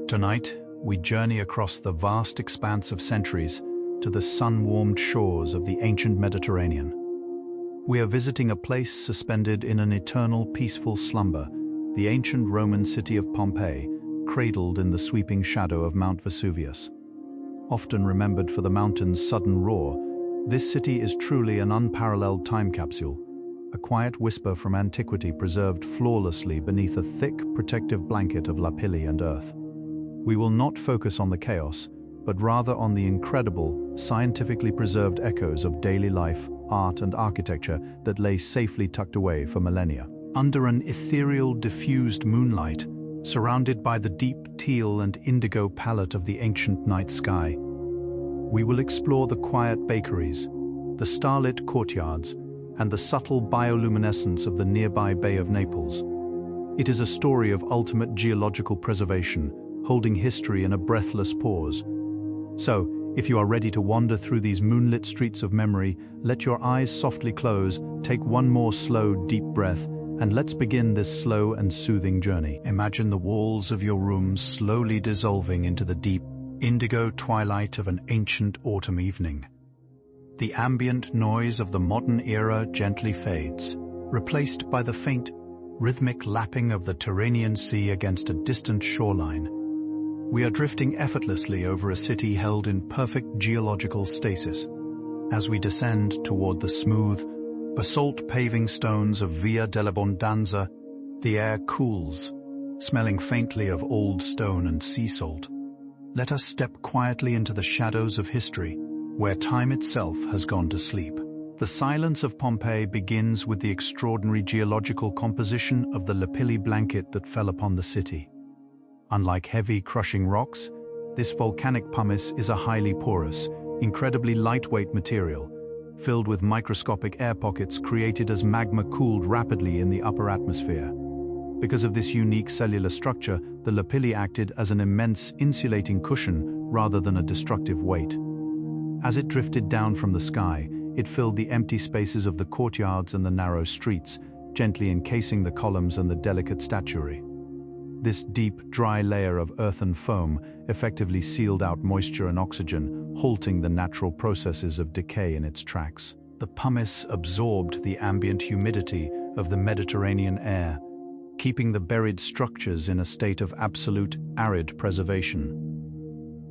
Tonight, we journey across the vast expanse of centuries to the sun-warmed shores of the ancient Mediterranean. We are visiting a place suspended in an eternal peaceful slumber, the ancient Roman city of Pompeii, cradled in the sweeping shadow of Mount Vesuvius. Often remembered for the mountain's sudden roar, this city is truly an unparalleled time capsule, a quiet whisper from antiquity preserved flawlessly beneath a thick, protective blanket of lapilli and earth. We will not focus on the chaos, but rather on the incredible, scientifically preserved echoes of daily life, art and architecture that lay safely tucked away for millennia. Under an ethereal, diffused moonlight, surrounded by the deep teal and indigo palette of the ancient night sky, we will explore the quiet bakeries, the starlit courtyards, and the subtle bioluminescence of the nearby Bay of Naples. It is a story of ultimate geological preservation, holding history in a breathless pause. So, if you are ready to wander through these moonlit streets of memory, let your eyes softly close, take one more slow, deep breath, and let's begin this slow and soothing journey. Imagine the walls of your room slowly dissolving into the deep, indigo twilight of an ancient autumn evening. The ambient noise of the modern era gently fades, replaced by the faint, rhythmic lapping of the Tyrrhenian Sea against a distant shoreline. We are drifting effortlessly over a city held in perfect geological stasis. As we descend toward the smooth, basalt paving stones of Via dell'Abbondanza, the air cools, smelling faintly of old stone and sea salt. Let us step quietly into the shadows of history, where time itself has gone to sleep. The silence of Pompeii begins with the extraordinary geological composition of the lapilli blanket that fell upon the city. Unlike heavy, crushing rocks, this volcanic pumice is a highly porous, incredibly lightweight material, filled with microscopic air pockets created as magma cooled rapidly in the upper atmosphere. Because of this unique cellular structure, the lapilli acted as an immense insulating cushion rather than a destructive weight. As it drifted down from the sky, it filled the empty spaces of the courtyards and the narrow streets, gently encasing the columns and the delicate statuary. This deep, dry layer of earthen foam effectively sealed out moisture and oxygen, halting the natural processes of decay in its tracks. The pumice absorbed the ambient humidity of the Mediterranean air, keeping the buried structures in a state of absolute, arid preservation.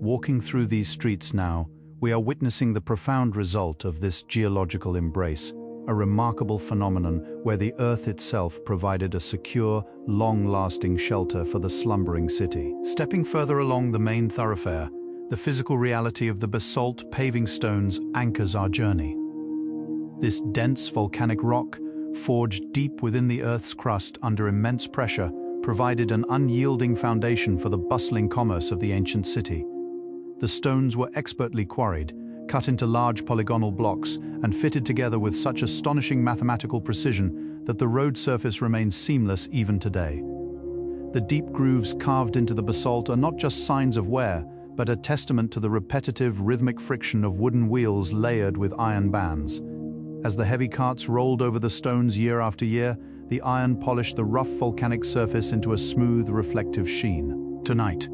Walking through these streets now, we are witnessing the profound result of this geological embrace, a remarkable phenomenon where the earth itself provided a secure, long-lasting shelter for the slumbering city. Stepping further along the main thoroughfare, the physical reality of the basalt paving stones anchors our journey. This dense volcanic rock, forged deep within the Earth's crust under immense pressure, provided an unyielding foundation for the bustling commerce of the ancient city. The stones were expertly quarried, cut into large polygonal blocks, and fitted together with such astonishing mathematical precision that the road surface remains seamless even today. The deep grooves carved into the basalt are not just signs of wear, but a testament to the repetitive, rhythmic friction of wooden wheels layered with iron bands. As the heavy carts rolled over the stones year after year, the iron polished the rough volcanic surface into a smooth, reflective sheen. Tonight,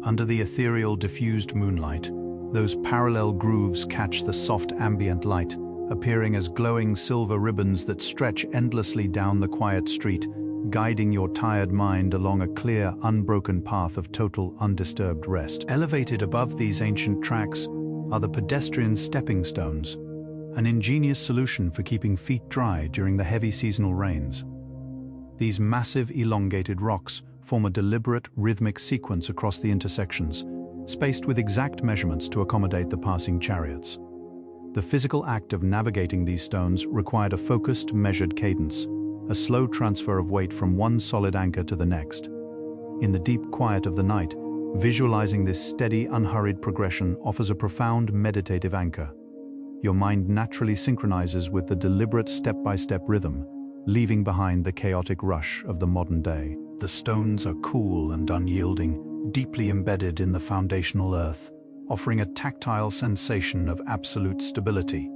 under the ethereal, diffused moonlight, those parallel grooves catch the soft ambient light, appearing as glowing silver ribbons that stretch endlessly down the quiet street, guiding your tired mind along a clear, unbroken path of total, undisturbed rest. Elevated above these ancient tracks are the pedestrian stepping stones, an ingenious solution for keeping feet dry during the heavy seasonal rains. These massive, elongated rocks form a deliberate, rhythmic sequence across the intersections, spaced with exact measurements to accommodate the passing chariots. The physical act of navigating these stones required a focused, measured cadence, a slow transfer of weight from one solid anchor to the next. In the deep quiet of the night, visualizing this steady, unhurried progression offers a profound, meditative anchor. Your mind naturally synchronizes with the deliberate step-by-step rhythm, leaving behind the chaotic rush of the modern day. The stones are cool and unyielding, deeply embedded in the foundational earth, offering a tactile sensation of absolute stability.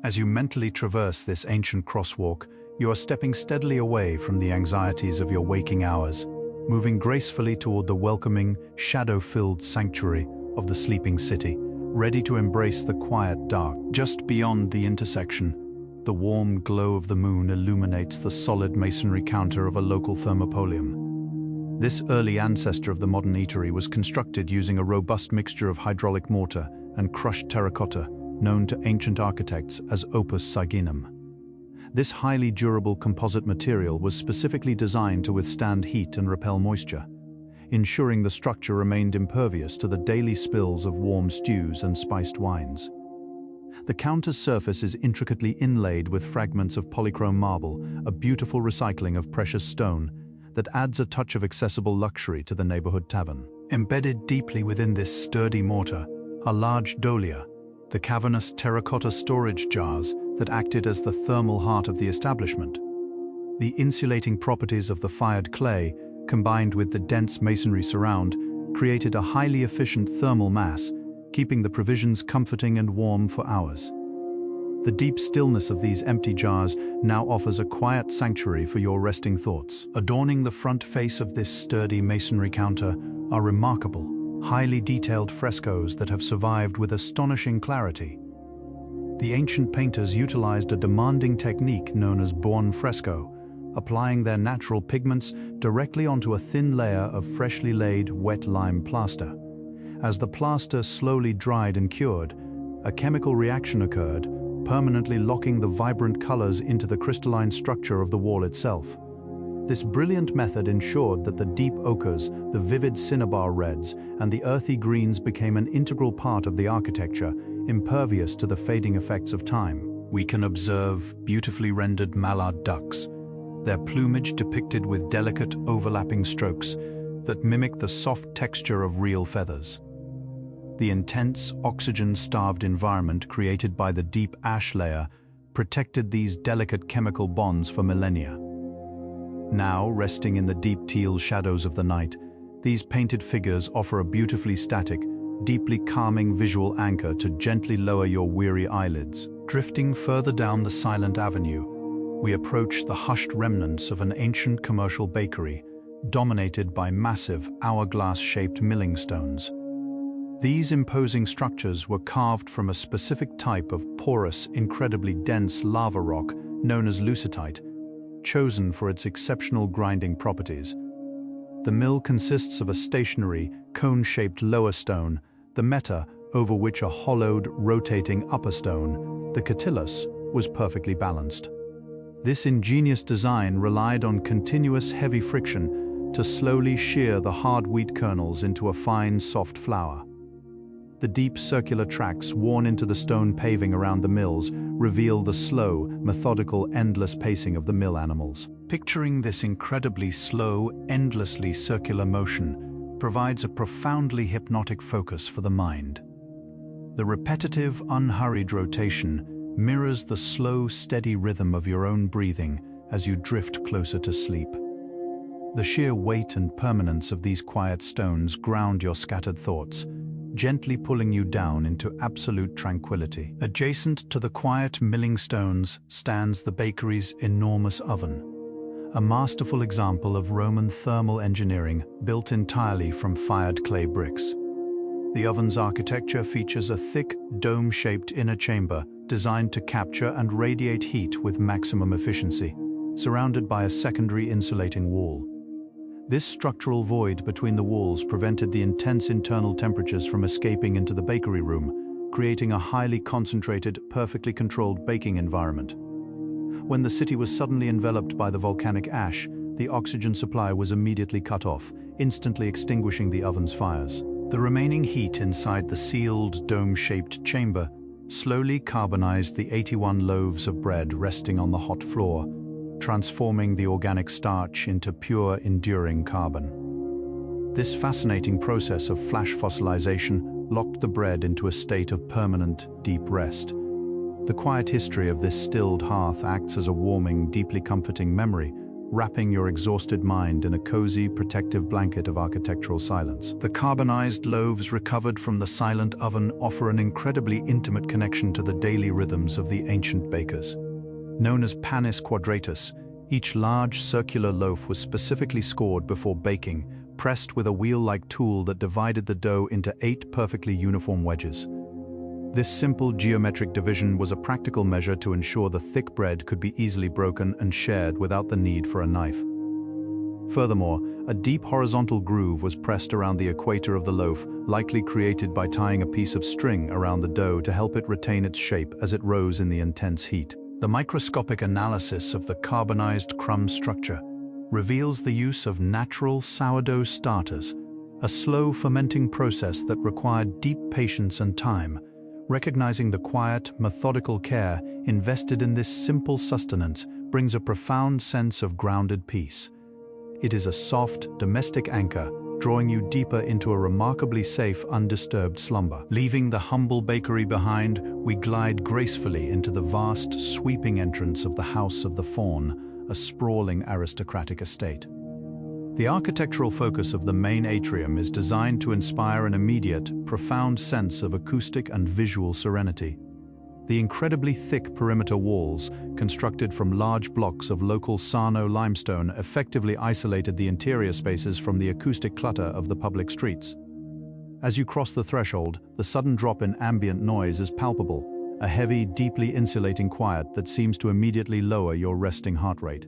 As you mentally traverse this ancient crosswalk, you are stepping steadily away from the anxieties of your waking hours, moving gracefully toward the welcoming, shadow-filled sanctuary of the sleeping city, ready to embrace the quiet dark. Just beyond the intersection, the warm glow of the moon illuminates the solid masonry counter of a local thermopolium. This early ancestor of the modern eatery was constructed using a robust mixture of hydraulic mortar and crushed terracotta, known to ancient architects as opus sigillum. This highly durable composite material was specifically designed to withstand heat and repel moisture, ensuring the structure remained impervious to the daily spills of warm stews and spiced wines. The counter's surface is intricately inlaid with fragments of polychrome marble, a beautiful recycling of precious stone that adds a touch of accessible luxury to the neighborhood tavern. Embedded deeply within this sturdy mortar are large dolia, the cavernous terracotta storage jars that acted as the thermal heart of the establishment. The insulating properties of the fired clay, combined with the dense masonry surround, created a highly efficient thermal mass, keeping the provisions comforting and warm for hours. The deep stillness of these empty jars now offers a quiet sanctuary for your resting thoughts. Adorning the front face of this sturdy masonry counter are remarkable, highly detailed frescoes that have survived with astonishing clarity. The ancient painters utilized a demanding technique known as buon fresco, applying their natural pigments directly onto a thin layer of freshly laid wet lime plaster. As the plaster slowly dried and cured, a chemical reaction occurred, permanently locking the vibrant colors into the crystalline structure of the wall itself. This brilliant method ensured that the deep ochres, the vivid cinnabar reds, and the earthy greens became an integral part of the architecture, impervious to the fading effects of time. We can observe beautifully rendered mallard ducks, their plumage depicted with delicate overlapping strokes that mimic the soft texture of real feathers. The intense, oxygen-starved environment created by the deep ash layer protected these delicate chemical bonds for millennia. Now, resting in the deep teal shadows of the night, these painted figures offer a beautifully static, deeply calming visual anchor to gently lower your weary eyelids. Drifting further down the silent avenue, we approach the hushed remnants of an ancient commercial bakery, dominated by massive, hourglass-shaped milling stones. These imposing structures were carved from a specific type of porous, incredibly dense lava rock known as lucitite, chosen for its exceptional grinding properties. The mill consists of a stationary, cone-shaped lower stone, the meta, over which a hollowed, rotating upper stone, the catillus, was perfectly balanced. This ingenious design relied on continuous heavy friction to slowly shear the hard wheat kernels into a fine, soft flour. The deep circular tracks worn into the stone paving around the mills reveal the slow, methodical, endless pacing of the mill animals. Picturing this incredibly slow, endlessly circular motion provides a profoundly hypnotic focus for the mind. The repetitive, unhurried rotation mirrors the slow, steady rhythm of your own breathing as you drift closer to sleep. The sheer weight and permanence of these quiet stones ground your scattered thoughts, gently pulling you down into absolute tranquility. Adjacent to the quiet milling stones stands the bakery's enormous oven, a masterful example of Roman thermal engineering built entirely from fired clay bricks. The oven's architecture features a thick, dome-shaped inner chamber designed to capture and radiate heat with maximum efficiency, surrounded by a secondary insulating wall. This structural void between the walls prevented the intense internal temperatures from escaping into the bakery room, creating a highly concentrated, perfectly controlled baking environment. When the city was suddenly enveloped by the volcanic ash, the oxygen supply was immediately cut off, instantly extinguishing the oven's fires. The remaining heat inside the sealed, dome-shaped chamber slowly carbonized the 81 loaves of bread resting on the hot floor, transforming the organic starch into pure, enduring carbon. This fascinating process of flash fossilization locked the bread into a state of permanent, deep rest. The quiet history of this stilled hearth acts as a warming, deeply comforting memory, wrapping your exhausted mind in a cozy, protective blanket of architectural silence. The carbonized loaves recovered from the silent oven offer an incredibly intimate connection to the daily rhythms of the ancient bakers. Known as panis quadratus, Each large circular loaf was specifically scored before baking, pressed with a wheel-like tool that divided the dough into 8 perfectly uniform wedges. This simple geometric division was a practical measure to ensure the thick bread could be easily broken and shared without the need for a knife. Furthermore, a deep horizontal groove was pressed around the equator of the loaf, likely created by tying a piece of string around the dough to help it retain its shape as it rose in the intense heat. The microscopic analysis of the carbonized crumb structure reveals the use of natural sourdough starters, a slow fermenting process that required deep patience and time. Recognizing the quiet, methodical care invested in this simple sustenance brings a profound sense of grounded peace. It is a soft, domestic anchor, drawing you deeper into a remarkably safe, undisturbed slumber. Leaving the humble bakery behind, we glide gracefully into the vast, sweeping entrance of the House of the Faun, a sprawling aristocratic estate. The architectural focus of the main atrium is designed to inspire an immediate, profound sense of acoustic and visual serenity. The incredibly thick perimeter walls, constructed from large blocks of local Sarno limestone, effectively isolated the interior spaces from the acoustic clutter of the public streets. As you cross the threshold, the sudden drop in ambient noise is palpable, a heavy, deeply insulating quiet that seems to immediately lower your resting heart rate.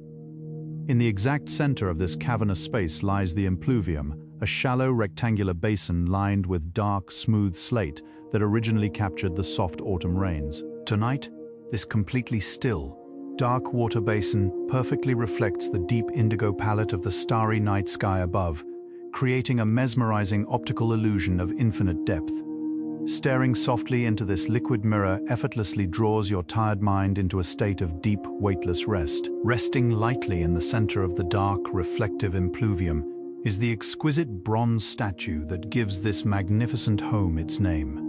In the exact center of this cavernous space lies the impluvium, a shallow rectangular basin lined with dark, smooth slate that originally captured the soft autumn rains. Tonight, this completely still, dark water basin perfectly reflects the deep indigo palette of the starry night sky above, creating a mesmerizing optical illusion of infinite depth. Staring softly into this liquid mirror effortlessly draws your tired mind into a state of deep, weightless rest. Resting lightly in the center of the dark, reflective impluvium is the exquisite bronze statue that gives this magnificent home its name.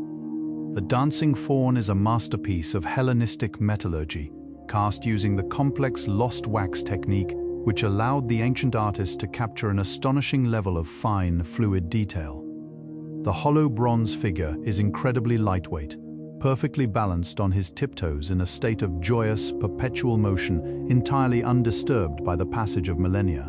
The dancing faun is a masterpiece of Hellenistic metallurgy, cast using the complex lost wax technique which allowed the ancient artist to capture an astonishing level of fine, fluid detail. The hollow bronze figure is incredibly lightweight, perfectly balanced on his tiptoes in a state of joyous, perpetual motion entirely undisturbed by the passage of millennia.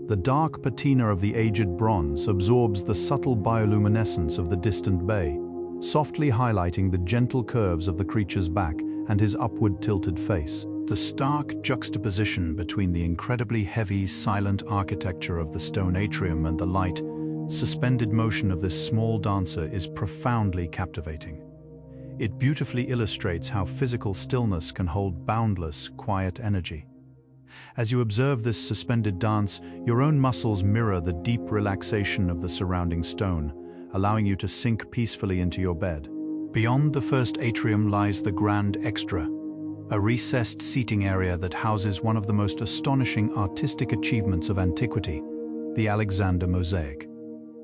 The dark patina of the aged bronze absorbs the subtle bioluminescence of the distant bay, softly highlighting the gentle curves of the creature's back and his upward tilted face. The stark juxtaposition between the incredibly heavy, silent architecture of the stone atrium and the light, suspended motion of this small dancer is profoundly captivating. It beautifully illustrates how physical stillness can hold boundless, quiet energy. As you observe this suspended dance, your own muscles mirror the deep relaxation of the surrounding stone, allowing you to sink peacefully into your bed. Beyond the first atrium lies the grand extra, a recessed seating area that houses one of the most astonishing artistic achievements of antiquity, the Alexander mosaic.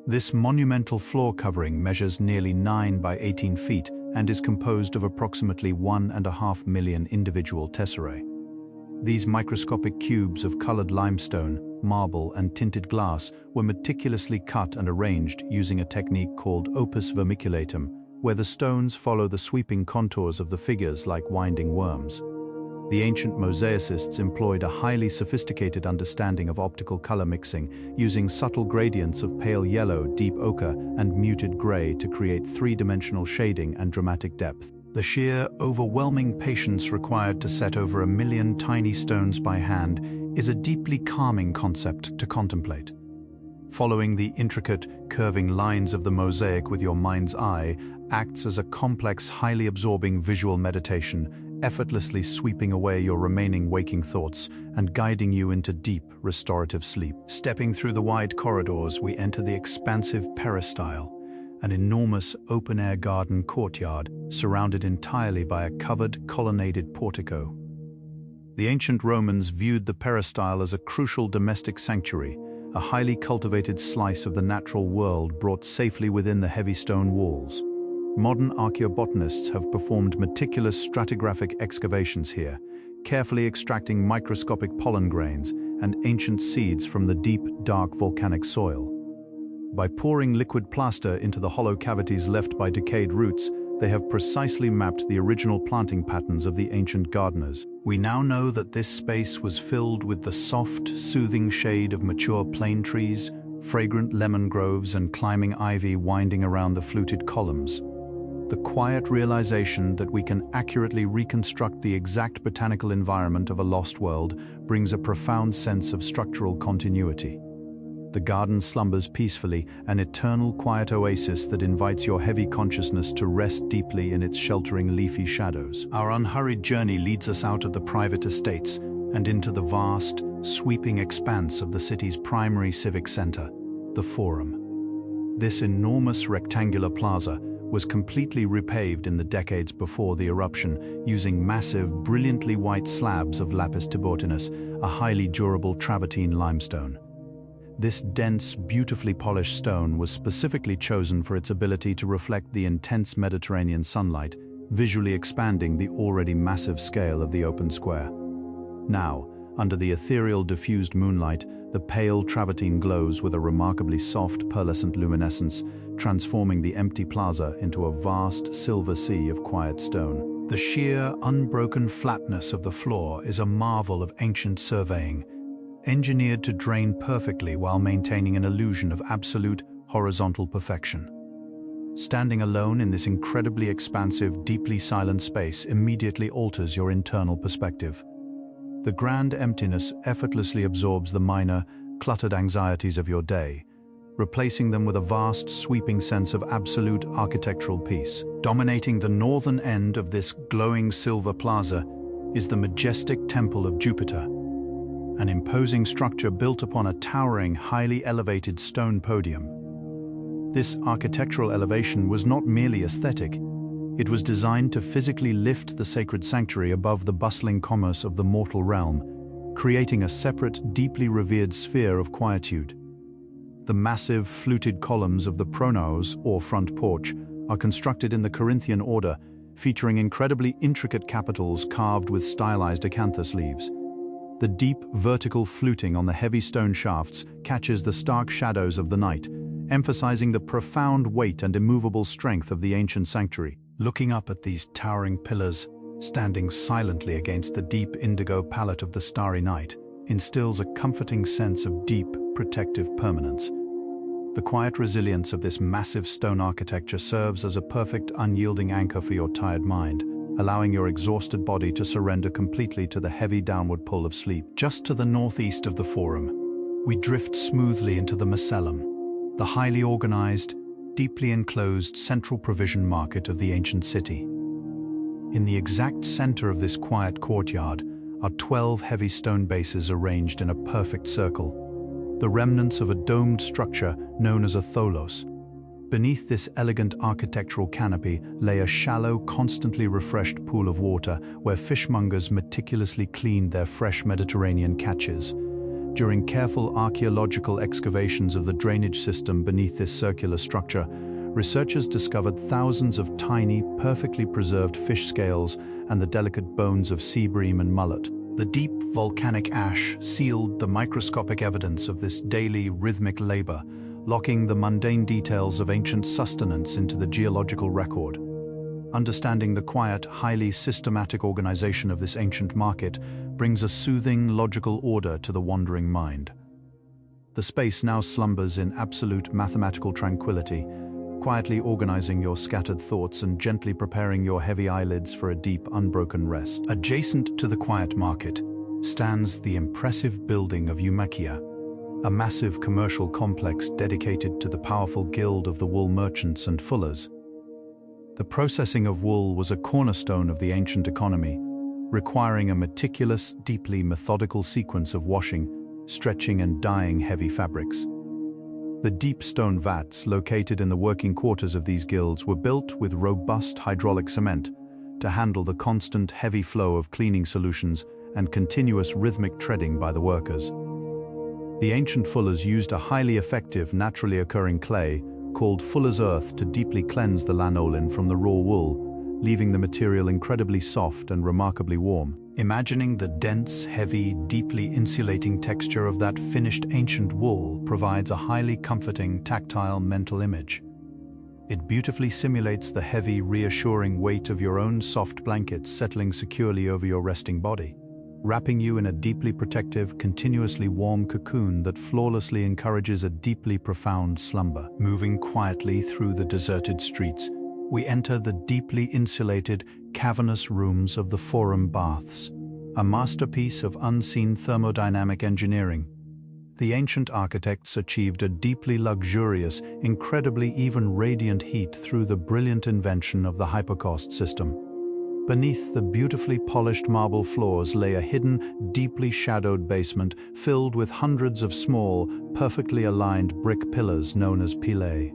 This monumental floor covering measures nearly 9 by 18 feet and is composed of approximately 1.5 million individual tesserae. These microscopic cubes of colored limestone, marble, and tinted glass were meticulously cut and arranged using a technique called opus vermiculatum, where the stones follow the sweeping contours of the figures like winding worms. The ancient mosaicists employed a highly sophisticated understanding of optical color mixing, using subtle gradients of pale yellow, deep ochre, and muted gray to create three-dimensional shading and dramatic depth. The sheer, overwhelming patience required to set over 1 million tiny stones by hand is a deeply calming concept to contemplate. Following the intricate, curving lines of the mosaic with your mind's eye acts as a complex, highly absorbing visual meditation, effortlessly sweeping away your remaining waking thoughts and guiding you into deep, restorative sleep. Stepping through the wide corridors, we enter the expansive peristyle, an enormous open-air garden courtyard surrounded entirely by a covered, colonnaded portico. The ancient Romans viewed the peristyle as a crucial domestic sanctuary, a highly cultivated slice of the natural world brought safely within the heavy stone walls. Modern archaeobotanists have performed meticulous stratigraphic excavations here, carefully extracting microscopic pollen grains and ancient seeds from the deep, dark volcanic soil. By pouring liquid plaster into the hollow cavities left by decayed roots, they have precisely mapped the original planting patterns of the ancient gardeners. We now know that this space was filled with the soft, soothing shade of mature plane trees, fragrant lemon groves, and climbing ivy winding around the fluted columns. The quiet realization that we can accurately reconstruct the exact botanical environment of a lost world brings a profound sense of structural continuity. The garden slumbers peacefully, an eternal quiet oasis that invites your heavy consciousness to rest deeply in its sheltering leafy shadows. Our unhurried journey leads us out of the private estates and into the vast, sweeping expanse of the city's primary civic center, the Forum. This enormous rectangular plaza was completely repaved in the decades before the eruption, using massive, brilliantly white slabs of lapis tiburtinus, a highly durable travertine limestone. This dense, beautifully polished stone was specifically chosen for its ability to reflect the intense Mediterranean sunlight, visually expanding the already massive scale of the open square. Now, under the ethereal diffused moonlight, the pale travertine glows with a remarkably soft, pearlescent luminescence, transforming the empty plaza into a vast, silver sea of quiet stone. The sheer, unbroken flatness of the floor is a marvel of ancient surveying, engineered to drain perfectly while maintaining an illusion of absolute, horizontal perfection. Standing alone in this incredibly expansive, deeply silent space immediately alters your internal perspective. The grand emptiness effortlessly absorbs the minor, cluttered anxieties of your day, replacing them with a vast, sweeping sense of absolute architectural peace. Dominating the northern end of this glowing silver plaza is the majestic Temple of Jupiter, an imposing structure built upon a towering, highly elevated stone podium. This architectural elevation was not merely aesthetic. It was designed to physically lift the sacred sanctuary above the bustling commerce of the mortal realm, creating a separate, deeply revered sphere of quietude. The massive, fluted columns of the pronaos, or front porch, are constructed in the Corinthian order, featuring incredibly intricate capitals carved with stylized acanthus leaves. The deep, vertical fluting on the heavy stone shafts catches the stark shadows of the night, emphasizing the profound weight and immovable strength of the ancient sanctuary. Looking up at these towering pillars, standing silently against the deep indigo palette of the starry night, instills a comforting sense of deep, protective permanence. The quiet resilience of this massive stone architecture serves as a perfect, unyielding anchor for your tired mind, allowing your exhausted body to surrender completely to the heavy downward pull of sleep. Just to the northeast of the Forum, we drift smoothly into the Macellum, the highly organized, deeply enclosed central provision market of the ancient city. In the exact center of this quiet courtyard are 12 heavy stone bases arranged in a perfect circle, the remnants of a domed structure known as a tholos. Beneath this elegant architectural canopy lay a shallow, constantly refreshed pool of water where fishmongers meticulously cleaned their fresh Mediterranean catches. During careful archaeological excavations of the drainage system beneath this circular structure, researchers discovered thousands of tiny, perfectly preserved fish scales and the delicate bones of sea bream and mullet. The deep volcanic ash sealed the microscopic evidence of this daily, rhythmic labor, locking the mundane details of ancient sustenance into the geological record. Understanding the quiet, highly systematic organization of this ancient market brings a soothing, logical order to the wandering mind. The space now slumbers in absolute mathematical tranquility, quietly organizing your scattered thoughts and gently preparing your heavy eyelids for a deep, unbroken rest. Adjacent to the quiet market stands the impressive building of Eumakia, a massive commercial complex dedicated to the powerful guild of the wool merchants and fullers. The processing of wool was a cornerstone of the ancient economy, requiring a meticulous, deeply methodical sequence of washing, stretching, and dyeing heavy fabrics. The deep stone vats located in the working quarters of these guilds were built with robust hydraulic cement to handle the constant heavy flow of cleaning solutions and continuous rhythmic treading by the workers. The ancient fullers used a highly effective, naturally occurring clay called fuller's earth to deeply cleanse the lanolin from the raw wool, leaving the material incredibly soft and remarkably warm. Imagining the dense, heavy, deeply insulating texture of that finished ancient wool provides a highly comforting, tactile mental image. It beautifully simulates the heavy, reassuring weight of your own soft blankets settling securely over your resting body, wrapping you in a deeply protective, continuously warm cocoon that flawlessly encourages a deeply profound slumber. Moving quietly through the deserted streets, we enter the deeply insulated, cavernous rooms of the Forum Baths, a masterpiece of unseen thermodynamic engineering. The ancient architects achieved a deeply luxurious, incredibly even radiant heat through the brilliant invention of the hypocaust system. Beneath the beautifully polished marble floors lay a hidden, deeply shadowed basement filled with hundreds of small, perfectly aligned brick pillars known as piliers.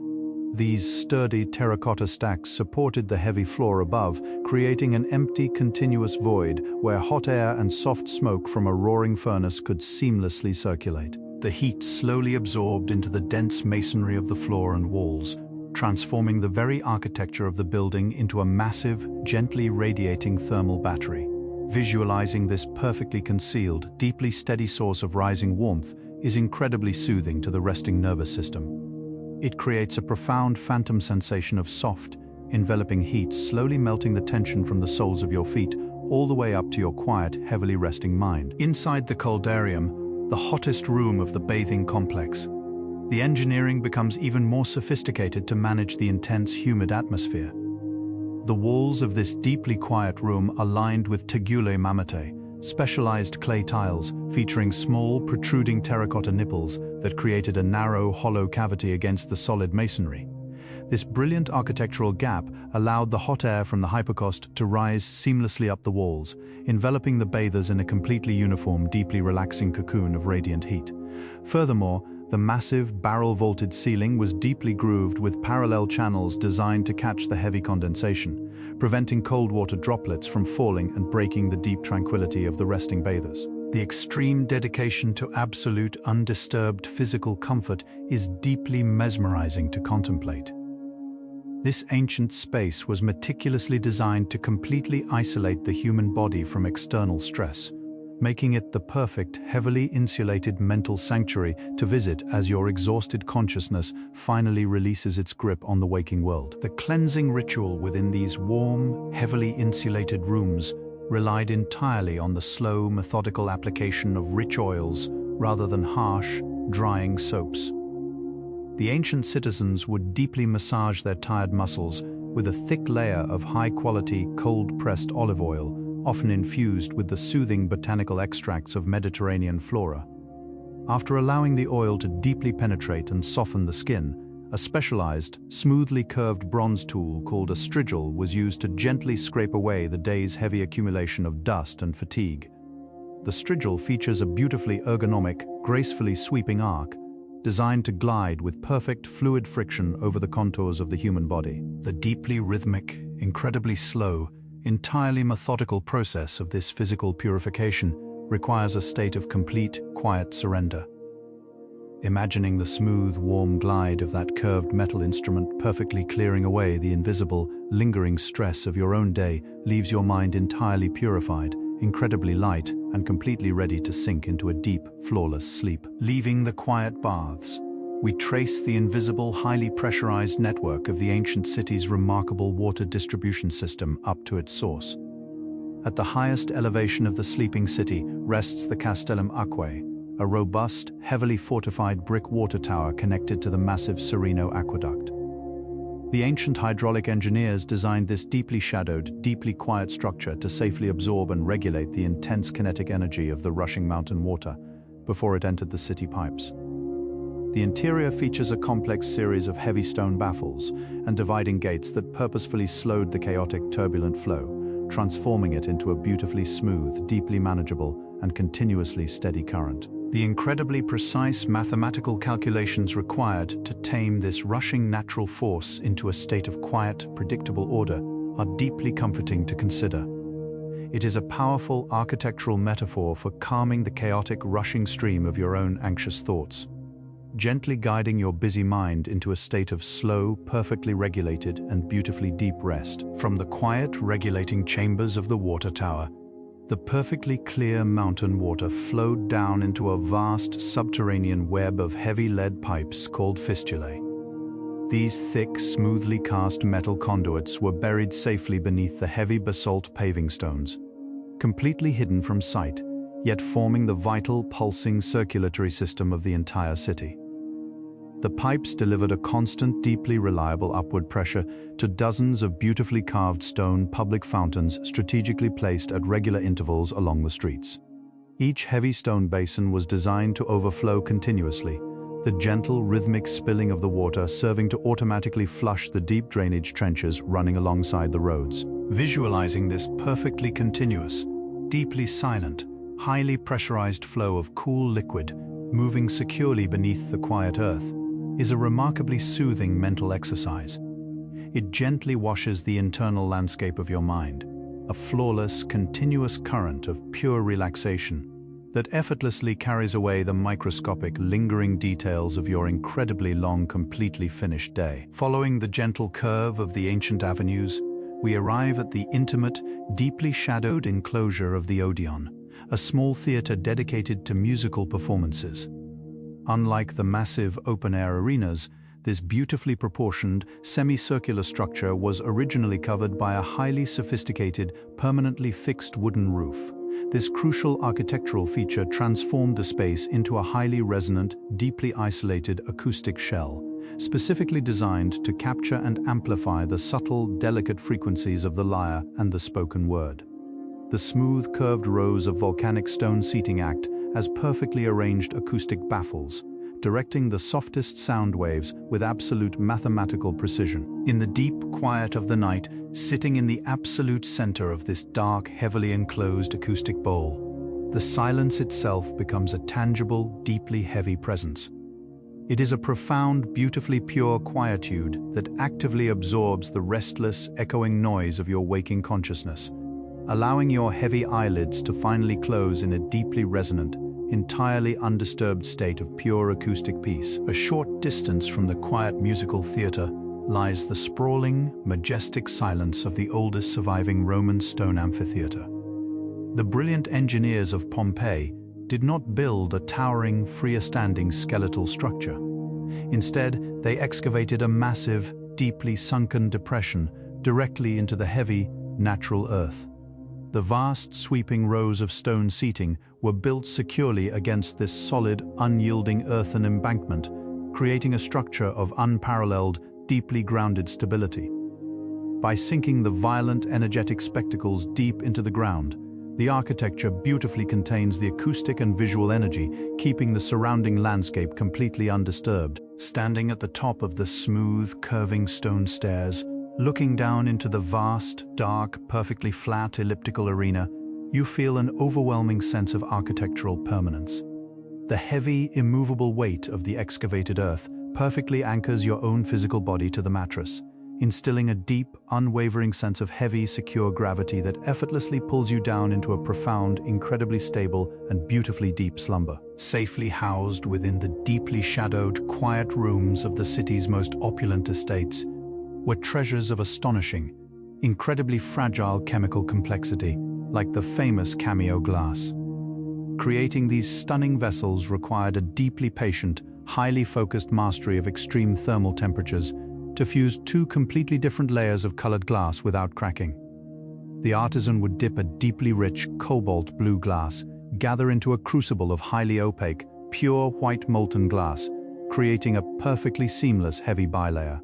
These sturdy terracotta stacks supported the heavy floor above, creating an empty, continuous void where hot air and soft smoke from a roaring furnace could seamlessly circulate. The heat slowly absorbed into the dense masonry of the floor and walls, transforming the very architecture of the building into a massive, gently radiating thermal battery. Visualizing this perfectly concealed, deeply steady source of rising warmth is incredibly soothing to the resting nervous system. It creates a profound phantom sensation of soft, enveloping heat slowly melting the tension from the soles of your feet all the way up to your quiet, heavily resting mind. Inside the coldarium, the hottest room of the bathing complex, the engineering becomes even more sophisticated to manage the intense, humid atmosphere. The walls of this deeply quiet room are lined with tegulae mammatei, specialized clay tiles featuring small, protruding terracotta nipples that created a narrow, hollow cavity against the solid masonry. This brilliant architectural gap allowed the hot air from the hypocaust to rise seamlessly up the walls, enveloping the bathers in a completely uniform, deeply relaxing cocoon of radiant heat. Furthermore, the massive, barrel-vaulted ceiling was deeply grooved with parallel channels designed to catch the heavy condensation, preventing cold water droplets from falling and breaking the deep tranquility of the resting bathers. The extreme dedication to absolute, undisturbed physical comfort is deeply mesmerizing to contemplate. This ancient space was meticulously designed to completely isolate the human body from external stress, making it the perfect, heavily insulated mental sanctuary to visit as your exhausted consciousness finally releases its grip on the waking world. The cleansing ritual within these warm, heavily insulated rooms relied entirely on the slow, methodical application of rich oils rather than harsh, drying soaps. The ancient citizens would deeply massage their tired muscles with a thick layer of high-quality, cold-pressed olive oil, often infused with the soothing botanical extracts of Mediterranean flora. After allowing the oil to deeply penetrate and soften the skin, a specialized, smoothly curved bronze tool called a strigil was used to gently scrape away the day's heavy accumulation of dust and fatigue. The strigil features a beautifully ergonomic, gracefully sweeping arc, designed to glide with perfect fluid friction over the contours of the human body. The deeply rhythmic, incredibly slow, entirely methodical process of this physical purification requires a state of complete, quiet surrender. Imagining the smooth, warm glide of that curved metal instrument perfectly clearing away the invisible, lingering stress of your own day leaves your mind entirely purified, incredibly light, and completely ready to sink into a deep, flawless sleep. Leaving the quiet baths, we trace the invisible, highly pressurized network of the ancient city's remarkable water distribution system up to its source. At the highest elevation of the sleeping city rests the Castellum Aquae, a robust, heavily fortified brick water tower connected to the massive Sereno aqueduct. The ancient hydraulic engineers designed this deeply shadowed, deeply quiet structure to safely absorb and regulate the intense kinetic energy of the rushing mountain water before it entered the city pipes. The interior features a complex series of heavy stone baffles and dividing gates that purposefully slowed the chaotic, turbulent flow, transforming it into a beautifully smooth, deeply manageable, and continuously steady current. The incredibly precise mathematical calculations required to tame this rushing natural force into a state of quiet, predictable order are deeply comforting to consider. It is a powerful architectural metaphor for calming the chaotic, rushing stream of your own anxious thoughts, gently guiding your busy mind into a state of slow, perfectly regulated, and beautifully deep rest. From the quiet, regulating chambers of the water tower, the perfectly clear mountain water flowed down into a vast subterranean web of heavy lead pipes called fistulae. These thick, smoothly cast metal conduits were buried safely beneath the heavy basalt paving stones, completely hidden from sight, yet forming the vital, pulsing circulatory system of the entire city. The pipes delivered a constant, deeply reliable upward pressure to dozens of beautifully carved stone public fountains strategically placed at regular intervals along the streets. Each heavy stone basin was designed to overflow continuously, the gentle, rhythmic spilling of the water serving to automatically flush the deep drainage trenches running alongside the roads. Visualizing this perfectly continuous, deeply silent, highly pressurized flow of cool liquid moving securely beneath the quiet earth is a remarkably soothing mental exercise. It gently washes the internal landscape of your mind, a flawless, continuous current of pure relaxation that effortlessly carries away the microscopic, lingering details of your incredibly long, completely finished day. Following the gentle curve of the ancient avenues, we arrive at the intimate, deeply shadowed enclosure of the Odeon, a small theater dedicated to musical performances. Unlike the massive open-air arenas, this beautifully proportioned, semicircular structure was originally covered by a highly sophisticated, permanently fixed wooden roof. This crucial architectural feature transformed the space into a highly resonant, deeply isolated acoustic shell, specifically designed to capture and amplify the subtle, delicate frequencies of the lyre and the spoken word. The smooth, curved rows of volcanic stone seating act as perfectly arranged acoustic baffles, directing the softest sound waves with absolute mathematical precision. In the deep quiet of the night, sitting in the absolute center of this dark, heavily enclosed acoustic bowl, the silence itself becomes a tangible, deeply heavy presence. It is a profound, beautifully pure quietude that actively absorbs the restless, echoing noise of your waking consciousness, allowing your heavy eyelids to finally close in a deeply resonant, entirely undisturbed state of pure acoustic peace. A short distance from the quiet musical theater lies the sprawling, majestic silence of the oldest surviving Roman stone amphitheater. The brilliant engineers of Pompeii did not build a towering, freer-standing skeletal structure. Instead, they excavated a massive, deeply sunken depression directly into the heavy, natural earth. The vast, sweeping rows of stone seating were built securely against this solid, unyielding earthen embankment, creating a structure of unparalleled, deeply grounded stability. By sinking the violent, energetic spectacles deep into the ground, the architecture beautifully contains the acoustic and visual energy, keeping the surrounding landscape completely undisturbed. Standing at the top of the smooth, curving stone stairs, looking down into the vast, dark, perfectly flat elliptical arena, you feel an overwhelming sense of architectural permanence. The heavy, immovable weight of the excavated earth perfectly anchors your own physical body to the mattress, instilling a deep, unwavering sense of heavy, secure gravity that effortlessly pulls you down into a profound, incredibly stable, and beautifully deep slumber. Safely housed within the deeply shadowed, quiet rooms of the city's most opulent estates were treasures of astonishing, incredibly fragile chemical complexity, like the famous cameo glass. Creating these stunning vessels required a deeply patient, highly focused mastery of extreme thermal temperatures to fuse two completely different layers of colored glass without cracking. The artisan would dip a deeply rich cobalt blue glass, gather into a crucible of highly opaque, pure white molten glass, creating a perfectly seamless heavy bilayer.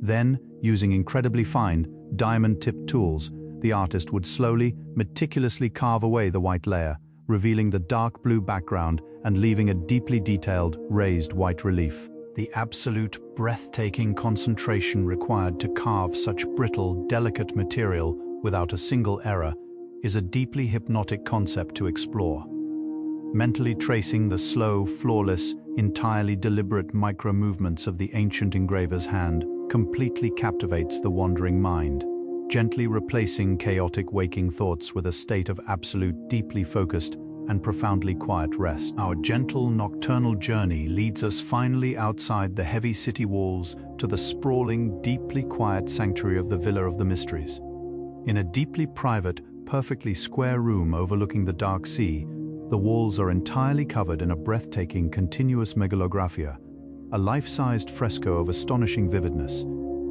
Then, using incredibly fine, diamond-tipped tools, the artist would slowly, meticulously carve away the white layer, revealing the dark blue background and leaving a deeply detailed, raised white relief. The absolute, breathtaking concentration required to carve such brittle, delicate material without a single error is a deeply hypnotic concept to explore. Mentally tracing the slow, flawless, entirely deliberate micro-movements of the ancient engraver's hand completely captivates the wandering mind, gently replacing chaotic waking thoughts with a state of absolute, deeply focused and profoundly quiet rest. Our gentle nocturnal journey leads us finally outside the heavy city walls to the sprawling, deeply quiet sanctuary of the Villa of the Mysteries. In a deeply private, perfectly square room overlooking the dark sea, the walls are entirely covered in a breathtaking, continuous megalographia, a life-sized fresco of astonishing vividness.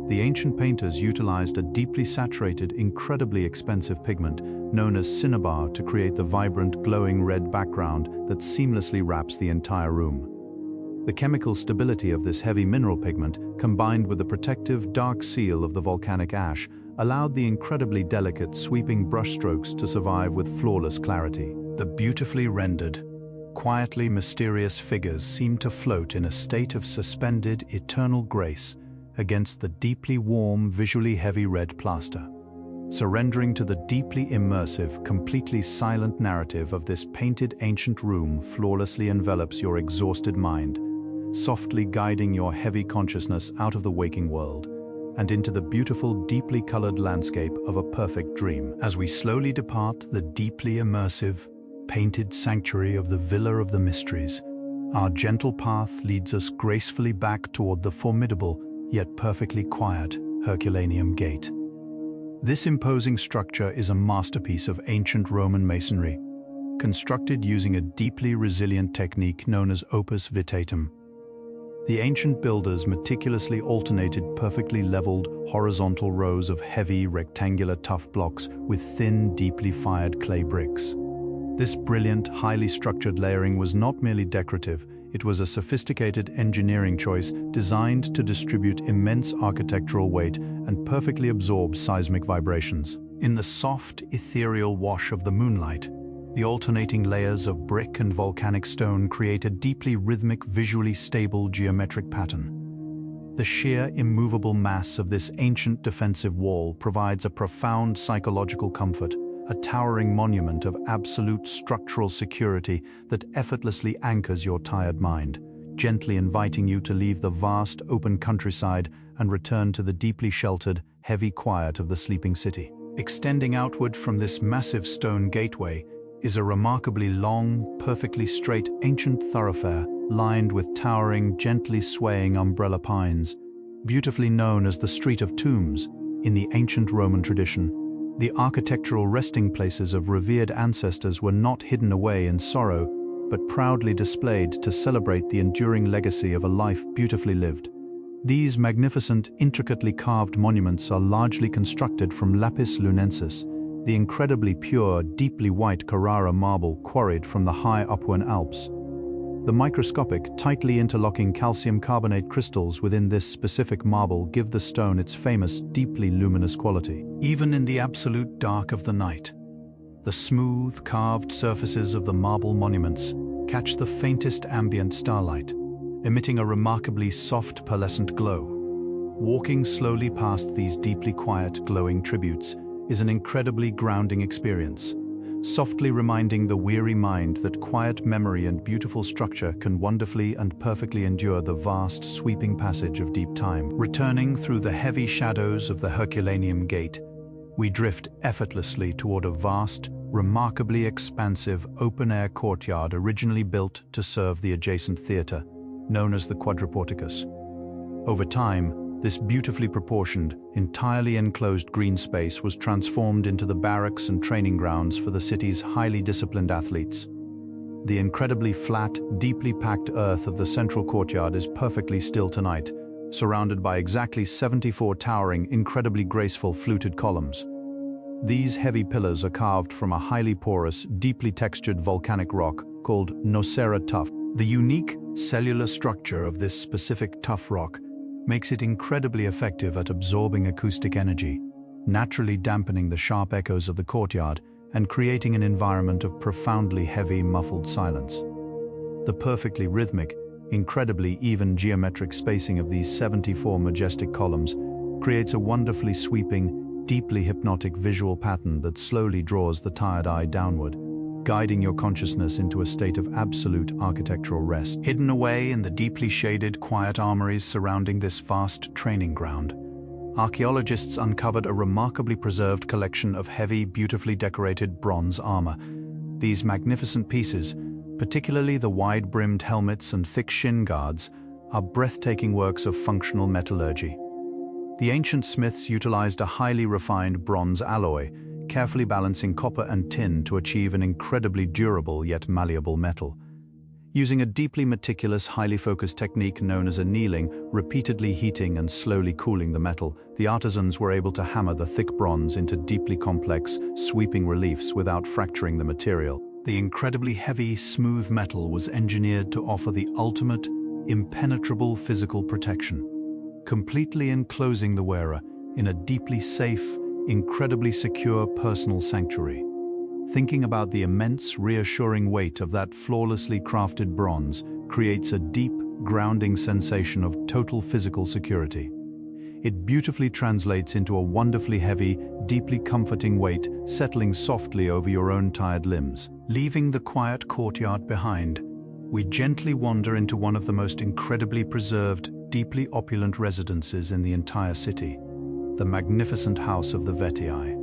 The ancient painters utilized a deeply saturated, incredibly expensive pigment known as cinnabar to create the vibrant, glowing red background that seamlessly wraps the entire room. The chemical stability of this heavy mineral pigment, combined with the protective, dark seal of the volcanic ash, allowed the incredibly delicate, sweeping brushstrokes to survive with flawless clarity. The beautifully rendered, quietly mysterious figures seemed to float in a state of suspended, eternal grace against the deeply warm, visually heavy red plaster. Surrendering to the deeply immersive, completely silent narrative of this painted ancient room flawlessly envelops your exhausted mind, softly guiding your heavy consciousness out of the waking world and into the beautiful, deeply colored landscape of a perfect dream. As we slowly depart the deeply immersive, painted sanctuary of the Villa of the Mysteries, our gentle path leads us gracefully back toward the formidable, yet perfectly quiet, Herculaneum Gate. This imposing structure is a masterpiece of ancient Roman masonry, constructed using a deeply resilient technique known as opus vitatum. The ancient builders meticulously alternated perfectly leveled, horizontal rows of heavy, rectangular tuff blocks with thin, deeply fired clay bricks. This brilliant, highly structured layering was not merely decorative, it was a sophisticated engineering choice designed to distribute immense architectural weight and perfectly absorb seismic vibrations. In the soft, ethereal wash of the moonlight, the alternating layers of brick and volcanic stone create a deeply rhythmic, visually stable geometric pattern. The sheer, immovable mass of this ancient defensive wall provides a profound psychological comfort, a towering monument of absolute structural security that effortlessly anchors your tired mind, gently inviting you to leave the vast, open countryside and return to the deeply sheltered, heavy quiet of the sleeping city. Extending outward from this massive stone gateway is a remarkably long, perfectly straight ancient thoroughfare lined with towering, gently swaying umbrella pines, beautifully known as the Street of Tombs in the ancient Roman tradition. The architectural resting places of revered ancestors were not hidden away in sorrow, but proudly displayed to celebrate the enduring legacy of a life beautifully lived. These magnificent, intricately carved monuments are largely constructed from lapis lunensis, the incredibly pure, deeply white Carrara marble quarried from the high Apuan Alps. The microscopic, tightly interlocking calcium carbonate crystals within this specific marble give the stone its famous, deeply luminous quality. Even in the absolute dark of the night, the smooth, carved surfaces of the marble monuments catch the faintest ambient starlight, emitting a remarkably soft, pearlescent glow. Walking slowly past these deeply quiet, glowing tributes is an incredibly grounding experience, softly reminding the weary mind that quiet memory and beautiful structure can wonderfully and perfectly endure the vast, sweeping passage of deep time. Returning through the heavy shadows of the Herculaneum Gate, we drift effortlessly toward a vast, remarkably expansive, open-air courtyard originally built to serve the adjacent theatre, known as the Quadriporticus. Over time, this beautifully proportioned, entirely enclosed green space was transformed into the barracks and training grounds for the city's highly disciplined athletes. The incredibly flat, deeply packed earth of the central courtyard is perfectly still tonight, surrounded by exactly 74 towering, incredibly graceful fluted columns. These heavy pillars are carved from a highly porous, deeply textured volcanic rock called Nocera tuff. The unique cellular structure of this specific tuff rock makes it incredibly effective at absorbing acoustic energy, naturally dampening the sharp echoes of the courtyard and creating an environment of profoundly heavy, muffled silence. The perfectly rhythmic, incredibly even geometric spacing of these 74 majestic columns creates a wonderfully sweeping, deeply hypnotic visual pattern that slowly draws the tired eye downward, guiding your consciousness into a state of absolute architectural rest. Hidden away in the deeply shaded, quiet armories surrounding this vast training ground, archaeologists uncovered a remarkably preserved collection of heavy, beautifully decorated bronze armor. These magnificent pieces, particularly the wide-brimmed helmets and thick shin guards, are breathtaking works of functional metallurgy. The ancient smiths utilized a highly refined bronze alloy, carefully balancing copper and tin to achieve an incredibly durable yet malleable metal. Using a deeply meticulous, highly focused technique known as annealing, repeatedly heating and slowly cooling the metal, the artisans were able to hammer the thick bronze into deeply complex, sweeping reliefs without fracturing the material. The incredibly heavy, smooth metal was engineered to offer the ultimate, impenetrable physical protection, completely enclosing the wearer in a deeply safe, incredibly secure personal sanctuary. Thinking about the immense, reassuring weight of that flawlessly crafted bronze creates a deep, grounding sensation of total physical security. It beautifully translates into a wonderfully heavy, deeply comforting weight settling softly over your own tired limbs. Leaving the quiet courtyard behind, we gently wander into one of the most incredibly preserved, deeply opulent residences in the entire city, the magnificent house of the Vetii.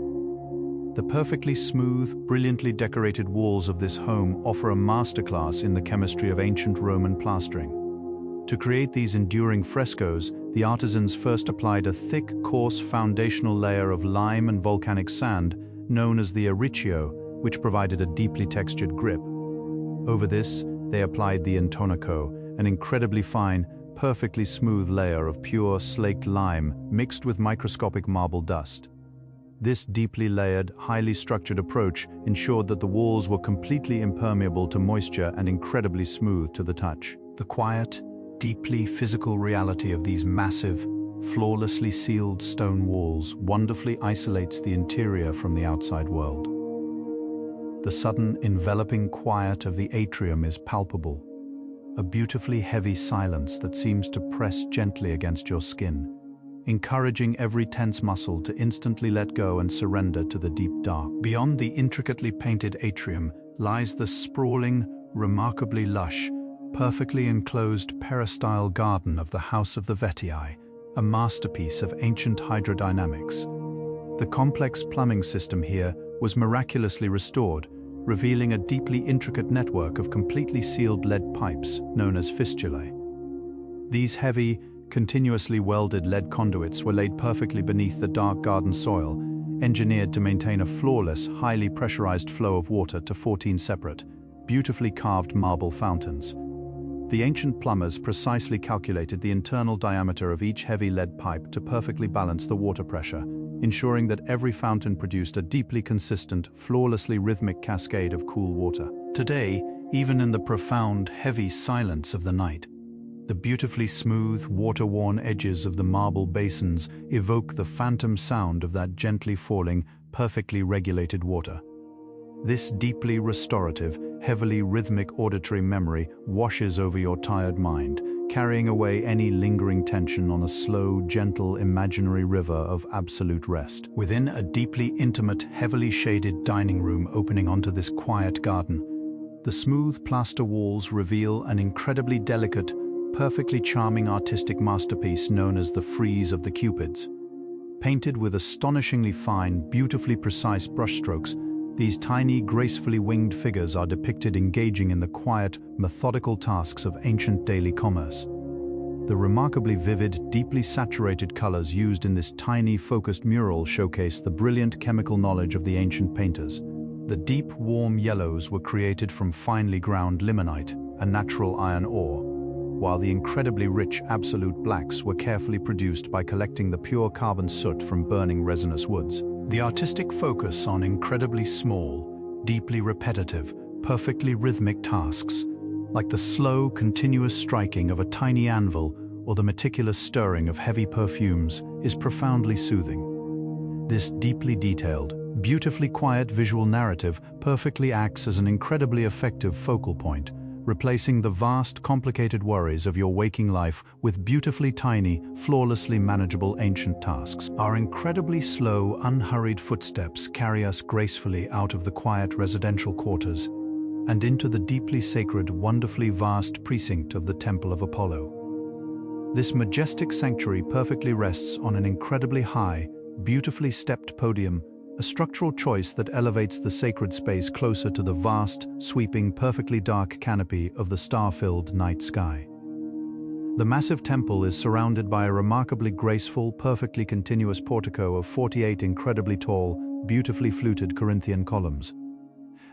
The perfectly smooth, brilliantly decorated walls of this home offer a masterclass in the chemistry of ancient Roman plastering. To create these enduring frescoes, the artisans first applied a thick, coarse foundational layer of lime and volcanic sand, known as the arriccio, which provided a deeply textured grip. Over this, they applied the intonaco, an incredibly fine, perfectly smooth layer of pure, slaked lime mixed with microscopic marble dust. This deeply layered, highly structured approach ensured that the walls were completely impermeable to moisture and incredibly smooth to the touch. The quiet, deeply physical reality of these massive, flawlessly sealed stone walls wonderfully isolates the interior from the outside world. The sudden, enveloping quiet of the atrium is palpable, a beautifully heavy silence that seems to press gently against your skin, encouraging every tense muscle to instantly let go and surrender to the deep dark. Beyond the intricately painted atrium lies the sprawling, remarkably lush, perfectly enclosed peristyle garden of the House of the Vetii, a masterpiece of ancient hydrodynamics. The complex plumbing system here was miraculously restored, revealing a deeply intricate network of completely sealed lead pipes known as fistulae. These heavy, continuously welded lead conduits were laid perfectly beneath the dark garden soil, engineered to maintain a flawless, highly pressurized flow of water to 14 separate, beautifully carved marble fountains. The ancient plumbers precisely calculated the internal diameter of each heavy lead pipe to perfectly balance the water pressure, ensuring that every fountain produced a deeply consistent, flawlessly rhythmic cascade of cool water. Today, even in the profound, heavy silence of the night, the beautifully smooth, water-worn edges of the marble basins evoke the phantom sound of that gently falling, perfectly regulated water. This deeply restorative, heavily rhythmic auditory memory washes over your tired mind, carrying away any lingering tension on a slow, gentle, imaginary river of absolute rest. Within a deeply intimate, heavily shaded dining room opening onto this quiet garden, the smooth plaster walls reveal an incredibly delicate, perfectly charming artistic masterpiece known as the Frieze of the Cupids. Painted with astonishingly fine, beautifully precise brushstrokes, these tiny, gracefully winged figures are depicted engaging in the quiet, methodical tasks of ancient daily commerce. The remarkably vivid, deeply saturated colors used in this tiny, focused mural showcase the brilliant chemical knowledge of the ancient painters. The deep, warm yellows were created from finely ground limonite, a natural iron ore, while the incredibly rich absolute blacks were carefully produced by collecting the pure carbon soot from burning resinous woods. The artistic focus on incredibly small, deeply repetitive, perfectly rhythmic tasks, like the slow, continuous striking of a tiny anvil or the meticulous stirring of heavy perfumes, is profoundly soothing. This deeply detailed, beautifully quiet visual narrative perfectly acts as an incredibly effective focal point, replacing the vast, complicated worries of your waking life with beautifully tiny, flawlessly manageable ancient tasks. Our incredibly slow, unhurried footsteps carry us gracefully out of the quiet residential quarters and into the deeply sacred, wonderfully vast precinct of the Temple of Apollo. This majestic sanctuary perfectly rests on an incredibly high, beautifully stepped podium, a structural choice that elevates the sacred space closer to the vast, sweeping, perfectly dark canopy of the star-filled night sky. The massive temple is surrounded by a remarkably graceful, perfectly continuous portico of 48 incredibly tall, beautifully fluted Corinthian columns.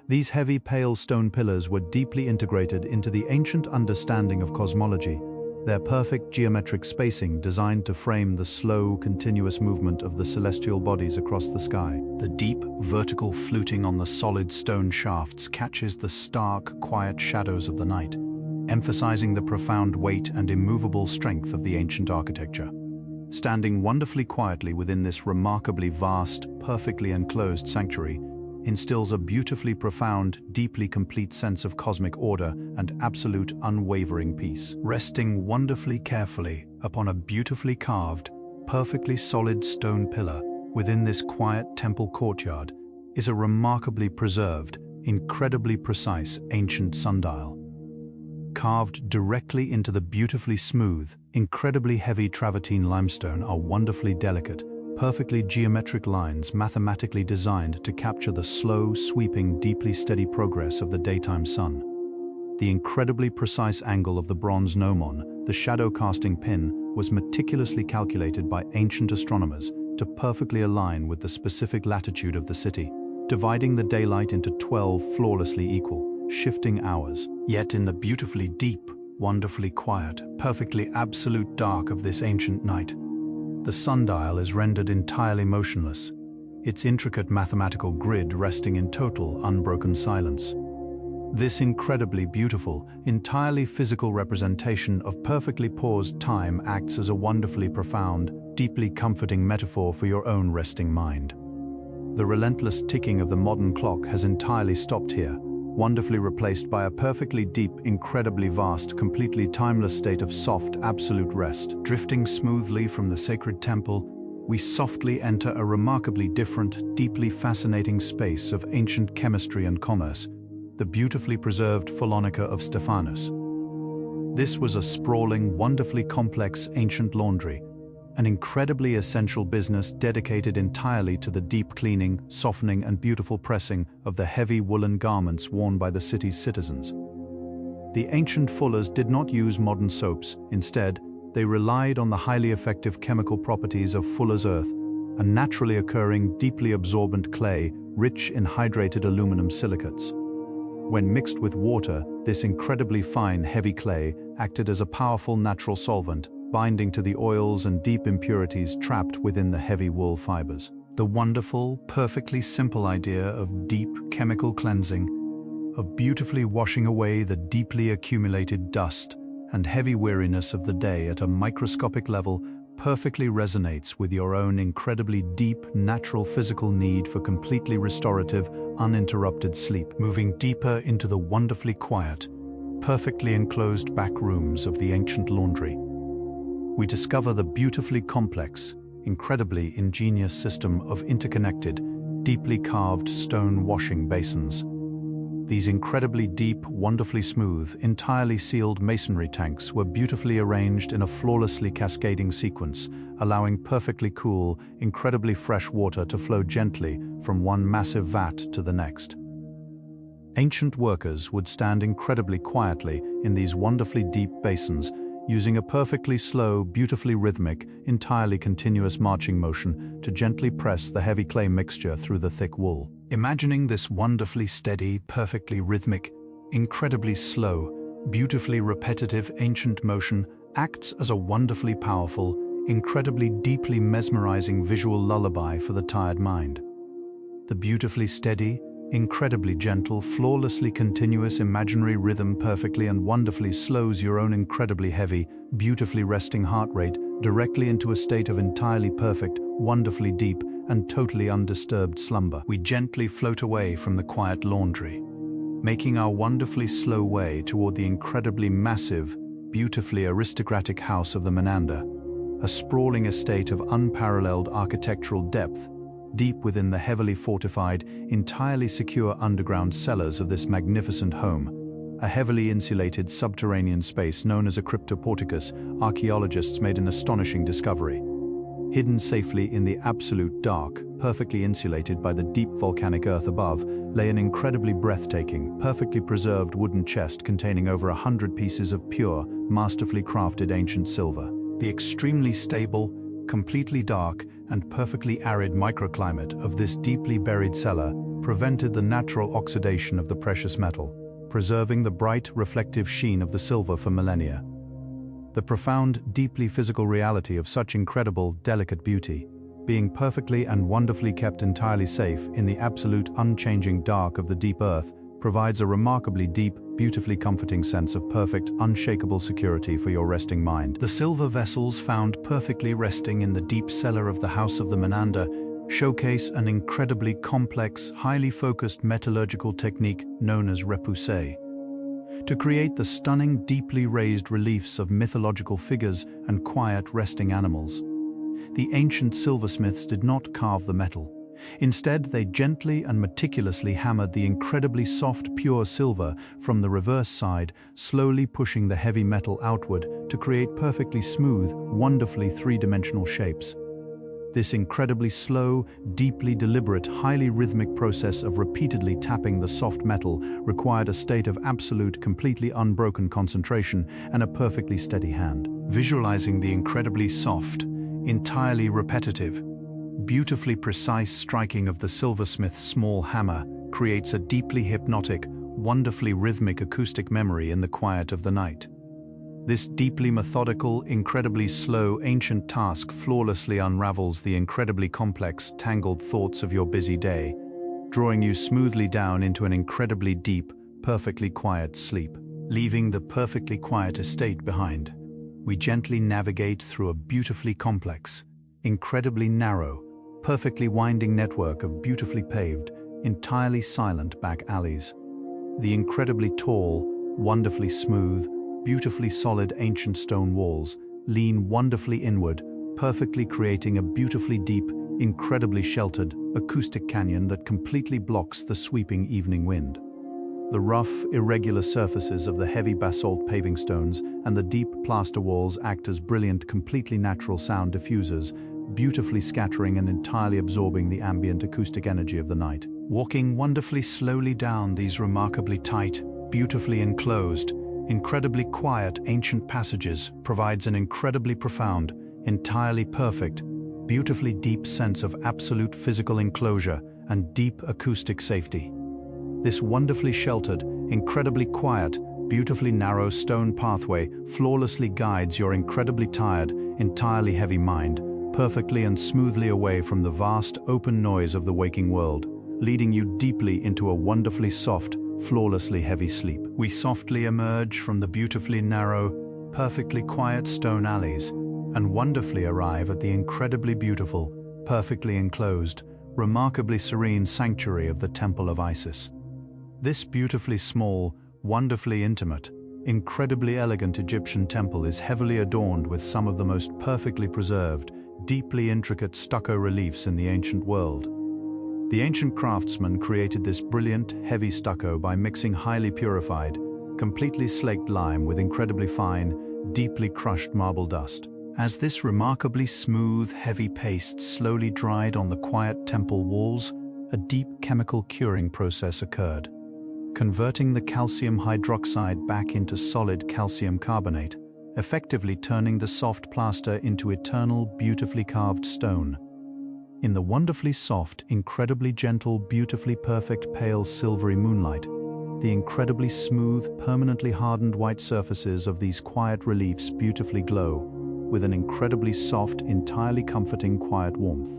These heavy, pale stone pillars were deeply integrated into the ancient understanding of cosmology, their perfect geometric spacing designed to frame the slow, continuous movement of the celestial bodies across the sky. The deep, vertical fluting on the solid stone shafts catches the stark, quiet shadows of the night, emphasizing the profound weight and immovable strength of the ancient architecture. Standing wonderfully quietly within this remarkably vast, perfectly enclosed sanctuary, instills a beautifully profound, deeply complete sense of cosmic order and absolute unwavering peace. Resting wonderfully carefully upon a beautifully carved, perfectly solid stone pillar within this quiet temple courtyard is a remarkably preserved, incredibly precise ancient sundial. Carved directly into the beautifully smooth, incredibly heavy travertine limestone are wonderfully delicate, perfectly geometric lines mathematically designed to capture the slow, sweeping, deeply steady progress of the daytime sun. The incredibly precise angle of the bronze gnomon, the shadow-casting pin, was meticulously calculated by ancient astronomers to perfectly align with the specific latitude of the city, dividing the daylight into 12 flawlessly equal, shifting hours. Yet in the beautifully deep, wonderfully quiet, perfectly absolute dark of this ancient night, the sundial is rendered entirely motionless, its intricate mathematical grid resting in total, unbroken silence. This incredibly beautiful, entirely physical representation of perfectly paused time acts as a wonderfully profound, deeply comforting metaphor for your own resting mind. The relentless ticking of the modern clock has entirely stopped here, wonderfully replaced by a perfectly deep, incredibly vast, completely timeless state of soft, absolute rest. Drifting smoothly from the sacred temple, we softly enter a remarkably different, deeply fascinating space of ancient chemistry and commerce, the beautifully preserved Phylonica of Stephanus. This was a sprawling, wonderfully complex ancient laundry, an incredibly essential business dedicated entirely to the deep cleaning, softening, and beautiful pressing of the heavy woolen garments worn by the city's citizens. The ancient fullers did not use modern soaps. Instead, they relied on the highly effective chemical properties of fuller's earth, a naturally occurring, deeply absorbent clay rich in hydrated aluminum silicates. When mixed with water, this incredibly fine, heavy clay acted as a powerful natural solvent, binding to the oils and deep impurities trapped within the heavy wool fibers. The wonderful, perfectly simple idea of deep chemical cleansing, of beautifully washing away the deeply accumulated dust and heavy weariness of the day at a microscopic level, perfectly resonates with your own incredibly deep, natural physical need for completely restorative, uninterrupted sleep, moving deeper into the wonderfully quiet, perfectly enclosed back rooms of the ancient laundry. We discover the beautifully complex, incredibly ingenious system of interconnected, deeply carved stone washing basins. These incredibly deep, wonderfully smooth, entirely sealed masonry tanks were beautifully arranged in a flawlessly cascading sequence, allowing perfectly cool, incredibly fresh water to flow gently from one massive vat to the next. Ancient workers would stand incredibly quietly in these wonderfully deep basins, using a perfectly slow, beautifully rhythmic, entirely continuous marching motion to gently press the heavy clay mixture through the thick wool. Imagining this wonderfully steady, perfectly rhythmic, incredibly slow, beautifully repetitive ancient motion acts as a wonderfully powerful, incredibly deeply mesmerizing visual lullaby for the tired mind. The beautifully steady, incredibly gentle, flawlessly continuous imaginary rhythm perfectly and wonderfully slows your own incredibly heavy, beautifully resting heart rate directly into a state of entirely perfect, wonderfully deep, and totally undisturbed slumber. We gently float away from the quiet laundry, making our wonderfully slow way toward the incredibly massive, beautifully aristocratic house of the Menander, a sprawling estate of unparalleled architectural depth, deep within the heavily fortified, entirely secure underground cellars of this magnificent home, a heavily insulated subterranean space known as a cryptoporticus. Archaeologists made an astonishing discovery. Hidden safely in the absolute dark, perfectly insulated by the deep volcanic earth above, lay an incredibly breathtaking, perfectly preserved wooden chest containing over 100 pieces of pure, masterfully crafted ancient silver. The extremely stable, completely dark, and perfectly arid microclimate of this deeply buried cellar prevented the natural oxidation of the precious metal, preserving the bright, reflective sheen of the silver for millennia. The profound, deeply physical reality of such incredible, delicate beauty, being perfectly and wonderfully kept entirely safe in the absolute unchanging dark of the deep earth, provides a remarkably deep, beautifully comforting sense of perfect, unshakable security for your resting mind. The silver vessels found perfectly resting in the deep cellar of the House of the Menander showcase an incredibly complex, highly focused metallurgical technique known as repoussé. To create the stunning, deeply raised reliefs of mythological figures and quiet, resting animals. The ancient silversmiths did not carve the metal. Instead, they gently and meticulously hammered the incredibly soft, pure silver from the reverse side, slowly pushing the heavy metal outward to create perfectly smooth, wonderfully three-dimensional shapes. This incredibly slow, deeply deliberate, highly rhythmic process of repeatedly tapping the soft metal required a state of absolute, completely unbroken concentration and a perfectly steady hand. Visualizing the incredibly soft, entirely repetitive, beautifully precise striking of the silversmith's small hammer creates a deeply hypnotic, wonderfully rhythmic acoustic memory in the quiet of the night. This deeply methodical, incredibly slow, ancient task flawlessly unravels the incredibly complex, tangled thoughts of your busy day, drawing you smoothly down into an incredibly deep, perfectly quiet sleep. Leaving the perfectly quiet estate behind, we gently navigate through a beautifully complex, incredibly narrow, perfectly winding network of beautifully paved, entirely silent back alleys. The incredibly tall, wonderfully smooth, beautifully solid ancient stone walls lean wonderfully inward, perfectly creating a beautifully deep, incredibly sheltered, acoustic canyon that completely blocks the sweeping evening wind. The rough, irregular surfaces of the heavy basalt paving stones and the deep plaster walls act as brilliant, completely natural sound diffusers, beautifully scattering and entirely absorbing the ambient acoustic energy of the night. Walking wonderfully slowly down these remarkably tight, beautifully enclosed, incredibly quiet ancient passages provides an incredibly profound, entirely perfect, beautifully deep sense of absolute physical enclosure and deep acoustic safety. This wonderfully sheltered, incredibly quiet, beautifully narrow stone pathway flawlessly guides your incredibly tired, entirely heavy mind, perfectly and smoothly away from the vast, open noise of the waking world, leading you deeply into a wonderfully soft, flawlessly heavy sleep. We softly emerge from the beautifully narrow, perfectly quiet stone alleys and wonderfully arrive at the incredibly beautiful, perfectly enclosed, remarkably serene sanctuary of the Temple of Isis. This beautifully small, wonderfully intimate, incredibly elegant Egyptian temple is heavily adorned with some of the most perfectly preserved, deeply intricate stucco reliefs in the ancient world. The ancient craftsmen created this brilliant, heavy stucco by mixing highly purified, completely slaked lime with incredibly fine, deeply crushed marble dust. As this remarkably smooth, heavy paste slowly dried on the quiet temple walls, a deep chemical curing process occurred, converting the calcium hydroxide back into solid calcium carbonate, effectively turning the soft plaster into eternal, beautifully carved stone. In the wonderfully soft, incredibly gentle, beautifully perfect pale silvery moonlight, the incredibly smooth, permanently hardened white surfaces of these quiet reliefs beautifully glow, with an incredibly soft, entirely comforting quiet warmth.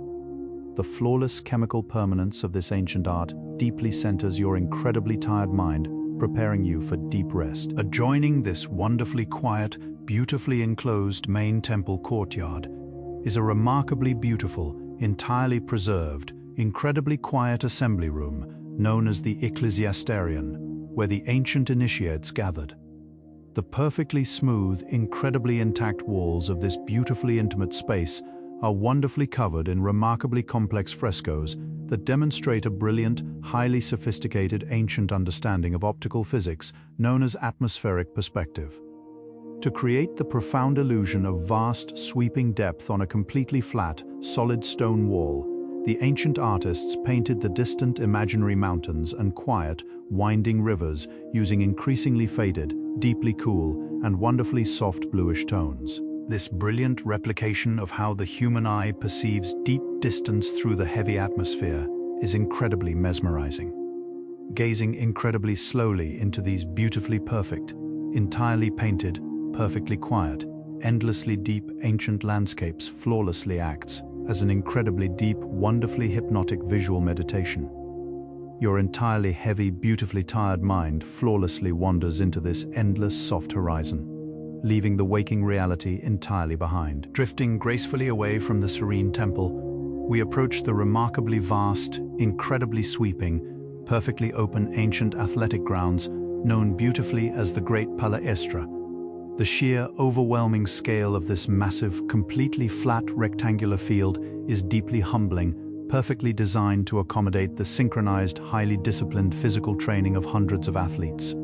The flawless chemical permanence of this ancient art deeply centers your incredibly tired mind, preparing you for deep rest. Adjoining this wonderfully quiet, beautifully enclosed main temple courtyard is a remarkably beautiful, entirely preserved, incredibly quiet assembly room known as the Ecclesiasterion, where the ancient initiates gathered. The perfectly smooth, incredibly intact walls of this beautifully intimate space are wonderfully covered in remarkably complex frescoes that demonstrate a brilliant, highly sophisticated ancient understanding of optical physics known as atmospheric perspective. To create the profound illusion of vast, sweeping depth on a completely flat, solid stone wall, the ancient artists painted the distant imaginary mountains and quiet, winding rivers using increasingly faded, deeply cool, and wonderfully soft bluish tones. This brilliant replication of how the human eye perceives deep distance through the heavy atmosphere is incredibly mesmerizing. Gazing incredibly slowly into these beautifully perfect, entirely painted, perfectly quiet, endlessly deep ancient landscapes flawlessly acts as an incredibly deep, wonderfully hypnotic visual meditation. Your entirely heavy, beautifully tired mind flawlessly wanders into this endless soft horizon, leaving the waking reality entirely behind. Drifting gracefully away from the serene temple, we approach the remarkably vast, incredibly sweeping, perfectly open ancient athletic grounds known beautifully as the Great Palestra. The sheer, overwhelming scale of this massive, completely flat rectangular field is deeply humbling, perfectly designed to accommodate the synchronized, highly disciplined physical training of hundreds of athletes.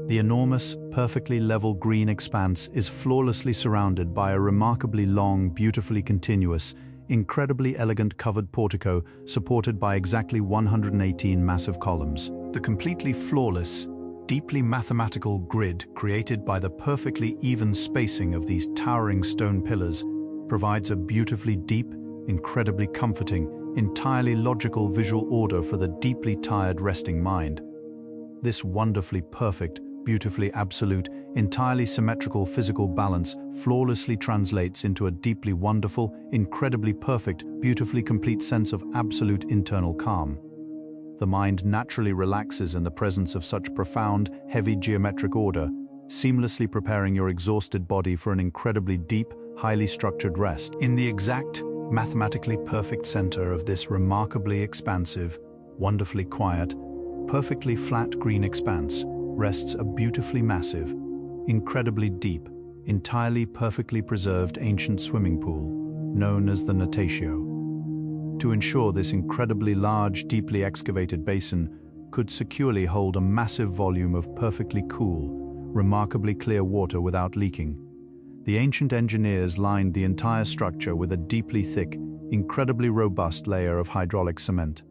The enormous, perfectly level green expanse is flawlessly surrounded by a remarkably long, beautifully continuous, incredibly elegant covered portico supported by exactly 118 massive columns. The completely flawless, deeply mathematical grid created by the perfectly even spacing of these towering stone pillars provides a beautifully deep, incredibly comforting, entirely logical visual order for the deeply tired resting mind. This wonderfully perfect, beautifully absolute, entirely symmetrical physical balance flawlessly translates into a deeply wonderful, incredibly perfect, beautifully complete sense of absolute internal calm. The mind naturally relaxes in the presence of such profound, heavy geometric order, seamlessly preparing your exhausted body for an incredibly deep, highly structured rest. In the exact, mathematically perfect center of this remarkably expansive, wonderfully quiet, perfectly flat green expanse rests a beautifully massive, incredibly deep, entirely perfectly preserved ancient swimming pool, known as the Natatio. To ensure this incredibly large, deeply excavated basin could securely hold a massive volume of perfectly cool, remarkably clear water without leaking, the ancient engineers lined the entire structure with a deeply thick, incredibly robust layer of hydraulic cement.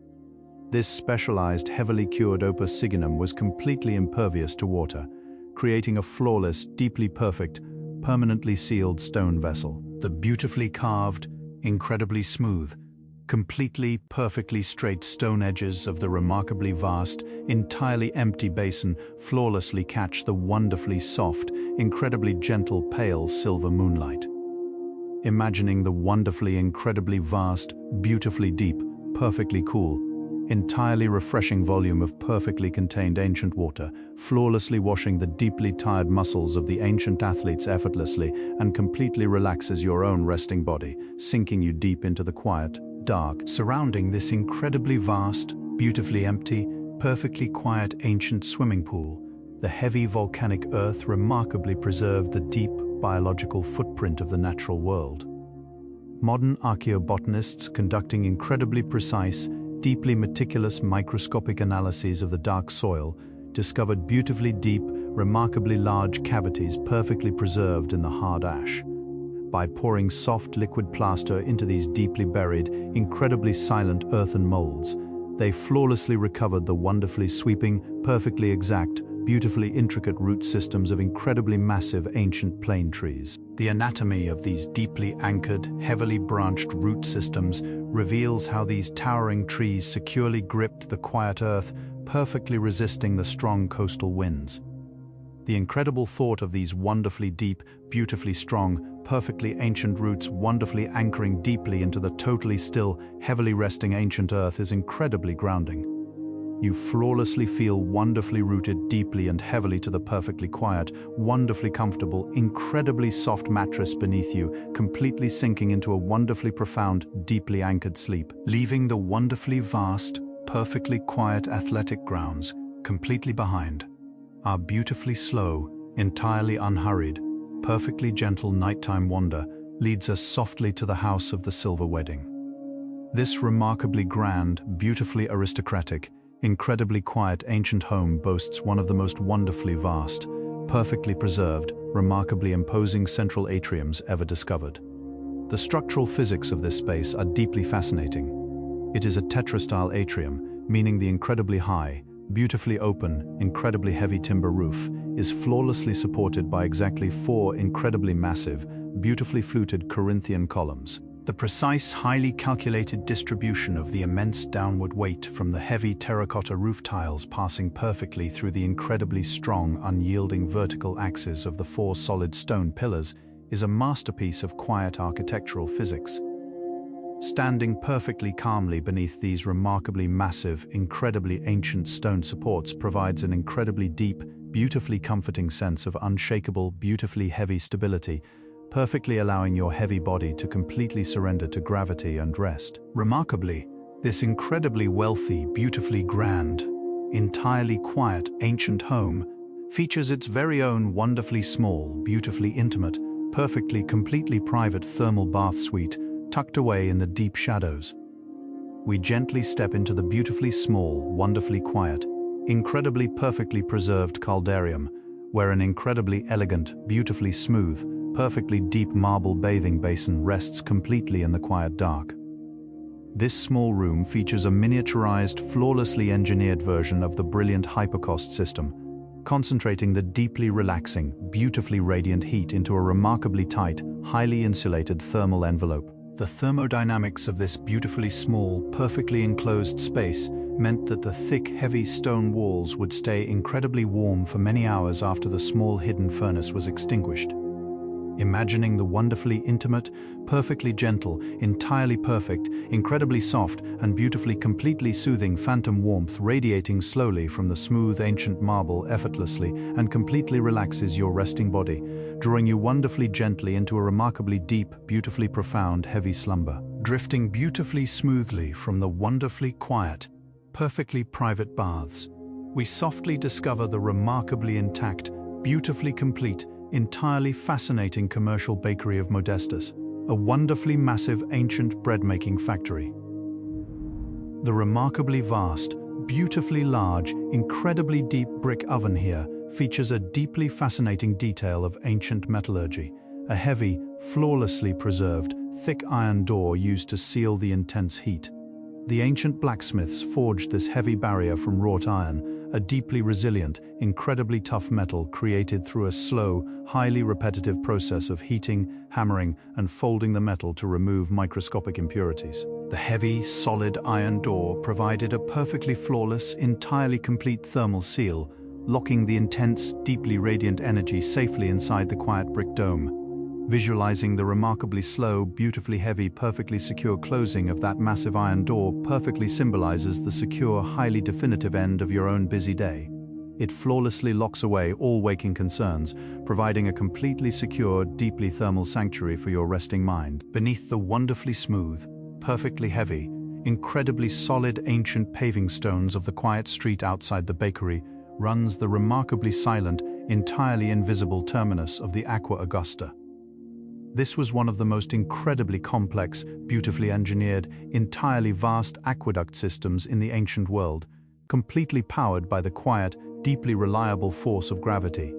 This specialized, heavily cured opus siginum was completely impervious to water, creating a flawless, deeply perfect, permanently sealed stone vessel. The beautifully carved, incredibly smooth, completely, perfectly straight stone edges of the remarkably vast, entirely empty basin flawlessly catch the wonderfully soft, incredibly gentle pale silver moonlight. Imagining the wonderfully, incredibly vast, beautifully deep, perfectly cool, entirely refreshing volume of perfectly contained ancient water, flawlessly washing the deeply tired muscles of the ancient athletes effortlessly and completely relaxes your own resting body, sinking you deep into the quiet, dark, surrounding this incredibly vast, beautifully empty, perfectly quiet ancient swimming pool. The heavy volcanic earth remarkably preserved the deep biological footprint of the natural world. Modern archaeobotanists conducting incredibly precise, deeply meticulous microscopic analyses of the dark soil discovered beautifully deep, remarkably large cavities perfectly preserved in the hard ash. By pouring soft liquid plaster into these deeply buried, incredibly silent earthen molds, they flawlessly recovered the wonderfully sweeping, perfectly exact, beautifully intricate root systems of incredibly massive ancient plane trees. The anatomy of these deeply anchored, heavily branched root systems reveals how these towering trees securely gripped the quiet earth, perfectly resisting the strong coastal winds. The incredible thought of these wonderfully deep, beautifully strong, perfectly ancient roots wonderfully anchoring deeply into the totally still, heavily resting ancient earth is incredibly grounding. You flawlessly feel wonderfully rooted deeply and heavily to the perfectly quiet, wonderfully comfortable, incredibly soft mattress beneath you, completely sinking into a wonderfully profound, deeply anchored sleep, leaving the wonderfully vast, perfectly quiet athletic grounds completely behind. Our beautifully slow, entirely unhurried, perfectly gentle nighttime wander leads us softly to the house of the silver wedding. This remarkably grand, beautifully aristocratic, incredibly quiet ancient home boasts one of the most wonderfully vast, perfectly preserved, remarkably imposing central atriums ever discovered. The structural physics of this space are deeply fascinating. It is a tetrastyle atrium, meaning the incredibly high, beautifully open, incredibly heavy timber roof is flawlessly supported by exactly 4 incredibly massive, beautifully fluted Corinthian columns. The precise, highly calculated distribution of the immense downward weight from the heavy terracotta roof tiles passing perfectly through the incredibly strong, unyielding vertical axes of the four solid stone pillars is a masterpiece of quiet architectural physics. Standing perfectly calmly beneath these remarkably massive, incredibly ancient stone supports provides an incredibly deep, beautifully comforting sense of unshakable, beautifully heavy stability, perfectly allowing your heavy body to completely surrender to gravity and rest. Remarkably, this incredibly wealthy, beautifully grand, entirely quiet, ancient home features its very own wonderfully small, beautifully intimate, perfectly, completely private thermal bath suite tucked away in the deep shadows. We gently step into the beautifully small, wonderfully quiet, incredibly perfectly preserved caldarium, where an incredibly elegant, beautifully smooth, perfectly deep marble bathing basin rests completely in the quiet dark. This small room features a miniaturized, flawlessly engineered version of the brilliant hypercost system, concentrating the deeply relaxing, beautifully radiant heat into a remarkably tight, highly insulated thermal envelope. The thermodynamics of this beautifully small, perfectly enclosed space meant that the thick, heavy stone walls would stay incredibly warm for many hours after the small hidden furnace was extinguished. Imagining the wonderfully intimate, perfectly gentle, entirely perfect, incredibly soft, and beautifully completely soothing phantom warmth radiating slowly from the smooth ancient marble effortlessly and completely relaxes your resting body, drawing you wonderfully gently into a remarkably deep, beautifully profound, heavy slumber. Drifting beautifully smoothly from the wonderfully quiet, perfectly private baths, we softly discover the remarkably intact, beautifully complete, entirely fascinating commercial bakery of Modestus, a wonderfully massive ancient bread-making factory. The remarkably vast, beautifully large, incredibly deep brick oven here features a deeply fascinating detail of ancient metallurgy, a heavy, flawlessly preserved, thick iron door used to seal the intense heat. The ancient blacksmiths forged this heavy barrier from wrought iron, a deeply resilient, incredibly tough metal created through a slow, highly repetitive process of heating, hammering, and folding the metal to remove microscopic impurities. The heavy, solid iron door provided a perfectly flawless, entirely complete thermal seal, locking the intense, deeply radiant energy safely inside the quiet brick dome. Visualizing the remarkably slow, beautifully heavy, perfectly secure closing of that massive iron door perfectly symbolizes the secure, highly definitive end of your own busy day. It flawlessly locks away all waking concerns, providing a completely secure, deeply thermal sanctuary for your resting mind. Beneath the wonderfully smooth, perfectly heavy, incredibly solid ancient paving stones of the quiet street outside the bakery runs the remarkably silent, entirely invisible terminus of the Aqua Augusta. This was one of the most incredibly complex, beautifully engineered, entirely vast aqueduct systems in the ancient world, completely powered by the quiet, deeply reliable force of gravity.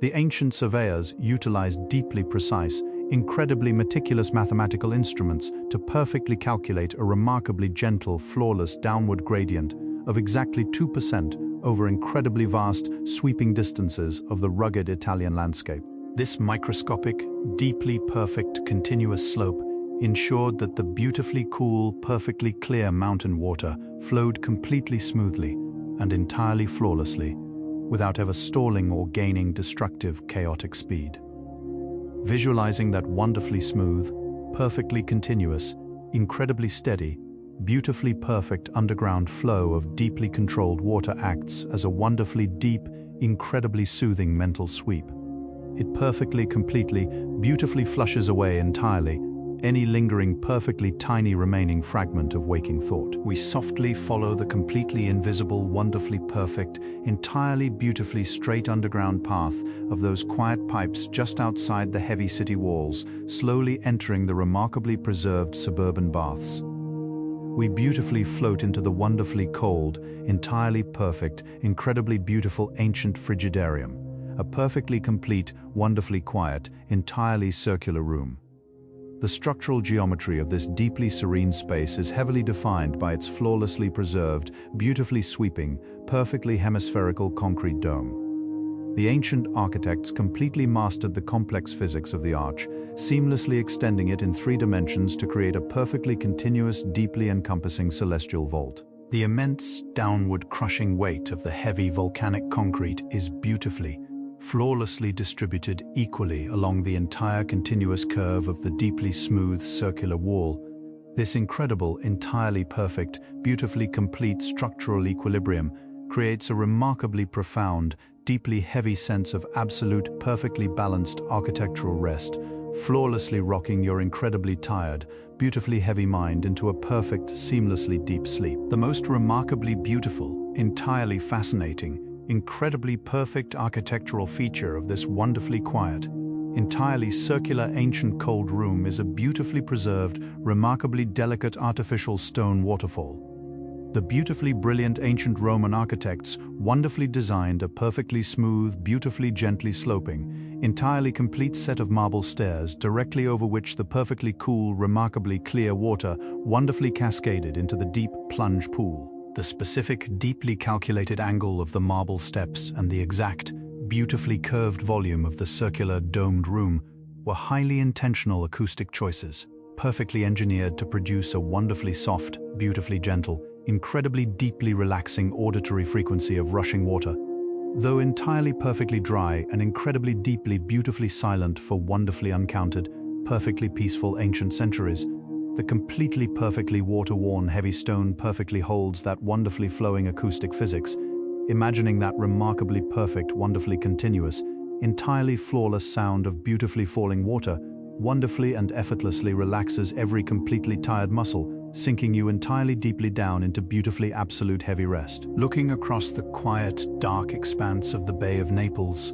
The ancient surveyors utilized deeply precise, incredibly meticulous mathematical instruments to perfectly calculate a remarkably gentle, flawless downward gradient of exactly 2% over incredibly vast, sweeping distances of the rugged Italian landscape. This microscopic, deeply perfect, continuous slope ensured that the beautifully cool, perfectly clear mountain water flowed completely smoothly and entirely flawlessly, without ever stalling or gaining destructive, chaotic speed. Visualizing that wonderfully smooth, perfectly continuous, incredibly steady, beautifully perfect underground flow of deeply controlled water acts as a wonderfully deep, incredibly soothing mental sweep. It perfectly, completely, beautifully flushes away entirely any lingering, perfectly tiny remaining fragment of waking thought. We softly follow the completely invisible, wonderfully perfect, entirely beautifully straight underground path of those quiet pipes just outside the heavy city walls, slowly entering the remarkably preserved suburban baths. We beautifully float into the wonderfully cold, entirely perfect, incredibly beautiful ancient frigidarium, a perfectly complete, wonderfully quiet, entirely circular room. The structural geometry of this deeply serene space is heavily defined by its flawlessly preserved, beautifully sweeping, perfectly hemispherical concrete dome. The ancient architects completely mastered the complex physics of the arch, seamlessly extending it in 3 dimensions to create a perfectly continuous, deeply encompassing celestial vault. The immense, downward-crushing weight of the heavy volcanic concrete is beautifully, flawlessly distributed equally along the entire continuous curve of the deeply smooth circular wall. This incredible, entirely perfect, beautifully complete structural equilibrium creates a remarkably profound, deeply heavy sense of absolute, perfectly balanced architectural rest, flawlessly rocking your incredibly tired, beautifully heavy mind into a perfect, seamlessly deep sleep. The most remarkably beautiful, entirely fascinating, incredibly perfect architectural feature of this wonderfully quiet, entirely circular ancient cold room is a beautifully preserved, remarkably delicate artificial stone waterfall. The beautifully brilliant ancient Roman architects wonderfully designed a perfectly smooth, beautifully gently sloping, entirely complete set of marble stairs directly over which the perfectly cool, remarkably clear water wonderfully cascaded into the deep plunge pool. The specific, deeply calculated angle of the marble steps and the exact, beautifully curved volume of the circular, domed room were highly intentional acoustic choices, perfectly engineered to produce a wonderfully soft, beautifully gentle, incredibly deeply relaxing auditory frequency of rushing water. Though entirely perfectly dry and incredibly deeply beautifully silent for wonderfully uncounted, perfectly peaceful ancient centuries, the completely perfectly water-worn heavy stone perfectly holds that wonderfully flowing acoustic physics. Imagining that remarkably perfect, wonderfully continuous, entirely flawless sound of beautifully falling water wonderfully and effortlessly relaxes every completely tired muscle, sinking you entirely deeply down into beautifully absolute heavy rest. Looking across the quiet, dark expanse of the Bay of Naples,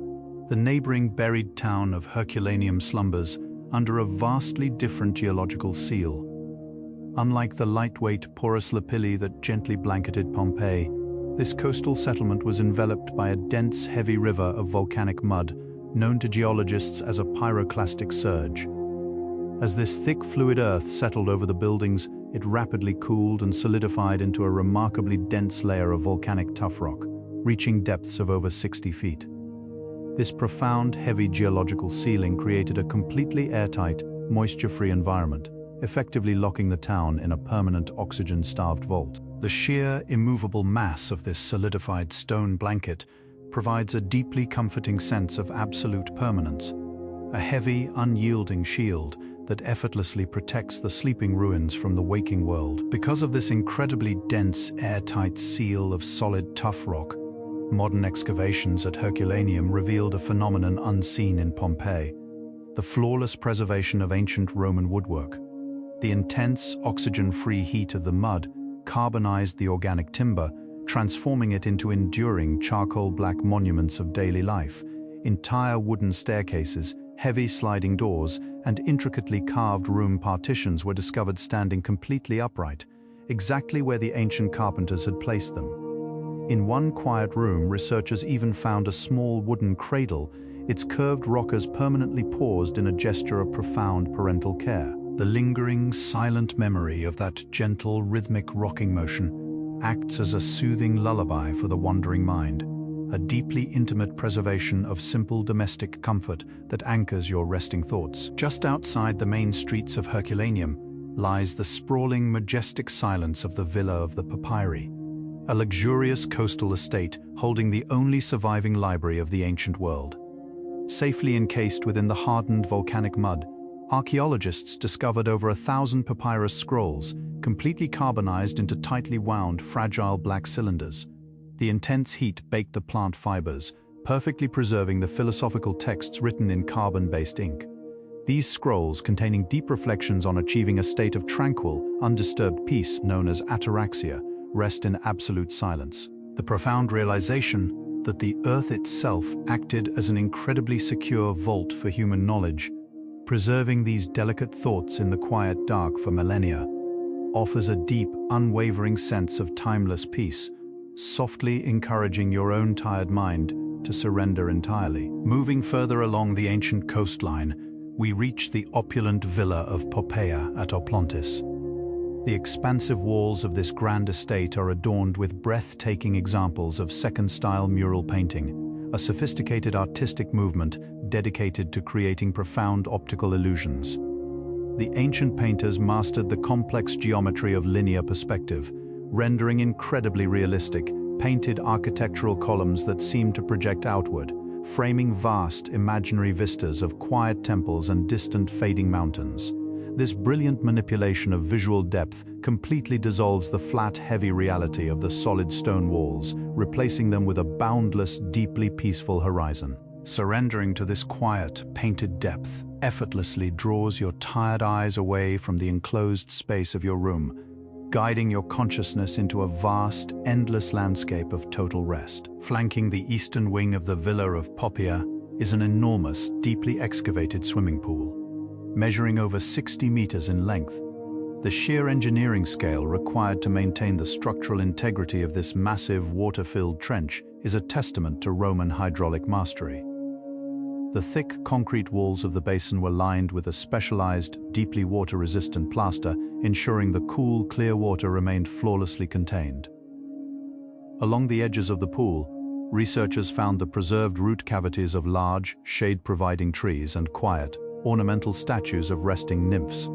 the neighboring buried town of Herculaneum slumbers under a vastly different geological seal. Unlike the lightweight porous lapilli that gently blanketed Pompeii, this coastal settlement was enveloped by a dense, heavy river of volcanic mud, known to geologists as a pyroclastic surge. As this thick, fluid earth settled over the buildings, it rapidly cooled and solidified into a remarkably dense layer of volcanic tuff rock, reaching depths of over 60 feet. This profound, heavy geological sealing created a completely airtight, moisture-free environment, effectively locking the town in a permanent oxygen-starved vault. The sheer, immovable mass of this solidified stone blanket provides a deeply comforting sense of absolute permanence, a heavy, unyielding shield that effortlessly protects the sleeping ruins from the waking world. Because of this incredibly dense, airtight seal of solid, tough rock, modern excavations at Herculaneum revealed a phenomenon unseen in Pompeii: the flawless preservation of ancient Roman woodwork. The intense, oxygen-free heat of the mud carbonized the organic timber, transforming it into enduring charcoal-black monuments of daily life. Entire wooden staircases, heavy sliding doors, and intricately carved room partitions were discovered standing completely upright, exactly where the ancient carpenters had placed them. In one quiet room, researchers even found a small wooden cradle, its curved rockers permanently paused in a gesture of profound parental care. The lingering, silent memory of that gentle, rhythmic rocking motion acts as a soothing lullaby for the wandering mind, a deeply intimate preservation of simple domestic comfort that anchors your resting thoughts. Just outside the main streets of Herculaneum lies the sprawling, majestic silence of the Villa of the Papyri, a luxurious coastal estate holding the only surviving library of the ancient world. Safely encased within the hardened volcanic mud, archaeologists discovered over 1,000 papyrus scrolls, completely carbonized into tightly wound, fragile black cylinders. The intense heat baked the plant fibers, perfectly preserving the philosophical texts written in carbon-based ink. These scrolls, containing deep reflections on achieving a state of tranquil, undisturbed peace known as ataraxia, rest in absolute silence. The profound realization that the earth itself acted as an incredibly secure vault for human knowledge, preserving these delicate thoughts in the quiet dark for millennia, offers a deep, unwavering sense of timeless peace, softly encouraging your own tired mind to surrender entirely. Moving further along the ancient coastline, we reach the opulent villa of Poppaea at Oplontis. The expansive walls of this grand estate are adorned with breathtaking examples of second-style mural painting, a sophisticated artistic movement dedicated to creating profound optical illusions. The ancient painters mastered the complex geometry of linear perspective, rendering incredibly realistic, painted architectural columns that seemed to project outward, framing vast, imaginary vistas of quiet temples and distant fading mountains. This brilliant manipulation of visual depth completely dissolves the flat, heavy reality of the solid stone walls, replacing them with a boundless, deeply peaceful horizon. Surrendering to this quiet, painted depth effortlessly draws your tired eyes away from the enclosed space of your room, guiding your consciousness into a vast, endless landscape of total rest. Flanking the eastern wing of the Villa of Poppaea is an enormous, deeply excavated swimming pool. Measuring over 60 meters in length, the sheer engineering scale required to maintain the structural integrity of this massive water-filled trench is a testament to Roman hydraulic mastery. The thick concrete walls of the basin were lined with a specialized, deeply water-resistant plaster, ensuring the cool, clear water remained flawlessly contained. Along the edges of the pool, researchers found the preserved root cavities of large, shade-providing trees and quiet, ornamental statues of resting nymphs.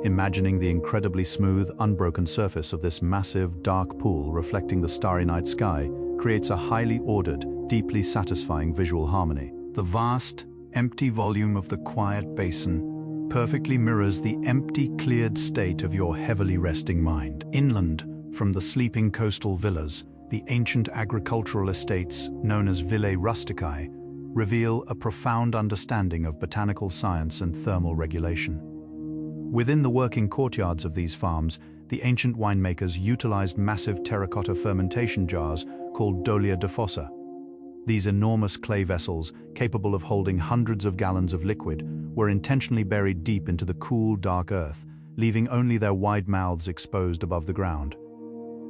Imagining the incredibly smooth, unbroken surface of this massive, dark pool reflecting the starry night sky creates a highly ordered, deeply satisfying visual harmony. The vast, empty volume of the quiet basin perfectly mirrors the empty, cleared state of your heavily resting mind. Inland, from the sleeping coastal villas, the ancient agricultural estates, known as Villae Rusticae, reveal a profound understanding of botanical science and thermal regulation. Within the working courtyards of these farms, the ancient winemakers utilized massive terracotta fermentation jars called dolia de fossa. These enormous clay vessels, capable of holding hundreds of gallons of liquid, were intentionally buried deep into the cool, dark earth, leaving only their wide mouths exposed above the ground.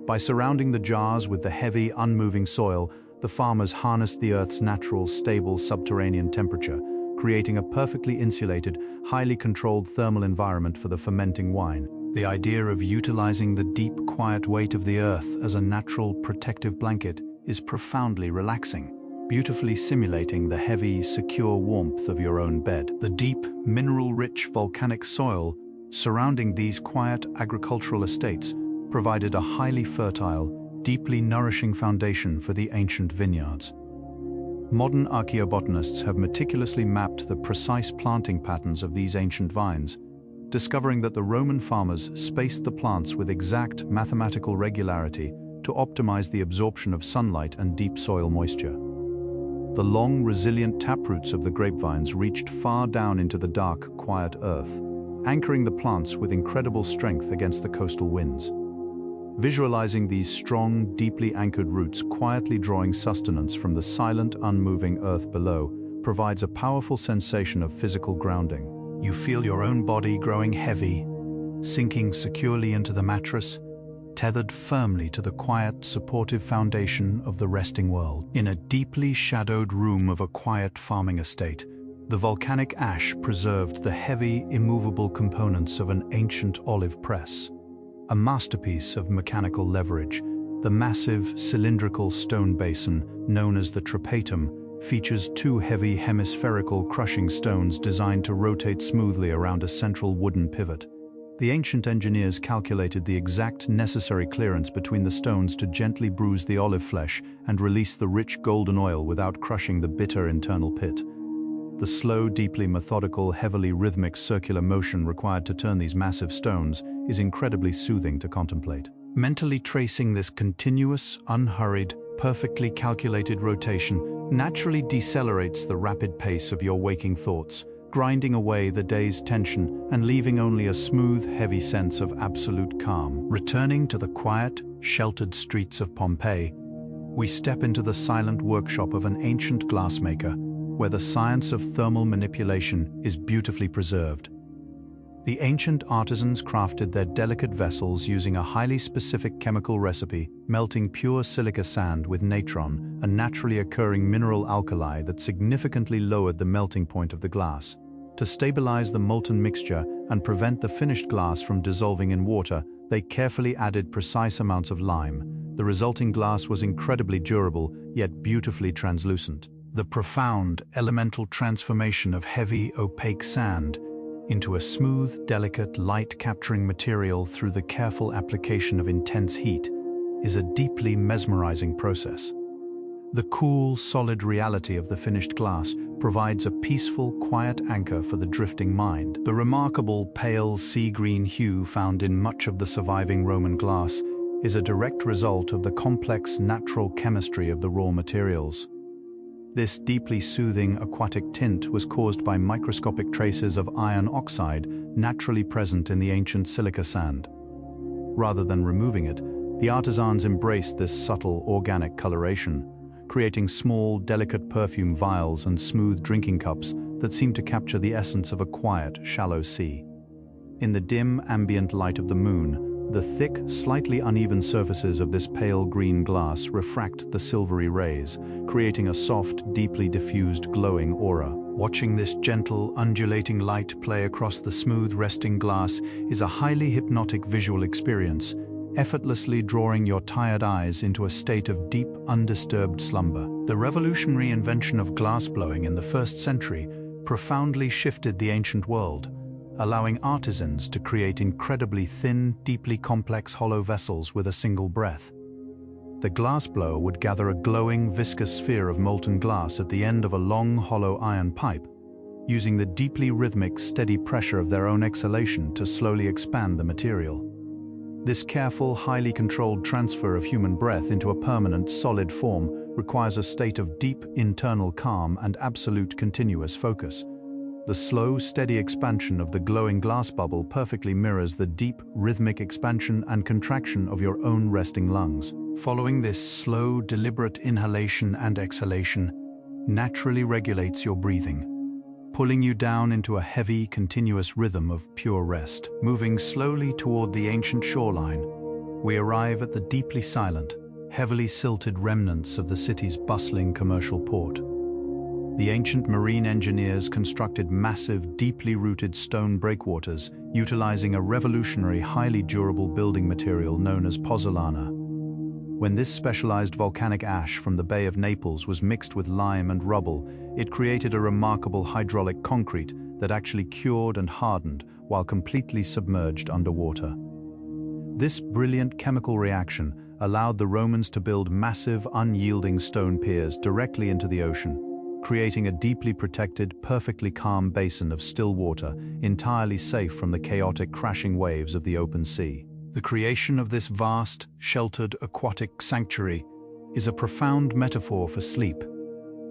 By surrounding the jars with the heavy, unmoving soil, the farmers harnessed the Earth's natural, stable subterranean temperature, creating a perfectly insulated, highly controlled thermal environment for the fermenting wine. The idea of utilizing the deep, quiet weight of the Earth as a natural, protective blanket is profoundly relaxing, beautifully simulating the heavy, secure warmth of your own bed. The deep, mineral-rich volcanic soil surrounding these quiet agricultural estates provided a highly fertile, deeply nourishing foundation for the ancient vineyards. Modern archaeobotanists have meticulously mapped the precise planting patterns of these ancient vines, discovering that the Roman farmers spaced the plants with exact mathematical regularity to optimize the absorption of sunlight and deep soil moisture. The long, resilient taproots of the grapevines reached far down into the dark, quiet earth, anchoring the plants with incredible strength against the coastal winds. Visualizing these strong, deeply anchored roots quietly drawing sustenance from the silent, unmoving earth below provides a powerful sensation of physical grounding. You feel your own body growing heavy, sinking securely into the mattress, tethered firmly to the quiet, supportive foundation of the resting world. In a deeply shadowed room of a quiet farming estate, the volcanic ash preserved the heavy, immovable components of an ancient olive press. A masterpiece of mechanical leverage, the massive cylindrical stone basin, known as the trapetum, features two heavy hemispherical crushing stones designed to rotate smoothly around a central wooden pivot. The ancient engineers calculated the exact necessary clearance between the stones to gently bruise the olive flesh and release the rich golden oil without crushing the bitter internal pit. The slow, deeply methodical, heavily rhythmic circular motion required to turn these massive stones is incredibly soothing to contemplate. Mentally tracing this continuous, unhurried, perfectly calculated rotation naturally decelerates the rapid pace of your waking thoughts, grinding away the day's tension and leaving only a smooth, heavy sense of absolute calm. Returning to the quiet, sheltered streets of Pompeii, we step into the silent workshop of an ancient glassmaker, where the science of thermal manipulation is beautifully preserved. The ancient artisans crafted their delicate vessels using a highly specific chemical recipe, melting pure silica sand with natron, a naturally occurring mineral alkali that significantly lowered the melting point of the glass. To stabilize the molten mixture and prevent the finished glass from dissolving in water, they carefully added precise amounts of lime. The resulting glass was incredibly durable, yet beautifully translucent. The profound, elemental transformation of heavy, opaque sand into a smooth, delicate, light-capturing material through the careful application of intense heat is a deeply mesmerizing process. The cool, solid reality of the finished glass provides a peaceful, quiet anchor for the drifting mind. The remarkable pale sea-green hue found in much of the surviving Roman glass is a direct result of the complex natural chemistry of the raw materials. This deeply soothing aquatic tint was caused by microscopic traces of iron oxide naturally present in the ancient silica sand. Rather than removing it, the artisans embraced this subtle organic coloration, creating small, delicate perfume vials and smooth drinking cups that seem to capture the essence of a quiet, shallow sea. In the dim, ambient light of the moon, the thick, slightly uneven surfaces of this pale green glass refract the silvery rays, creating a soft, deeply diffused, glowing aura. Watching this gentle, undulating light play across the smooth, resting glass is a highly hypnotic visual experience, effortlessly drawing your tired eyes into a state of deep, undisturbed slumber. The revolutionary invention of glassblowing in the 1st century profoundly shifted the ancient world, allowing artisans to create incredibly thin, deeply complex hollow vessels with a single breath. The glassblower would gather a glowing, viscous sphere of molten glass at the end of a long, hollow iron pipe, using the deeply rhythmic, steady pressure of their own exhalation to slowly expand the material. This careful, highly controlled transfer of human breath into a permanent, solid form requires a state of deep internal calm and absolute continuous focus. The slow, steady expansion of the glowing glass bubble perfectly mirrors the deep, rhythmic expansion and contraction of your own resting lungs. Following this slow, deliberate inhalation and exhalation naturally regulates your breathing, pulling you down into a heavy, continuous rhythm of pure rest. Moving slowly toward the ancient shoreline, we arrive at the deeply silent, heavily silted remnants of the city's bustling commercial port. The ancient marine engineers constructed massive, deeply rooted stone breakwaters, utilizing a revolutionary, highly durable building material known as pozzolana. When this specialized volcanic ash from the Bay of Naples was mixed with lime and rubble, it created a remarkable hydraulic concrete that actually cured and hardened while completely submerged underwater. This brilliant chemical reaction allowed the Romans to build massive, unyielding stone piers directly into the ocean, creating a deeply protected, perfectly calm basin of still water, entirely safe from the chaotic, crashing waves of the open sea. The creation of this vast, sheltered, aquatic sanctuary is a profound metaphor for sleep,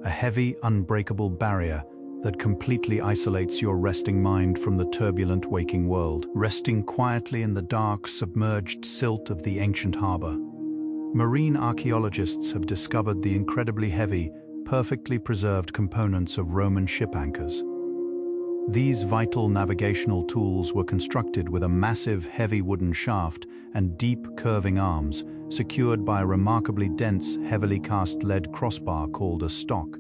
a heavy, unbreakable barrier that completely isolates your resting mind from the turbulent waking world, resting quietly in the dark, submerged silt of the ancient harbor. Marine archaeologists have discovered the incredibly heavy, perfectly preserved components of Roman ship anchors. These vital navigational tools were constructed with a massive, heavy wooden shaft and deep, curving arms, secured by a remarkably dense, heavily cast lead crossbar called a stock.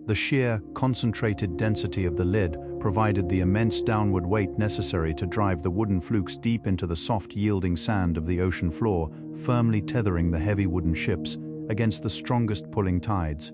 The sheer, concentrated density of the lid provided the immense downward weight necessary to drive the wooden flukes deep into the soft, yielding sand of the ocean floor, firmly tethering the heavy wooden ships against the strongest pulling tides.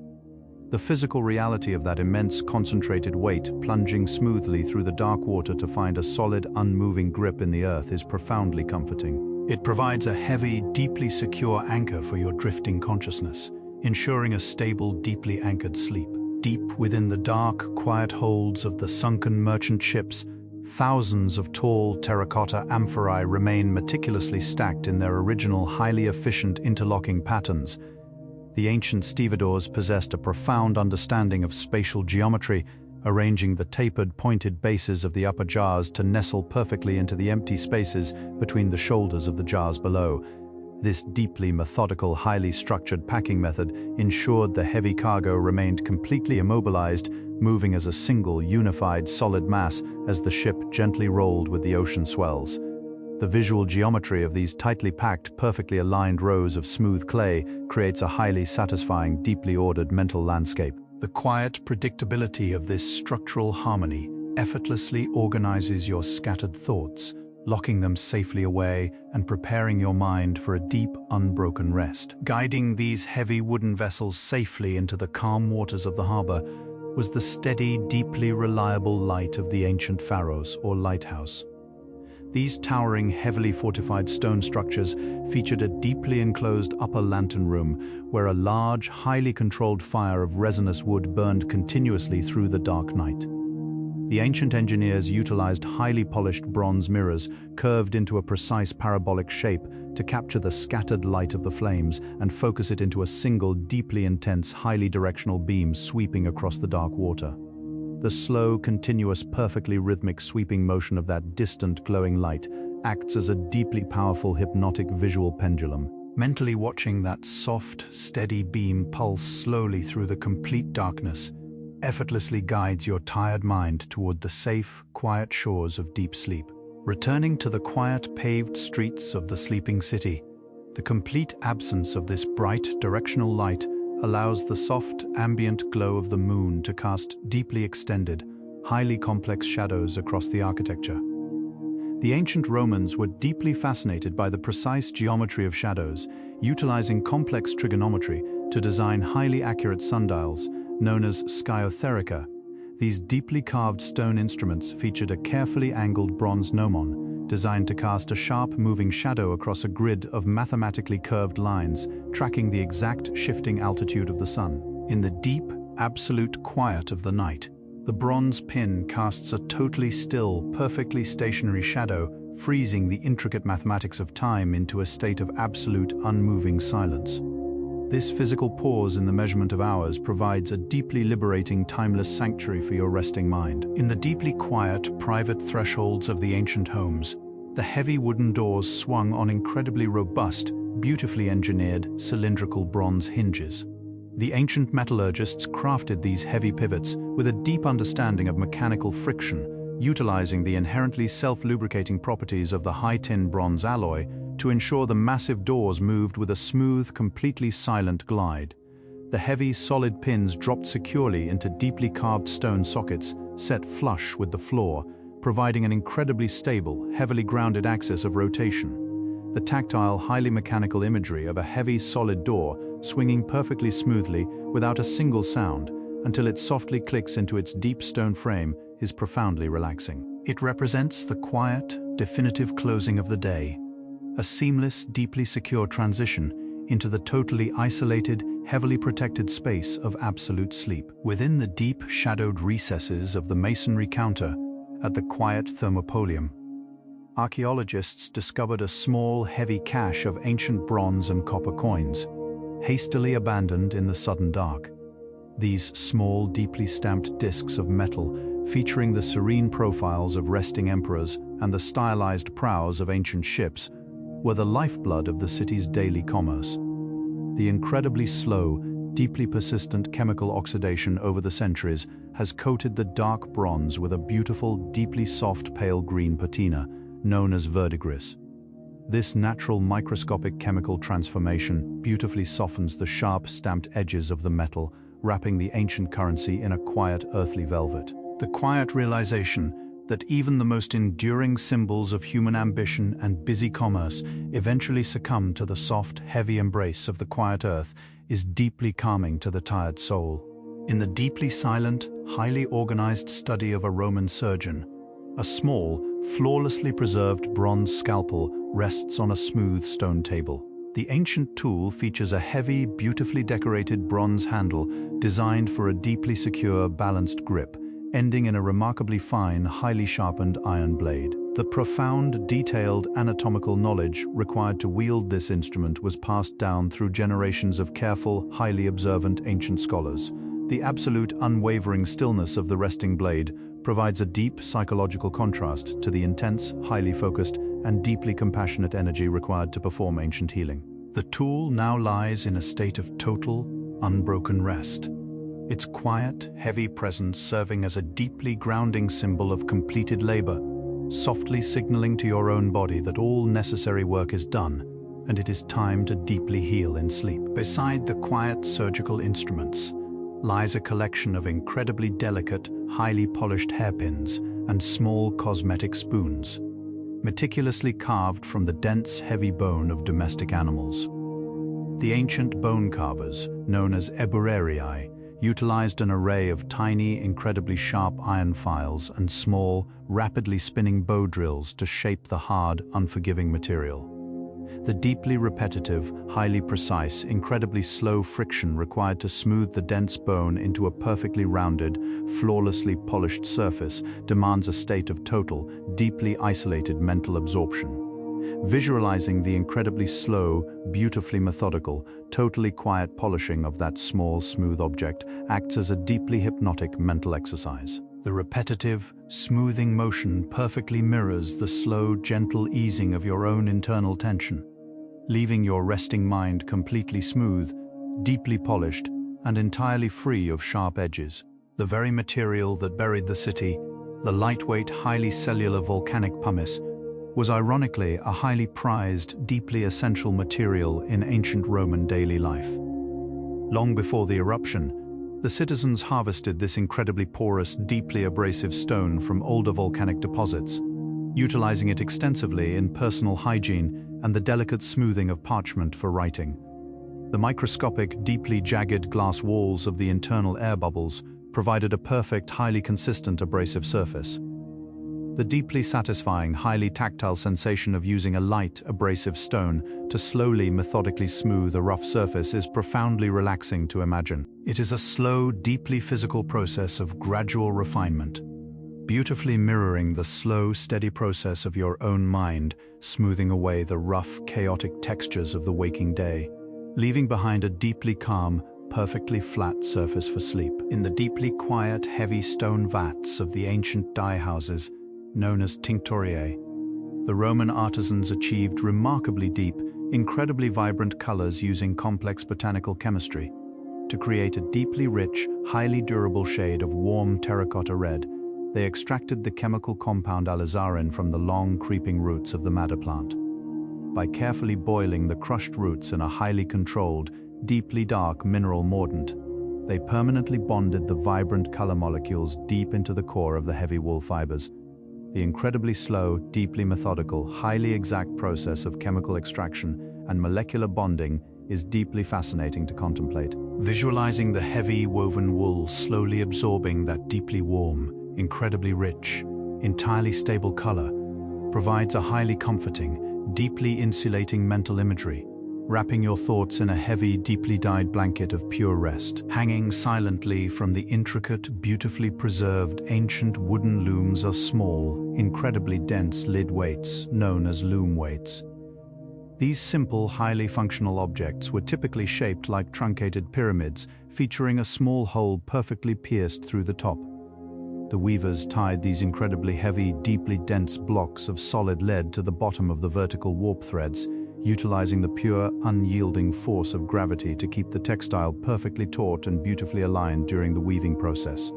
The physical reality of that immense concentrated weight plunging smoothly through the dark water to find a solid, unmoving grip in the earth is profoundly comforting. It provides a heavy, deeply secure anchor for your drifting consciousness, ensuring a stable, deeply anchored sleep. Deep within the dark, quiet holds of the sunken merchant ships, thousands of tall terracotta amphorae remain meticulously stacked in their original, highly efficient interlocking patterns. The ancient stevedores possessed a profound understanding of spatial geometry, arranging the tapered, pointed bases of the upper jars to nestle perfectly into the empty spaces between the shoulders of the jars below. This deeply methodical, highly structured packing method ensured the heavy cargo remained completely immobilized, moving as a single, unified, solid mass as the ship gently rolled with the ocean swells. The visual geometry of these tightly packed, perfectly aligned rows of smooth clay creates a highly satisfying, deeply ordered mental landscape. The quiet predictability of this structural harmony effortlessly organizes your scattered thoughts, locking them safely away and preparing your mind for a deep, unbroken rest. Guiding these heavy wooden vessels safely into the calm waters of the harbor was the steady, deeply reliable light of the ancient pharos, or lighthouse. These towering, heavily fortified stone structures featured a deeply enclosed upper lantern room where a large, highly controlled fire of resinous wood burned continuously through the dark night. The ancient engineers utilized highly polished bronze mirrors curved into a precise parabolic shape to capture the scattered light of the flames and focus it into a single, deeply intense, highly directional beam sweeping across the dark water. The slow, continuous, perfectly rhythmic sweeping motion of that distant, glowing light acts as a deeply powerful hypnotic visual pendulum. Mentally watching that soft, steady beam pulse slowly through the complete darkness effortlessly guides your tired mind toward the safe, quiet shores of deep sleep. Returning to the quiet, paved streets of the sleeping city, the complete absence of this bright, directional light allows the soft, ambient glow of the moon to cast deeply extended, highly complex shadows across the architecture. The ancient Romans were deeply fascinated by the precise geometry of shadows, utilizing complex trigonometry to design highly accurate sundials, known as skiotherica. These deeply carved stone instruments featured a carefully angled bronze gnomon, designed to cast a sharp, moving shadow across a grid of mathematically curved lines, tracking the exact shifting altitude of the sun. In the deep, absolute quiet of the night, the bronze pin casts a totally still, perfectly stationary shadow, freezing the intricate mathematics of time into a state of absolute, unmoving silence. This physical pause in the measurement of hours provides a deeply liberating, timeless sanctuary for your resting mind. In the deeply quiet, private thresholds of the ancient homes, the heavy wooden doors swung on incredibly robust, beautifully engineered, cylindrical bronze hinges. The ancient metallurgists crafted these heavy pivots with a deep understanding of mechanical friction, utilizing the inherently self-lubricating properties of the high-tin bronze alloy to ensure the massive doors moved with a smooth, completely silent glide. The heavy, solid pins dropped securely into deeply carved stone sockets, set flush with the floor, providing an incredibly stable, heavily grounded axis of rotation. The tactile, highly mechanical imagery of a heavy, solid door swinging perfectly smoothly without a single sound until it softly clicks into its deep stone frame is profoundly relaxing. It represents the quiet, definitive closing of the day, a seamless, deeply secure transition into the totally isolated, heavily protected space of absolute sleep. Within the deep, shadowed recesses of the masonry counter at the quiet thermopolium, archaeologists discovered a small, heavy cache of ancient bronze and copper coins, hastily abandoned in the sudden dark. These small, deeply stamped discs of metal, featuring the serene profiles of resting emperors and the stylized prows of ancient ships, were the lifeblood of the city's daily commerce. The incredibly slow, deeply persistent chemical oxidation over the centuries has coated the dark bronze with a beautiful, deeply soft pale green patina, known as verdigris. This natural microscopic chemical transformation beautifully softens the sharp, stamped edges of the metal, wrapping the ancient currency in a quiet, earthly velvet. The quiet realization that even the most enduring symbols of human ambition and busy commerce eventually succumb to the soft, heavy embrace of the quiet earth is deeply calming to the tired soul. In the deeply silent, highly organized study of a Roman surgeon, a small, flawlessly preserved bronze scalpel rests on a smooth stone table. The ancient tool features a heavy, beautifully decorated bronze handle designed for a deeply secure, balanced grip, ending in a remarkably fine, highly sharpened iron blade. The profound, detailed anatomical knowledge required to wield this instrument was passed down through generations of careful, highly observant ancient scholars. The absolute, unwavering stillness of the resting blade provides a deep psychological contrast to the intense, highly focused, and deeply compassionate energy required to perform ancient healing. The tool now lies in a state of total, unbroken rest, its quiet, heavy presence serving as a deeply grounding symbol of completed labor, softly signaling to your own body that all necessary work is done, and it is time to deeply heal in sleep. Beside the quiet surgical instruments lies a collection of incredibly delicate, highly polished hairpins and small cosmetic spoons. meticulously carved from the dense, heavy bone of domestic animals. The ancient bone carvers, known as ebuarii, utilized an array of tiny, incredibly sharp iron files and small, rapidly spinning bow drills to shape the hard, unforgiving material. The deeply repetitive, highly precise, incredibly slow friction required to smooth the dense bone into a perfectly rounded, flawlessly polished surface demands a state of total, deeply isolated mental absorption. Visualizing the incredibly slow, beautifully methodical, totally quiet polishing of that small, smooth object acts as a deeply hypnotic mental exercise. The repetitive, smoothing motion perfectly mirrors the slow, gentle easing of your own internal tension, leaving your resting mind completely smooth, deeply polished, and entirely free of sharp edges. The very material that buried the city, the lightweight, highly cellular volcanic pumice, was ironically a highly prized, deeply essential material in ancient Roman daily life. Long before the eruption, the citizens harvested this incredibly porous, deeply abrasive stone from older volcanic deposits, utilizing it extensively in personal hygiene and the delicate smoothing of parchment for writing. The microscopic, deeply jagged glass walls of the internal air bubbles provided a perfect, highly consistent abrasive surface. The deeply satisfying, highly tactile sensation of using a light, abrasive stone to slowly, methodically smooth a rough surface is profoundly relaxing to imagine. It is a slow, deeply physical process of gradual refinement, beautifully mirroring the slow, steady process of your own mind, smoothing away the rough, chaotic textures of the waking day, leaving behind a deeply calm, perfectly flat surface for sleep. In the deeply quiet, heavy stone vats of the ancient dye houses, known as tinctoriae, the Roman artisans achieved remarkably deep, incredibly vibrant colors using complex botanical chemistry. To create a deeply rich, highly durable shade of warm terracotta red, they extracted the chemical compound alizarin from the long, creeping roots of the madder plant. By carefully boiling the crushed roots in a highly controlled, deeply dark mineral mordant, they permanently bonded the vibrant color molecules deep into the core of the heavy wool fibers. The incredibly slow, deeply methodical, highly exact process of chemical extraction and molecular bonding is deeply fascinating to contemplate. Visualizing the heavy woven wool slowly absorbing that deeply warm, incredibly rich, entirely stable color provides a highly comforting, deeply insulating mental imagery, wrapping your thoughts in a heavy, deeply dyed blanket of pure rest. Hanging silently from the intricate, beautifully preserved ancient wooden looms are small, incredibly dense lid weights known as loom weights. These simple, highly functional objects were typically shaped like truncated pyramids, featuring a small hole perfectly pierced through the top. The weavers tied these incredibly heavy, deeply dense blocks of solid lead to the bottom of the vertical warp threads, utilizing the pure, unyielding force of gravity to keep the textile perfectly taut and beautifully aligned during the weaving process.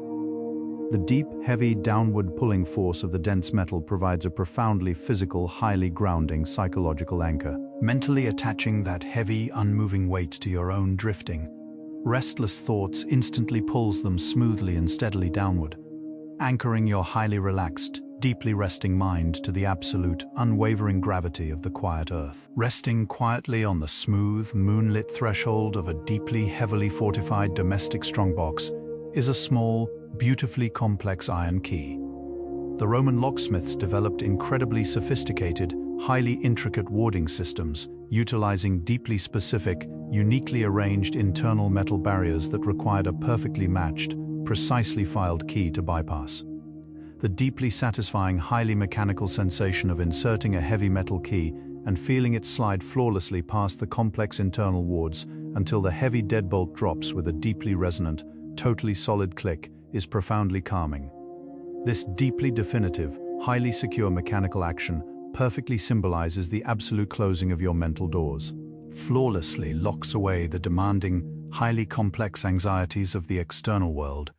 The deep, heavy, downward pulling force of the dense metal provides a profoundly physical, highly grounding psychological anchor, mentally attaching that heavy, unmoving weight to your own drifting. Restless thoughts instantly pulls them smoothly and steadily downward, anchoring your highly relaxed, deeply resting mind to the absolute, unwavering gravity of the quiet earth. Resting quietly on the smooth, moonlit threshold of a deeply, heavily fortified domestic strongbox is a small, beautifully complex iron key. The Roman locksmiths developed incredibly sophisticated, highly intricate warding systems, utilizing deeply specific, uniquely arranged internal metal barriers that required a perfectly matched, precisely filed key to bypass. The deeply satisfying, highly mechanical sensation of inserting a heavy metal key and feeling it slide flawlessly past the complex internal wards until the heavy deadbolt drops with a deeply resonant, totally solid click is profoundly calming. This deeply definitive, highly secure mechanical action perfectly symbolizes the absolute closing of your mental doors, flawlessly locks away the demanding, highly complex anxieties of the external world,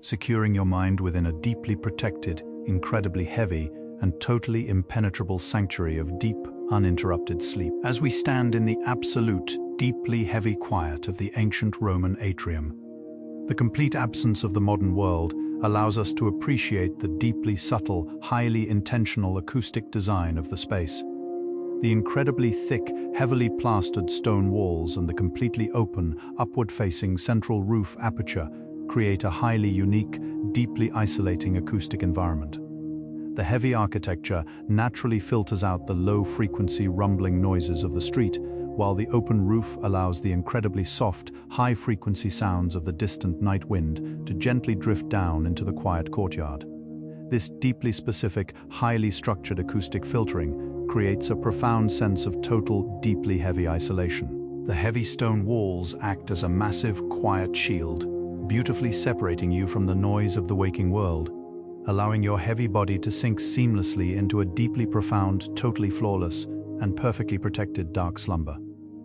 securing your mind within a deeply protected, incredibly heavy, and totally impenetrable sanctuary of deep, uninterrupted sleep. As we stand in the absolute, deeply heavy quiet of the ancient Roman atrium, the complete absence of the modern world allows us to appreciate the deeply subtle, highly intentional acoustic design of the space. The incredibly thick, heavily plastered stone walls and the completely open, upward-facing central roof aperture create a highly unique, deeply isolating acoustic environment. The heavy architecture naturally filters out the low-frequency rumbling noises of the street, while the open roof allows the incredibly soft, high-frequency sounds of the distant night wind to gently drift down into the quiet courtyard. This deeply specific, highly structured acoustic filtering creates a profound sense of total, deeply heavy isolation. The heavy stone walls act as a massive, quiet shield, beautifully separating you from the noise of the waking world, allowing your heavy body to sink seamlessly into a deeply profound, totally flawless, and perfectly protected dark slumber.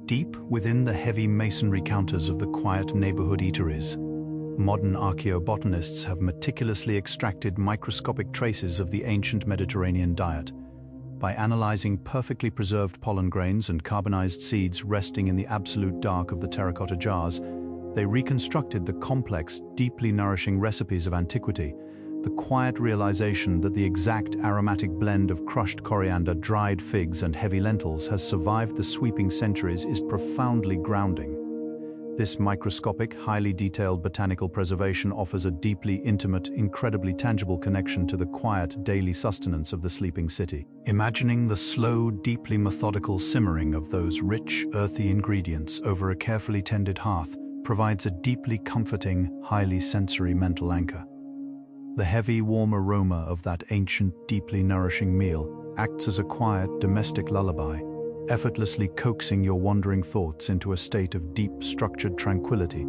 Deep within the heavy masonry counters of the quiet neighborhood eateries, modern archaeobotanists have meticulously extracted microscopic traces of the ancient Mediterranean diet. By analyzing perfectly preserved pollen grains and carbonized seeds resting in the absolute dark of the terracotta jars, they reconstructed the complex, deeply nourishing recipes of antiquity. The quiet realization that the exact aromatic blend of crushed coriander, dried figs, and heavy lentils has survived the sweeping centuries is profoundly grounding. This microscopic, highly detailed botanical preservation offers a deeply intimate, incredibly tangible connection to the quiet, daily sustenance of the sleeping city. Imagining the slow, deeply methodical simmering of those rich, earthy ingredients over a carefully tended hearth provides a deeply comforting, highly sensory mental anchor. The heavy, warm aroma of that ancient, deeply nourishing meal acts as a quiet, domestic lullaby, effortlessly coaxing your wandering thoughts into a state of deep, structured tranquility,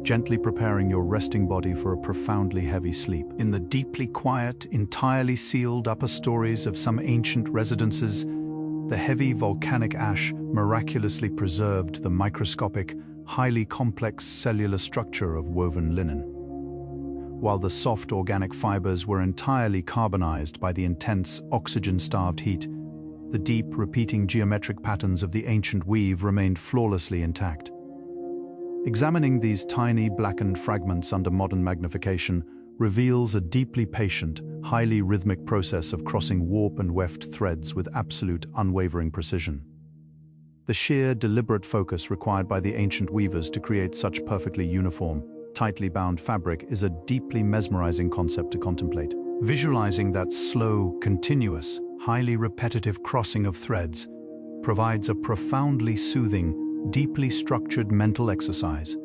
gently preparing your resting body for a profoundly heavy sleep. In the deeply quiet, entirely sealed upper stories of some ancient residences, the heavy volcanic ash miraculously preserved the microscopic, highly complex cellular structure of woven linen, while the soft organic fibers were entirely carbonized by the intense, oxygen-starved heat. The deep, repeating geometric patterns of the ancient weave remained flawlessly intact. Examining these tiny, blackened fragments under modern magnification reveals a deeply patient, highly rhythmic process of crossing warp and weft threads with absolute, unwavering precision. The sheer, deliberate focus required by the ancient weavers to create such perfectly uniform, tightly bound fabric is a deeply mesmerizing concept to contemplate. Visualizing that slow, continuous, highly repetitive crossing of threads provides a profoundly soothing, deeply structured mental exercise.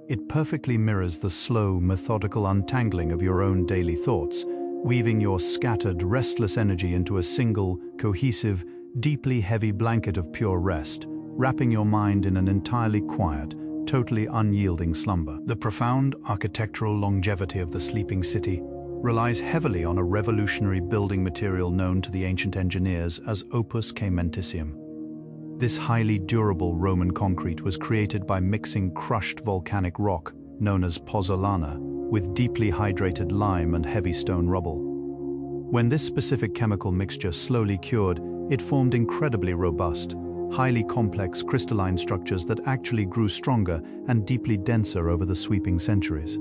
It perfectly mirrors the slow, methodical untangling of your own daily thoughts, weaving your scattered, restless energy into a single, cohesive, deeply heavy blanket of pure rest, wrapping your mind in an entirely quiet, totally unyielding slumber. The profound architectural longevity of the sleeping city relies heavily on a revolutionary building material known to the ancient engineers as opus caementicium. This highly durable Roman concrete was created by mixing crushed volcanic rock, known as pozzolana, with deeply hydrated lime and heavy stone rubble. When this specific chemical mixture slowly cured, it formed incredibly robust, highly complex crystalline structures that actually grew stronger and deeply denser over the sweeping centuries.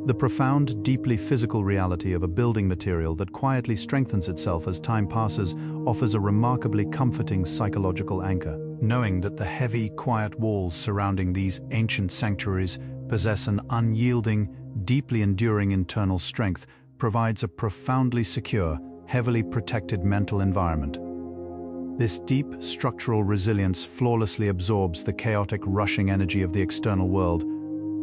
The profound, deeply physical reality of a building material that quietly strengthens itself as time passes offers a remarkably comforting psychological anchor. Knowing that the heavy, quiet walls surrounding these ancient sanctuaries possess an unyielding, deeply enduring internal strength provides a profoundly secure, heavily protected mental environment. This deep, structural resilience flawlessly absorbs the chaotic, rushing energy of the external world,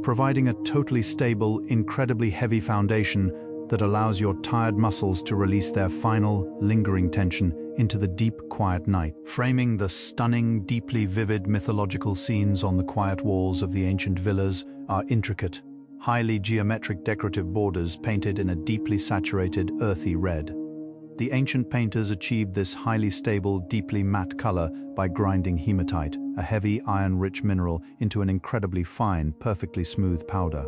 providing a totally stable, incredibly heavy foundation that allows your tired muscles to release their final, lingering tension into the deep, quiet night. Framing the stunning, deeply vivid mythological scenes on the quiet walls of the ancient villas are intricate, highly geometric decorative borders painted in a deeply saturated, earthy red. The ancient painters achieved this highly stable, deeply matte color by grinding hematite, a heavy iron-rich mineral, into an incredibly fine, perfectly smooth powder.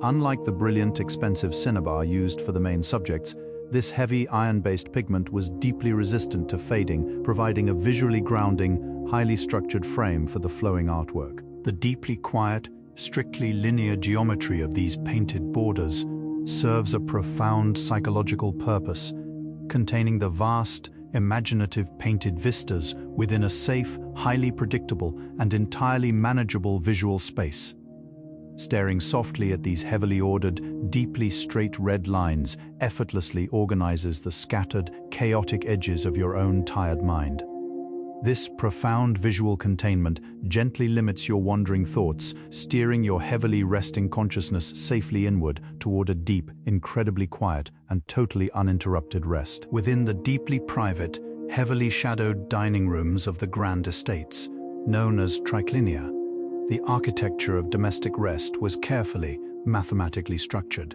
Unlike the brilliant, expensive cinnabar used for the main subjects, this heavy iron-based pigment was deeply resistant to fading, providing a visually grounding, highly structured frame for the flowing artwork. The deeply quiet, strictly linear geometry of these painted borders serves a profound psychological purpose, containing the vast, imaginative painted vistas within a safe, highly predictable, and entirely manageable visual space. Staring softly at these heavily ordered, deeply straight red lines effortlessly organizes the scattered, chaotic edges of your own tired mind. This profound visual containment gently limits your wandering thoughts, steering your heavily resting consciousness safely inward toward a deep, incredibly quiet, and totally uninterrupted rest. Within the deeply private, heavily shadowed dining rooms of the grand estates, known as triclinia, the architecture of domestic rest was carefully, mathematically structured.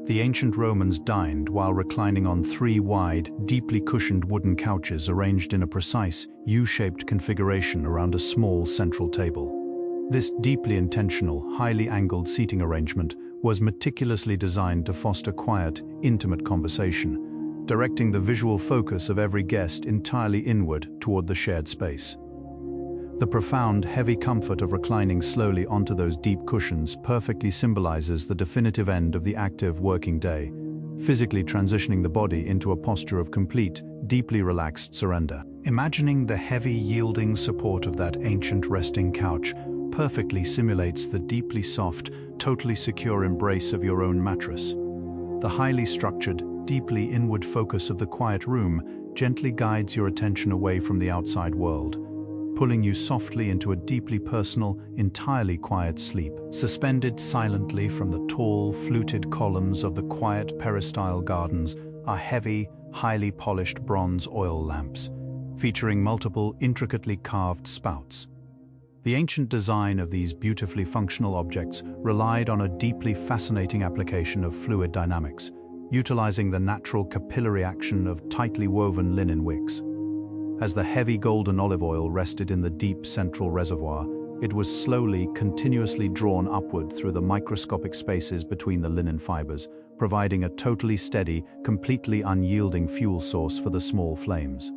The ancient Romans dined while reclining on 3 wide, deeply cushioned wooden couches arranged in a precise, U-shaped configuration around a small central table. This deeply intentional, highly angled seating arrangement was meticulously designed to foster quiet, intimate conversation, directing the visual focus of every guest entirely inward toward the shared space. The profound, heavy comfort of reclining slowly onto those deep cushions perfectly symbolizes the definitive end of the active working day, physically transitioning the body into a posture of complete, deeply relaxed surrender. Imagining the heavy, yielding support of that ancient resting couch perfectly simulates the deeply soft, totally secure embrace of your own mattress. The highly structured, deeply inward focus of the quiet room gently guides your attention away from the outside world, pulling you softly into a deeply personal, entirely quiet sleep. Suspended silently from the tall, fluted columns of the quiet peristyle gardens are heavy, highly polished bronze oil lamps, featuring multiple intricately carved spouts. The ancient design of these beautifully functional objects relied on a deeply fascinating application of fluid dynamics, utilizing the natural capillary action of tightly woven linen wicks. As the heavy golden olive oil rested in the deep central reservoir, it was slowly, continuously drawn upward through the microscopic spaces between the linen fibers, providing a totally steady, completely unyielding fuel source for the small flames.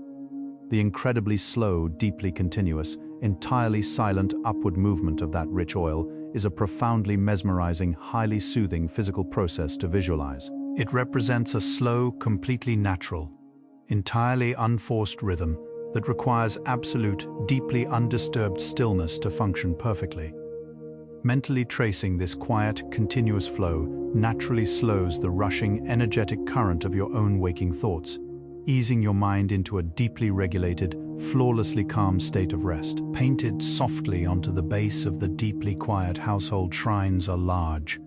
The incredibly slow, deeply continuous, entirely silent upward movement of that rich oil is a profoundly mesmerizing, highly soothing physical process to visualize. It represents a slow, completely natural, entirely unforced rhythm that requires absolute, deeply undisturbed stillness to function perfectly. Mentally tracing this quiet, continuous flow naturally slows the rushing, energetic current of your own waking thoughts, easing your mind into a deeply regulated, flawlessly calm state of rest. Painted softly onto the base of the deeply quiet household shrines are large,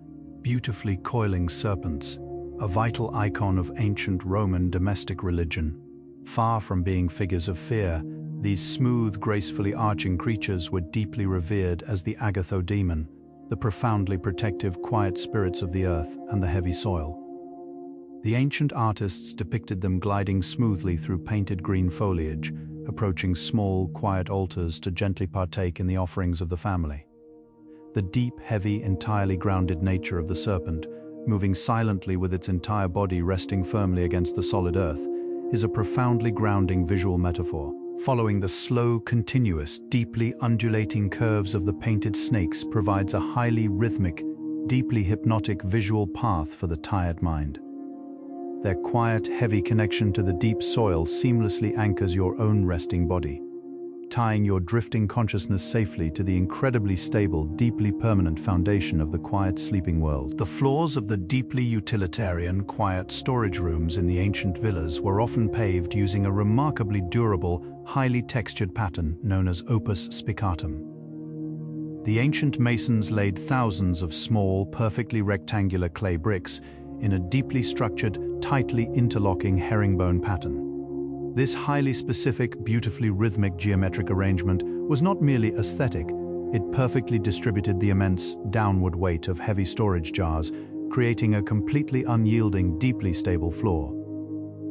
beautifully coiling serpents, a vital icon of ancient Roman domestic religion. Far from being figures of fear, these smooth, gracefully arching creatures were deeply revered as the agathodemon, the profoundly protective, quiet spirits of the earth and the heavy soil. The ancient artists depicted them gliding smoothly through painted green foliage, approaching small, quiet altars to gently partake in the offerings of the family. The deep, heavy, entirely grounded nature of the serpent, moving silently with its entire body resting firmly against the solid earth, is a profoundly grounding visual metaphor. Following the slow, continuous, deeply undulating curves of the painted snakes provides a highly rhythmic, deeply hypnotic visual path for the tired mind. Their quiet, heavy connection to the deep soil seamlessly anchors your own resting body, tying your drifting consciousness safely to the incredibly stable, deeply permanent foundation of the quiet sleeping world. The floors of the deeply utilitarian, quiet storage rooms in the ancient villas were often paved using a remarkably durable, highly textured pattern known as opus spicatum. The ancient masons laid thousands of small, perfectly rectangular clay bricks in a deeply structured, tightly interlocking herringbone pattern. This highly specific, beautifully rhythmic geometric arrangement was not merely aesthetic, it perfectly distributed the immense, downward weight of heavy storage jars, creating a completely unyielding, deeply stable floor.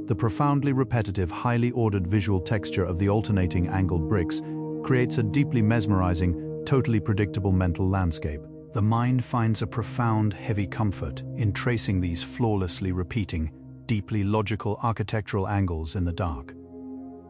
The profoundly repetitive, highly ordered visual texture of the alternating angled bricks creates a deeply mesmerizing, totally predictable mental landscape. The mind finds a profound, heavy comfort in tracing these flawlessly repeating, deeply logical architectural angles in the dark.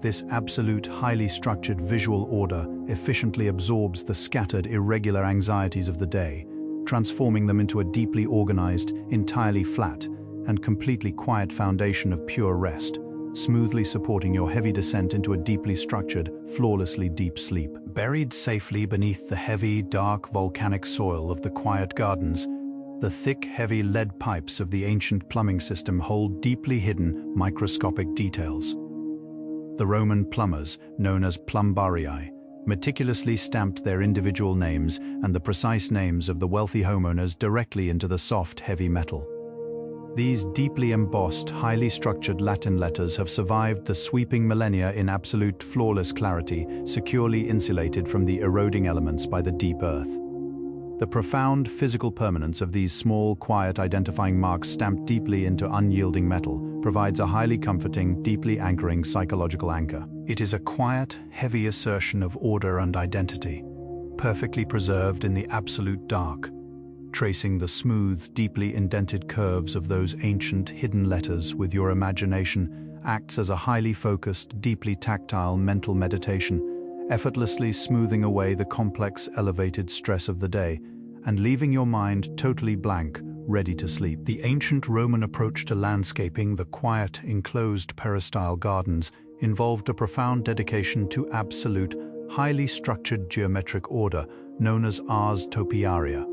This absolute, highly structured visual order efficiently absorbs the scattered, irregular anxieties of the day, transforming them into a deeply organized, entirely flat, and completely quiet foundation of pure rest, smoothly supporting your heavy descent into a deeply structured, flawlessly deep sleep. Buried safely beneath the heavy, dark volcanic soil of the quiet gardens, the thick, heavy lead pipes of the ancient plumbing system hold deeply hidden, microscopic details. The Roman plumbers, known as plumbarii, meticulously stamped their individual names and the precise names of the wealthy homeowners directly into the soft, heavy metal. These deeply embossed, highly structured Latin letters have survived the sweeping millennia in absolute, flawless clarity, securely insulated from the eroding elements by the deep earth. The profound physical permanence of these small, quiet identifying marks stamped deeply into unyielding metal provides a highly comforting, deeply anchoring psychological anchor. It is a quiet, heavy assertion of order and identity, perfectly preserved in the absolute dark, tracing the smooth, deeply indented curves of those ancient, hidden letters with your imagination acts as a highly focused, deeply tactile mental meditation, effortlessly smoothing away the complex, elevated stress of the day and leaving your mind totally blank, ready to sleep. The ancient Roman approach to landscaping, the quiet, enclosed peristyle gardens, involved a profound dedication to absolute, highly structured geometric order known as ars topiaria.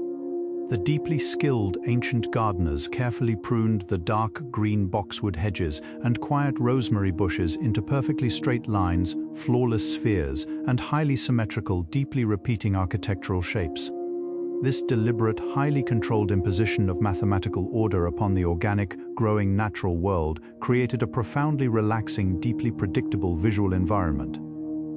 The deeply skilled ancient gardeners carefully pruned the dark green boxwood hedges and quiet rosemary bushes into perfectly straight lines, flawless spheres, and highly symmetrical, deeply repeating architectural shapes. This deliberate, highly controlled imposition of mathematical order upon the organic, growing natural world created a profoundly relaxing, deeply predictable visual environment.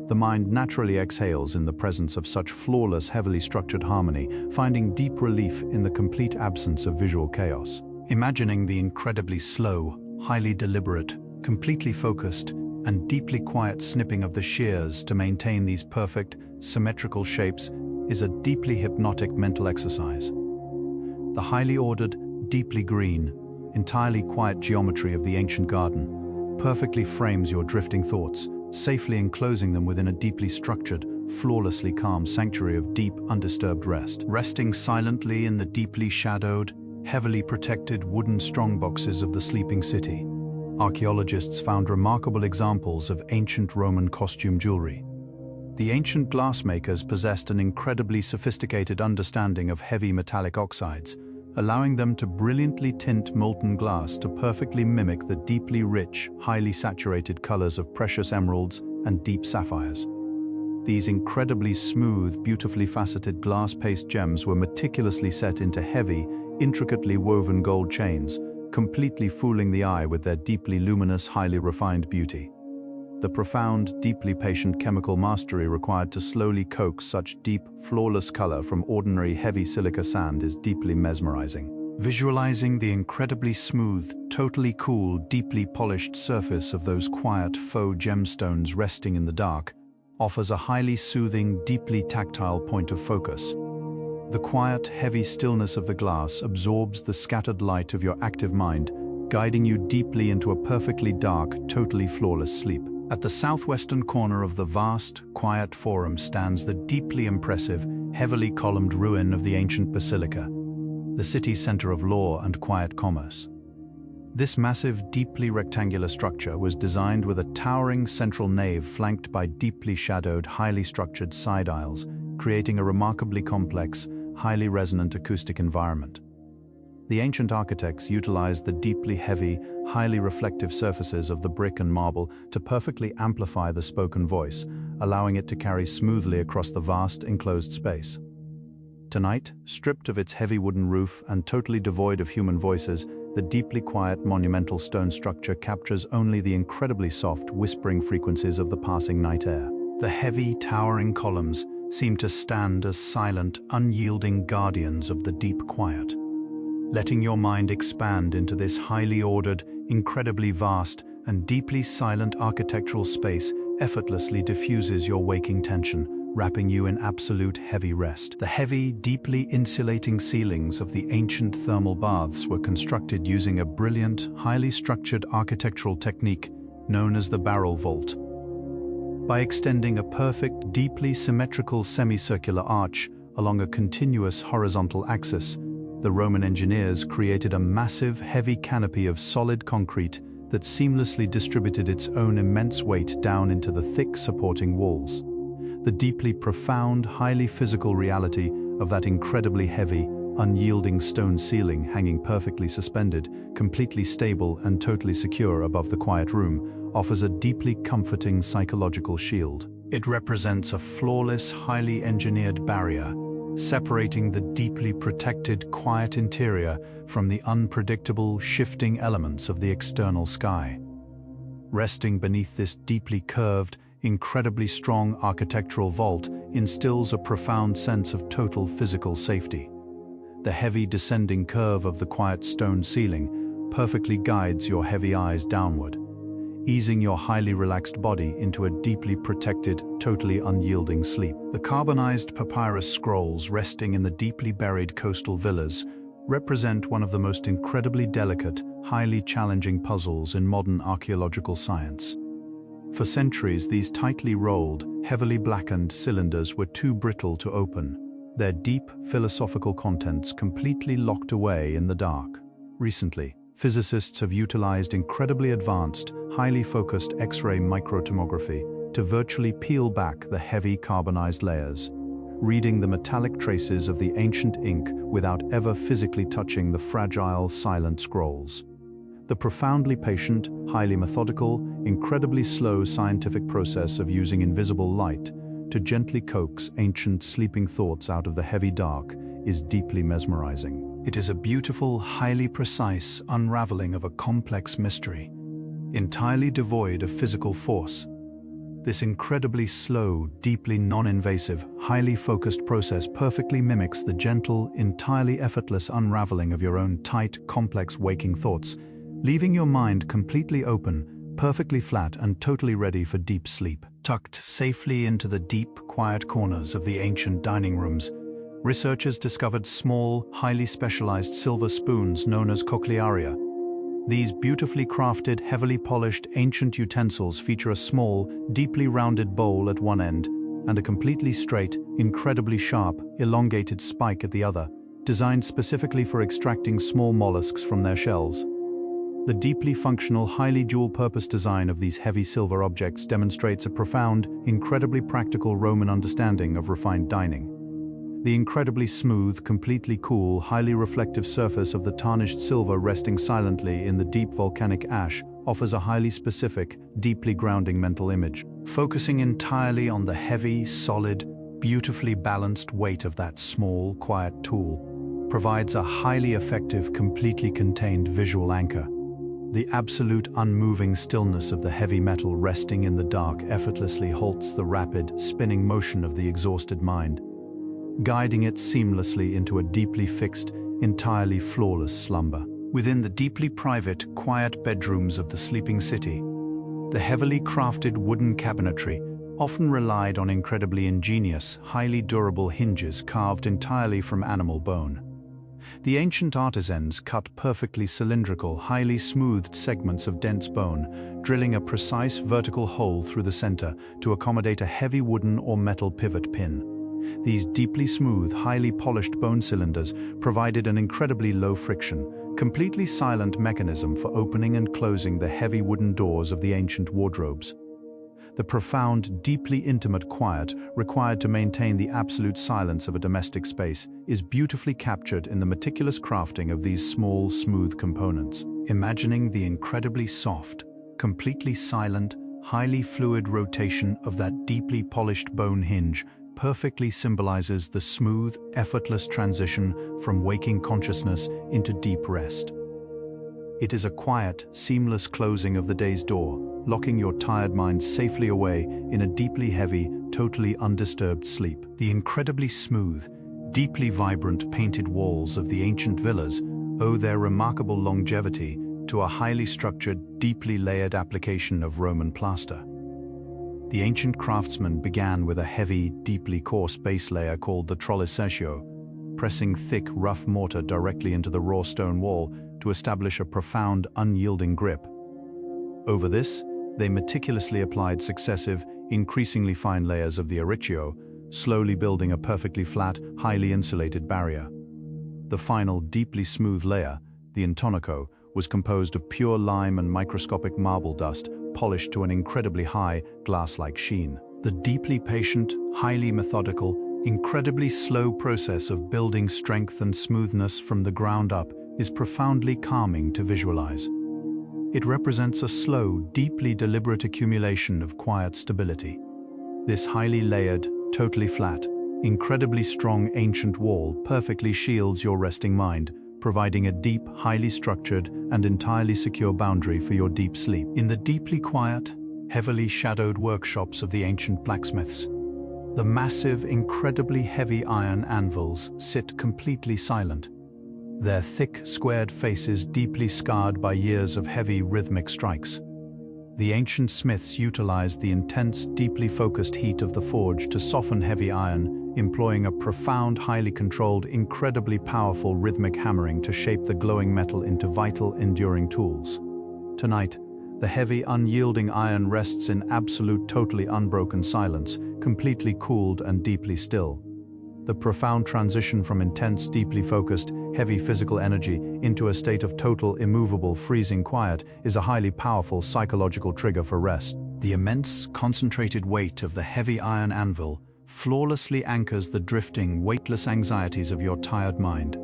The mind naturally exhales in the presence of such flawless, heavily structured harmony, finding deep relief in the complete absence of visual chaos. Imagining the incredibly slow, highly deliberate, completely focused, and deeply quiet snipping of the shears to maintain these perfect, symmetrical shapes is a deeply hypnotic mental exercise. The highly ordered, deeply green, entirely quiet geometry of the ancient garden perfectly frames your drifting thoughts, safely enclosing them within a deeply structured, flawlessly calm sanctuary of deep, undisturbed rest. Resting silently in the deeply shadowed, heavily protected wooden strongboxes of the sleeping city, archaeologists found remarkable examples of ancient Roman costume jewelry. The ancient glassmakers possessed an incredibly sophisticated understanding of heavy metallic oxides, allowing them to brilliantly tint molten glass to perfectly mimic the deeply rich, highly saturated colors of precious emeralds and deep sapphires. These incredibly smooth, beautifully faceted glass paste gems were meticulously set into heavy, intricately woven gold chains, completely fooling the eye with their deeply luminous, highly refined beauty. The profound, deeply patient chemical mastery required to slowly coax such deep, flawless color from ordinary heavy silica sand is deeply mesmerizing. Visualizing the incredibly smooth, totally cool, deeply polished surface of those quiet faux gemstones resting in the dark offers a highly soothing, deeply tactile point of focus. The quiet, heavy stillness of the glass absorbs the scattered light of your active mind, guiding you deeply into a perfectly dark, totally flawless sleep. At the southwestern corner of the vast, quiet forum stands the deeply impressive, heavily columned ruin of the ancient basilica, the city's center of law and quiet commerce. This massive, deeply rectangular structure was designed with a towering central nave flanked by deeply shadowed, highly structured side aisles, creating a remarkably complex, highly resonant acoustic environment. The ancient architects utilized the deeply heavy, highly reflective surfaces of the brick and marble to perfectly amplify the spoken voice, allowing it to carry smoothly across the vast, enclosed space. Tonight, stripped of its heavy wooden roof and totally devoid of human voices, the deeply quiet, monumental stone structure captures only the incredibly soft, whispering frequencies of the passing night air. The heavy, towering columns seem to stand as silent, unyielding guardians of the deep quiet. Letting your mind expand into this highly ordered, incredibly vast, and deeply silent architectural space effortlessly diffuses your waking tension, wrapping you in absolute heavy rest. The heavy, deeply insulating ceilings of the ancient thermal baths were constructed using a brilliant, highly structured architectural technique known as the barrel vault. By extending a perfect, deeply symmetrical semicircular arch along a continuous horizontal axis, the Roman engineers created a massive, heavy canopy of solid concrete that seamlessly distributed its own immense weight down into the thick supporting walls. The deeply profound, highly physical reality of that incredibly heavy, unyielding stone ceiling hanging perfectly suspended, completely stable and totally secure above the quiet room, offers a deeply comforting psychological shield. It represents a flawless, highly engineered barrier, separating the deeply protected, quiet interior from the unpredictable, shifting elements of the external sky. Resting beneath this deeply curved, incredibly strong architectural vault instills a profound sense of total physical safety. The heavy descending curve of the quiet stone ceiling perfectly guides your heavy eyes downward, easing your highly relaxed body into a deeply protected, totally unyielding sleep. The carbonized papyrus scrolls resting in the deeply buried coastal villas represent one of the most incredibly delicate, highly challenging puzzles in modern archaeological science. For centuries, these tightly rolled, heavily blackened cylinders were too brittle to open, their deep philosophical contents completely locked away in the dark. Recently, physicists have utilized incredibly advanced, highly focused X-ray microtomography to virtually peel back the heavy carbonized layers, reading the metallic traces of the ancient ink without ever physically touching the fragile, silent scrolls. The profoundly patient, highly methodical, incredibly slow scientific process of using invisible light to gently coax ancient sleeping thoughts out of the heavy dark is deeply mesmerizing. It is a beautiful, highly precise unraveling of a complex mystery, entirely devoid of physical force. This incredibly slow, deeply non-invasive, highly focused process perfectly mimics the gentle, entirely effortless unraveling of your own tight, complex waking thoughts, leaving your mind completely open, perfectly flat and totally ready for deep sleep. Tucked safely into the deep, quiet corners of the ancient dining rooms, researchers discovered small, highly specialized silver spoons known as cochlearia. These beautifully crafted, heavily polished ancient utensils feature a small, deeply rounded bowl at one end and a completely straight, incredibly sharp, elongated spike at the other, designed specifically for extracting small mollusks from their shells. The deeply functional, highly dual-purpose design of these heavy silver objects demonstrates a profound, incredibly practical Roman understanding of refined dining. The incredibly smooth, completely cool, highly reflective surface of the tarnished silver resting silently in the deep volcanic ash offers a highly specific, deeply grounding mental image. Focusing entirely on the heavy, solid, beautifully balanced weight of that small, quiet tool provides a highly effective, completely contained visual anchor. The absolute unmoving stillness of the heavy metal resting in the dark effortlessly halts the rapid, spinning motion of the exhausted mind, guiding it seamlessly into a deeply fixed, entirely flawless slumber. Within the deeply private, quiet bedrooms of the sleeping city, the heavily crafted wooden cabinetry often relied on incredibly ingenious, highly durable hinges carved entirely from animal bone. The ancient artisans cut perfectly cylindrical, highly smoothed segments of dense bone, drilling a precise vertical hole through the center to accommodate a heavy wooden or metal pivot pin. These deeply smooth, highly polished bone cylinders provided an incredibly low-friction, completely silent mechanism for opening and closing the heavy wooden doors of the ancient wardrobes. The profound, deeply intimate quiet required to maintain the absolute silence of a domestic space is beautifully captured in the meticulous crafting of these small, smooth components. Imagining the incredibly soft, completely silent, highly fluid rotation of that deeply polished bone hinge perfectly symbolizes the smooth, effortless transition from waking consciousness into deep rest. It is a quiet, seamless closing of the day's door, locking your tired mind safely away in a deeply heavy, totally undisturbed sleep. The incredibly smooth, deeply vibrant painted walls of the ancient villas owe their remarkable longevity to a highly structured, deeply layered application of Roman plaster. The ancient craftsmen began with a heavy, deeply coarse base layer called the trolliseccio, pressing thick, rough mortar directly into the raw stone wall to establish a profound, unyielding grip. Over this, they meticulously applied successive, increasingly fine layers of the arricchio, slowly building a perfectly flat, highly insulated barrier. The final, deeply smooth layer, the intonaco, was composed of pure lime and microscopic marble dust, polished to an incredibly high, glass-like sheen. The deeply patient, highly methodical, incredibly slow process of building strength and smoothness from the ground up is profoundly calming to visualize. It represents a slow, deeply deliberate accumulation of quiet stability. This highly layered, totally flat, incredibly strong ancient wall perfectly shields your resting mind, providing a deep, highly structured, and entirely secure boundary for your deep sleep. In the deeply quiet, heavily shadowed workshops of the ancient blacksmiths, the massive, incredibly heavy iron anvils sit completely silent, their thick, squared faces deeply scarred by years of heavy, rhythmic strikes. The ancient smiths utilized the intense, deeply focused heat of the forge to soften heavy iron, employing a profound, highly controlled, incredibly powerful rhythmic hammering to shape the glowing metal into vital, enduring tools. Tonight, the heavy, unyielding iron rests in absolute, totally unbroken silence, completely cooled and deeply still. The profound transition from intense, deeply focused, heavy physical energy into a state of total, immovable, freezing quiet is a highly powerful psychological trigger for rest. The immense, concentrated weight of the heavy iron anvil flawlessly anchors the drifting, weightless anxieties of your tired mind.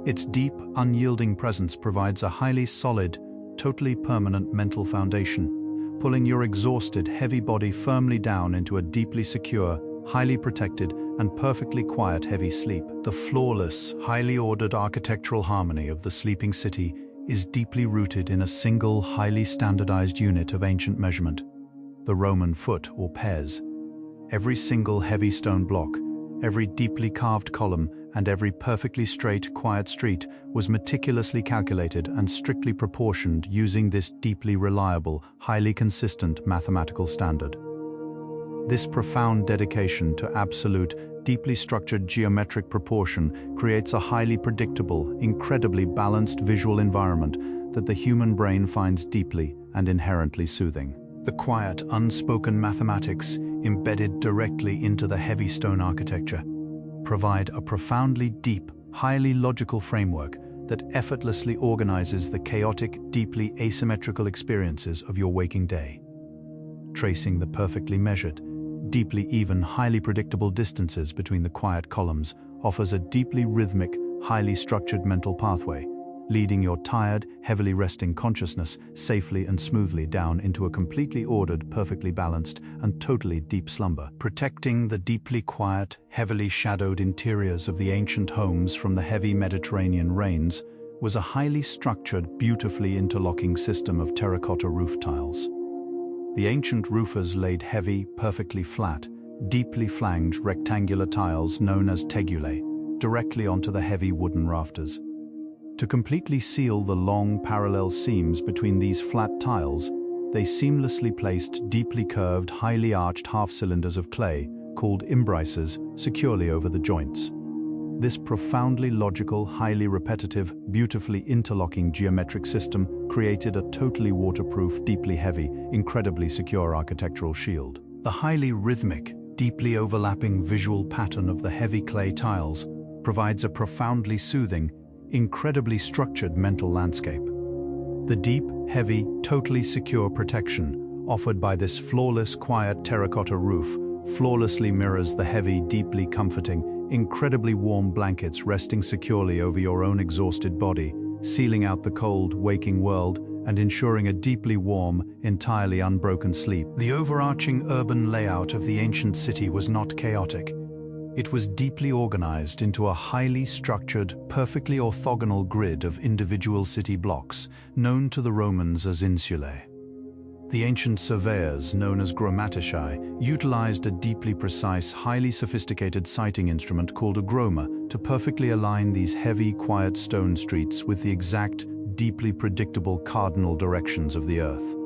Its deep, unyielding presence provides a highly solid, totally permanent mental foundation, pulling your exhausted, heavy body firmly down into a deeply secure, highly protected, and perfectly quiet heavy sleep. The flawless, highly ordered architectural harmony of the sleeping city is deeply rooted in a single, highly standardized unit of ancient measurement, the Roman foot or pes. Every single heavy stone block, every deeply carved column, and every perfectly straight, quiet street was meticulously calculated and strictly proportioned using this deeply reliable, highly consistent mathematical standard. This profound dedication to absolute, deeply structured geometric proportion creates a highly predictable, incredibly balanced visual environment that the human brain finds deeply and inherently soothing. The quiet, unspoken mathematics embedded directly into the heavy stone architecture provide a profoundly deep, highly logical framework that effortlessly organizes the chaotic, deeply asymmetrical experiences of your waking day. Tracing the perfectly measured, deeply even, highly predictable distances between the quiet columns offers a deeply rhythmic, highly structured mental pathway, leading your tired, heavily resting consciousness safely and smoothly down into a completely ordered, perfectly balanced, and totally deep slumber. Protecting the deeply quiet, heavily shadowed interiors of the ancient homes from the heavy Mediterranean rains was a highly structured, beautifully interlocking system of terracotta roof tiles. The ancient roofers laid heavy, perfectly flat, deeply flanged rectangular tiles known as tegulae directly onto the heavy wooden rafters. To completely seal the long, parallel seams between these flat tiles, they seamlessly placed deeply curved, highly arched half-cylinders of clay, called imbrices, securely over the joints. This profoundly logical, highly repetitive, beautifully interlocking geometric system created a totally waterproof, deeply heavy, incredibly secure architectural shield. The highly rhythmic, deeply overlapping visual pattern of the heavy clay tiles provides a profoundly soothing, incredibly structured mental landscape. The deep, heavy, totally secure protection offered by this flawless, quiet terracotta roof flawlessly mirrors the heavy, deeply comforting, incredibly warm blankets resting securely over your own exhausted body, sealing out the cold, waking world and ensuring a deeply warm, entirely unbroken sleep. The overarching urban layout of the ancient city was not chaotic. It was deeply organized into a highly structured, perfectly orthogonal grid of individual city blocks, known to the Romans as insulae. The ancient surveyors, known as grammatici, utilized a deeply precise, highly sophisticated sighting instrument called a groma to perfectly align these heavy, quiet stone streets with the exact, deeply predictable cardinal directions of the Earth.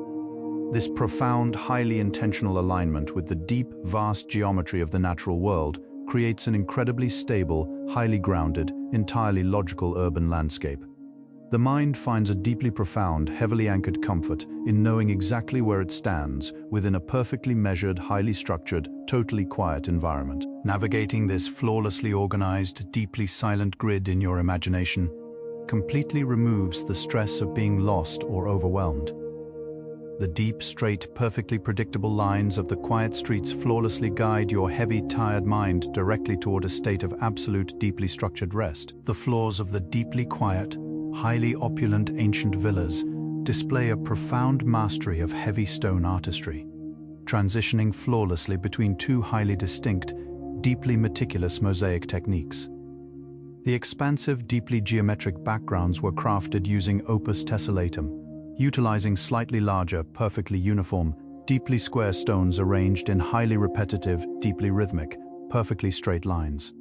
This profound, highly intentional alignment with the deep, vast geometry of the natural world creates an incredibly stable, highly grounded, entirely logical urban landscape. The mind finds a deeply profound, heavily anchored comfort in knowing exactly where it stands within a perfectly measured, highly structured, totally quiet environment. Navigating this flawlessly organized, deeply silent grid in your imagination completely removes the stress of being lost or overwhelmed. The deep, straight, perfectly predictable lines of the quiet streets flawlessly guide your heavy, tired mind directly toward a state of absolute, deeply structured rest. The floors of the deeply quiet, highly opulent ancient villas display a profound mastery of heavy stone artistry, transitioning flawlessly between two highly distinct, deeply meticulous mosaic techniques. The expansive, deeply geometric backgrounds were crafted using opus tessellatum, utilizing slightly larger, perfectly uniform, deeply square stones arranged in highly repetitive, deeply rhythmic, perfectly straight lines.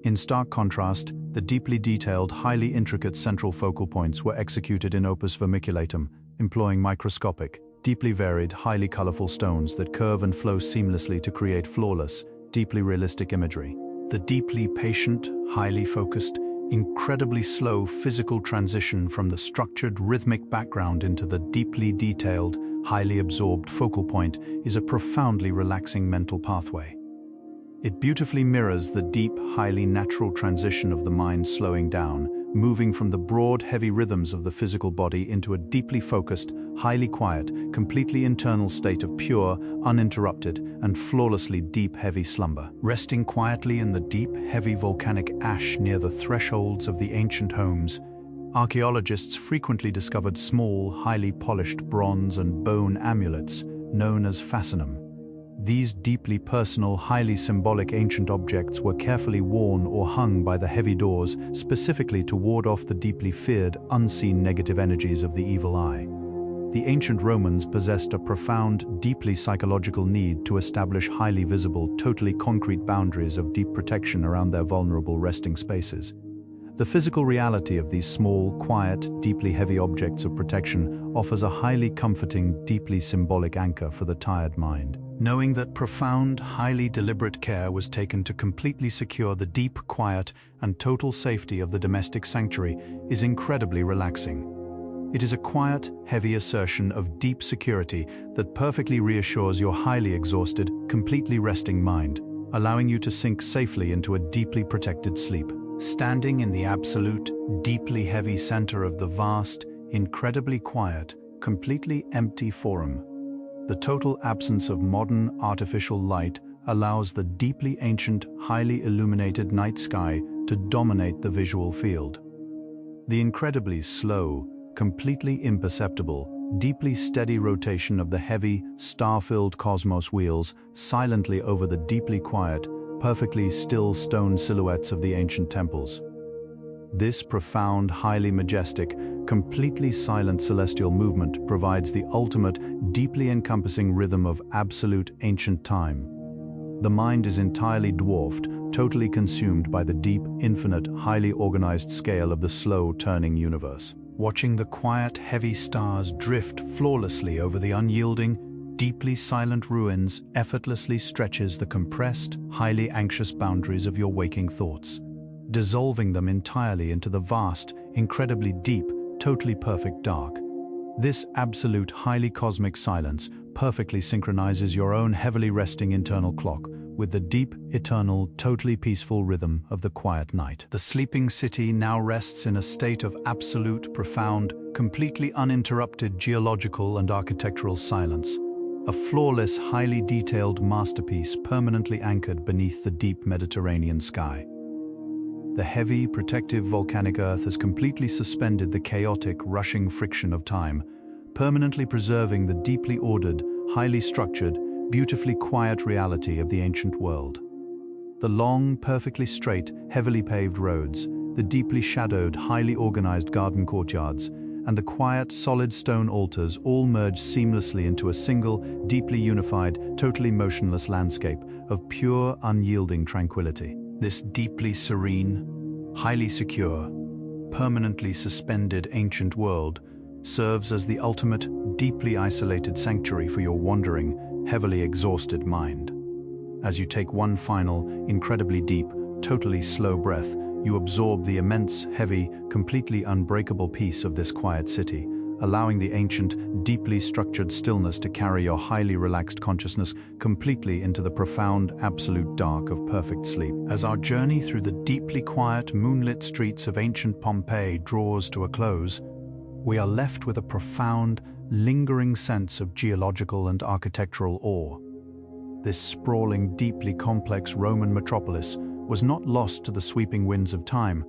In stark contrast, the deeply detailed, highly intricate central focal points were executed in opus vermiculatum, employing microscopic, deeply varied, highly colorful stones that curve and flow seamlessly to create flawless, deeply realistic imagery. The deeply patient, highly focused, incredibly slow physical transition from the structured, rhythmic background into the deeply detailed, highly absorbed focal point is a profoundly relaxing mental pathway. It beautifully mirrors the deep, highly natural transition of the mind slowing down, moving from the broad, heavy rhythms of the physical body into a deeply focused, highly quiet, completely internal state of pure, uninterrupted, and flawlessly deep, heavy slumber. Resting quietly in the deep, heavy volcanic ash near the thresholds of the ancient homes, archaeologists frequently discovered small, highly polished bronze and bone amulets known as fascinum. These deeply personal, highly symbolic ancient objects were carefully worn or hung by the heavy doors, specifically to ward off the deeply feared, unseen negative energies of the evil eye. The ancient Romans possessed a profound, deeply psychological need to establish highly visible, totally concrete boundaries of deep protection around their vulnerable resting spaces. The physical reality of these small, quiet, deeply heavy objects of protection offers a highly comforting, deeply symbolic anchor for the tired mind. Knowing that profound, highly deliberate care was taken to completely secure the deep, quiet, and total safety of the domestic sanctuary is incredibly relaxing. It is a quiet, heavy assertion of deep security that perfectly reassures your highly exhausted, completely resting mind, allowing you to sink safely into a deeply protected sleep. Standing in the absolute, deeply heavy center of the vast, incredibly quiet, completely empty forum, the total absence of modern artificial light allows the deeply ancient, highly illuminated night sky to dominate the visual field. The incredibly slow, completely imperceptible, deeply steady rotation of the heavy, star-filled cosmos wheels silently over the deeply quiet, perfectly still stone silhouettes of the ancient temples. This profound, highly majestic, completely silent celestial movement provides the ultimate, deeply encompassing rhythm of absolute ancient time. The mind is entirely dwarfed, totally consumed by the deep, infinite, highly organized scale of the slow-turning universe. Watching the quiet, heavy stars drift flawlessly over the unyielding, deeply silent ruins effortlessly stretches the compressed, highly anxious boundaries of your waking thoughts, dissolving them entirely into the vast, incredibly deep, totally perfect dark. This absolute, highly cosmic silence perfectly synchronizes your own heavily resting internal clock with the deep, eternal, totally peaceful rhythm of the quiet night. The sleeping city now rests in a state of absolute, profound, completely uninterrupted geological and architectural silence, a flawless, highly detailed masterpiece permanently anchored beneath the deep Mediterranean sky. The heavy, protective volcanic earth has completely suspended the chaotic, rushing friction of time, permanently preserving the deeply ordered, highly structured, beautifully quiet reality of the ancient world. The long, perfectly straight, heavily paved roads, the deeply shadowed, highly organized garden courtyards, and the quiet, solid stone altars all merge seamlessly into a single, deeply unified, totally motionless landscape of pure, unyielding tranquility. This deeply serene, highly secure, permanently suspended ancient world serves as the ultimate, deeply isolated sanctuary for your wandering, heavily exhausted mind. As you take one final, incredibly deep, totally slow breath, you absorb the immense, heavy, completely unbreakable peace of this quiet city, allowing the ancient, deeply structured stillness to carry your highly relaxed consciousness completely into the profound, absolute dark of perfect sleep. As our journey through the deeply quiet, moonlit streets of ancient Pompeii draws to a close, we are left with a profound, lingering sense of geological and architectural awe. This sprawling, deeply complex Roman metropolis was not lost to the sweeping winds of time,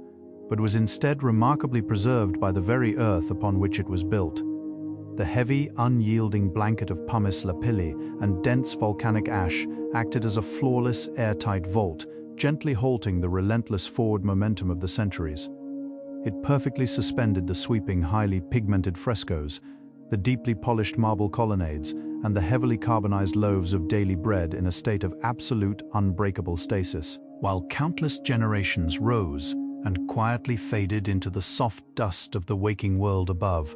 but was instead remarkably preserved by the very earth upon which it was built. The heavy, unyielding blanket of pumice lapilli and dense volcanic ash acted as a flawless, airtight vault, gently halting the relentless forward momentum of the centuries. It perfectly suspended the sweeping, highly pigmented frescoes, the deeply polished marble colonnades, and the heavily carbonized loaves of daily bread in a state of absolute, unbreakable stasis. While countless generations rose and quietly faded into the soft dust of the waking world above,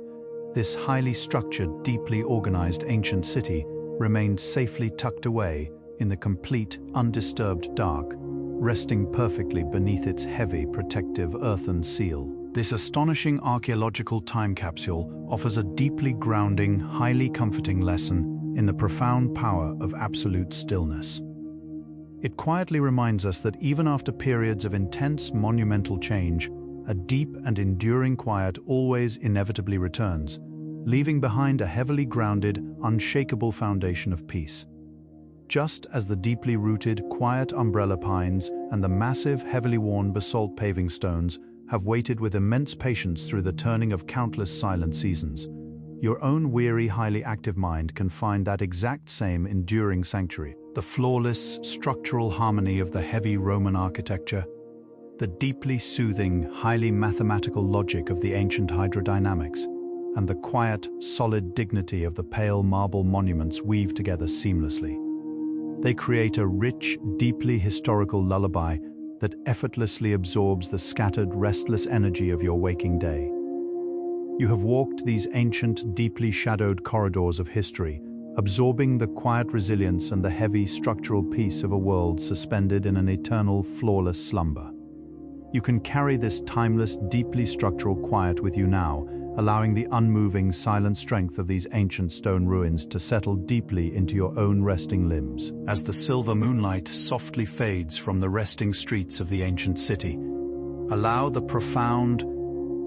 this highly structured, deeply organized ancient city remained safely tucked away in the complete, undisturbed dark, resting perfectly beneath its heavy, protective earthen seal. This astonishing archaeological time capsule offers a deeply grounding, highly comforting lesson in the profound power of absolute stillness. It quietly reminds us that even after periods of intense, monumental change, a deep and enduring quiet always inevitably returns, leaving behind a heavily grounded, unshakable foundation of peace. Just as the deeply rooted, quiet umbrella pines and the massive, heavily worn basalt paving stones have waited with immense patience through the turning of countless silent seasons, your own weary, highly active mind can find that exact same enduring sanctuary. The flawless, structural harmony of the heavy Roman architecture, the deeply soothing, highly mathematical logic of the ancient hydrodynamics, and the quiet, solid dignity of the pale marble monuments weave together seamlessly. They create a rich, deeply historical lullaby that effortlessly absorbs the scattered, restless energy of your waking day. You have walked these ancient, deeply shadowed corridors of history, absorbing the quiet resilience and the heavy structural peace of a world suspended in an eternal, flawless slumber. You can carry this timeless, deeply structural quiet with you now, allowing the unmoving, silent strength of these ancient stone ruins to settle deeply into your own resting limbs. As the silver moonlight softly fades from the resting streets of the ancient city, allow the profound,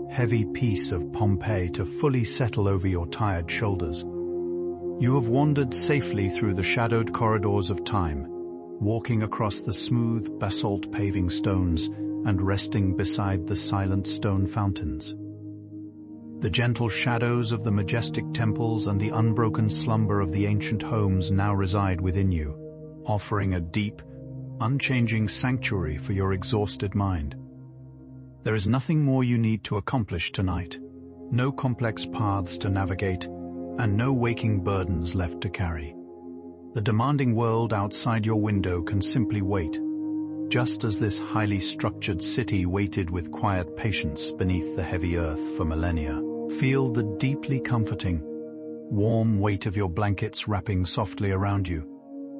heavy peace of Pompeii to fully settle over your tired shoulders. You have wandered safely through the shadowed corridors of time, walking across the smooth basalt paving stones and resting beside the silent stone fountains. The gentle shadows of the majestic temples and the unbroken slumber of the ancient homes now reside within you, offering a deep, unchanging sanctuary for your exhausted mind. There is nothing more you need to accomplish tonight, no complex paths to navigate, and no waking burdens left to carry. The demanding world outside your window can simply wait, just as this highly structured city waited with quiet patience beneath the heavy earth for millennia. Feel the deeply comforting, warm weight of your blankets wrapping softly around you,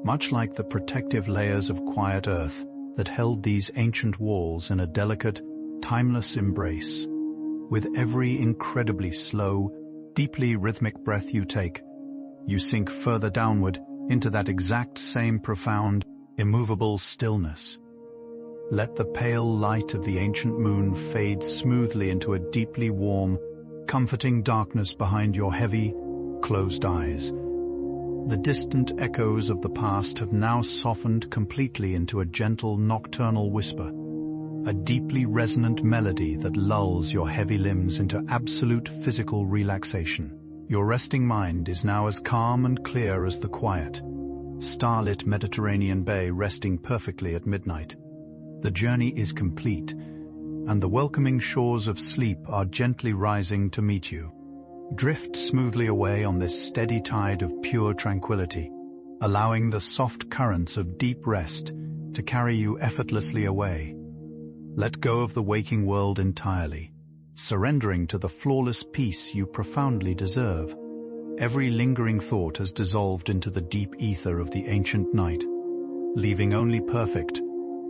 much like the protective layers of quiet earth that held these ancient walls in a delicate, timeless embrace. With every incredibly slow, deeply rhythmic breath you take, you sink further downward into that exact same profound, immovable stillness. Let the pale light of the ancient moon fade smoothly into a deeply warm, comforting darkness behind your heavy, closed eyes. The distant echoes of the past have now softened completely into a gentle nocturnal whisper, a deeply resonant melody that lulls your heavy limbs into absolute physical relaxation. Your resting mind is now as calm and clear as the quiet, starlit Mediterranean bay resting perfectly at midnight. The journey is complete, and the welcoming shores of sleep are gently rising to meet you. Drift smoothly away on this steady tide of pure tranquility, allowing the soft currents of deep rest to carry you effortlessly away. Let go of the waking world entirely, surrendering to the flawless peace you profoundly deserve. Every lingering thought has dissolved into the deep ether of the ancient night, leaving only perfect,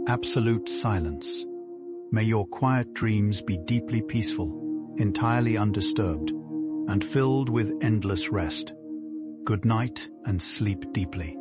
absolute silence. May your quiet dreams be deeply peaceful, entirely undisturbed, and filled with endless rest. Good night and sleep deeply.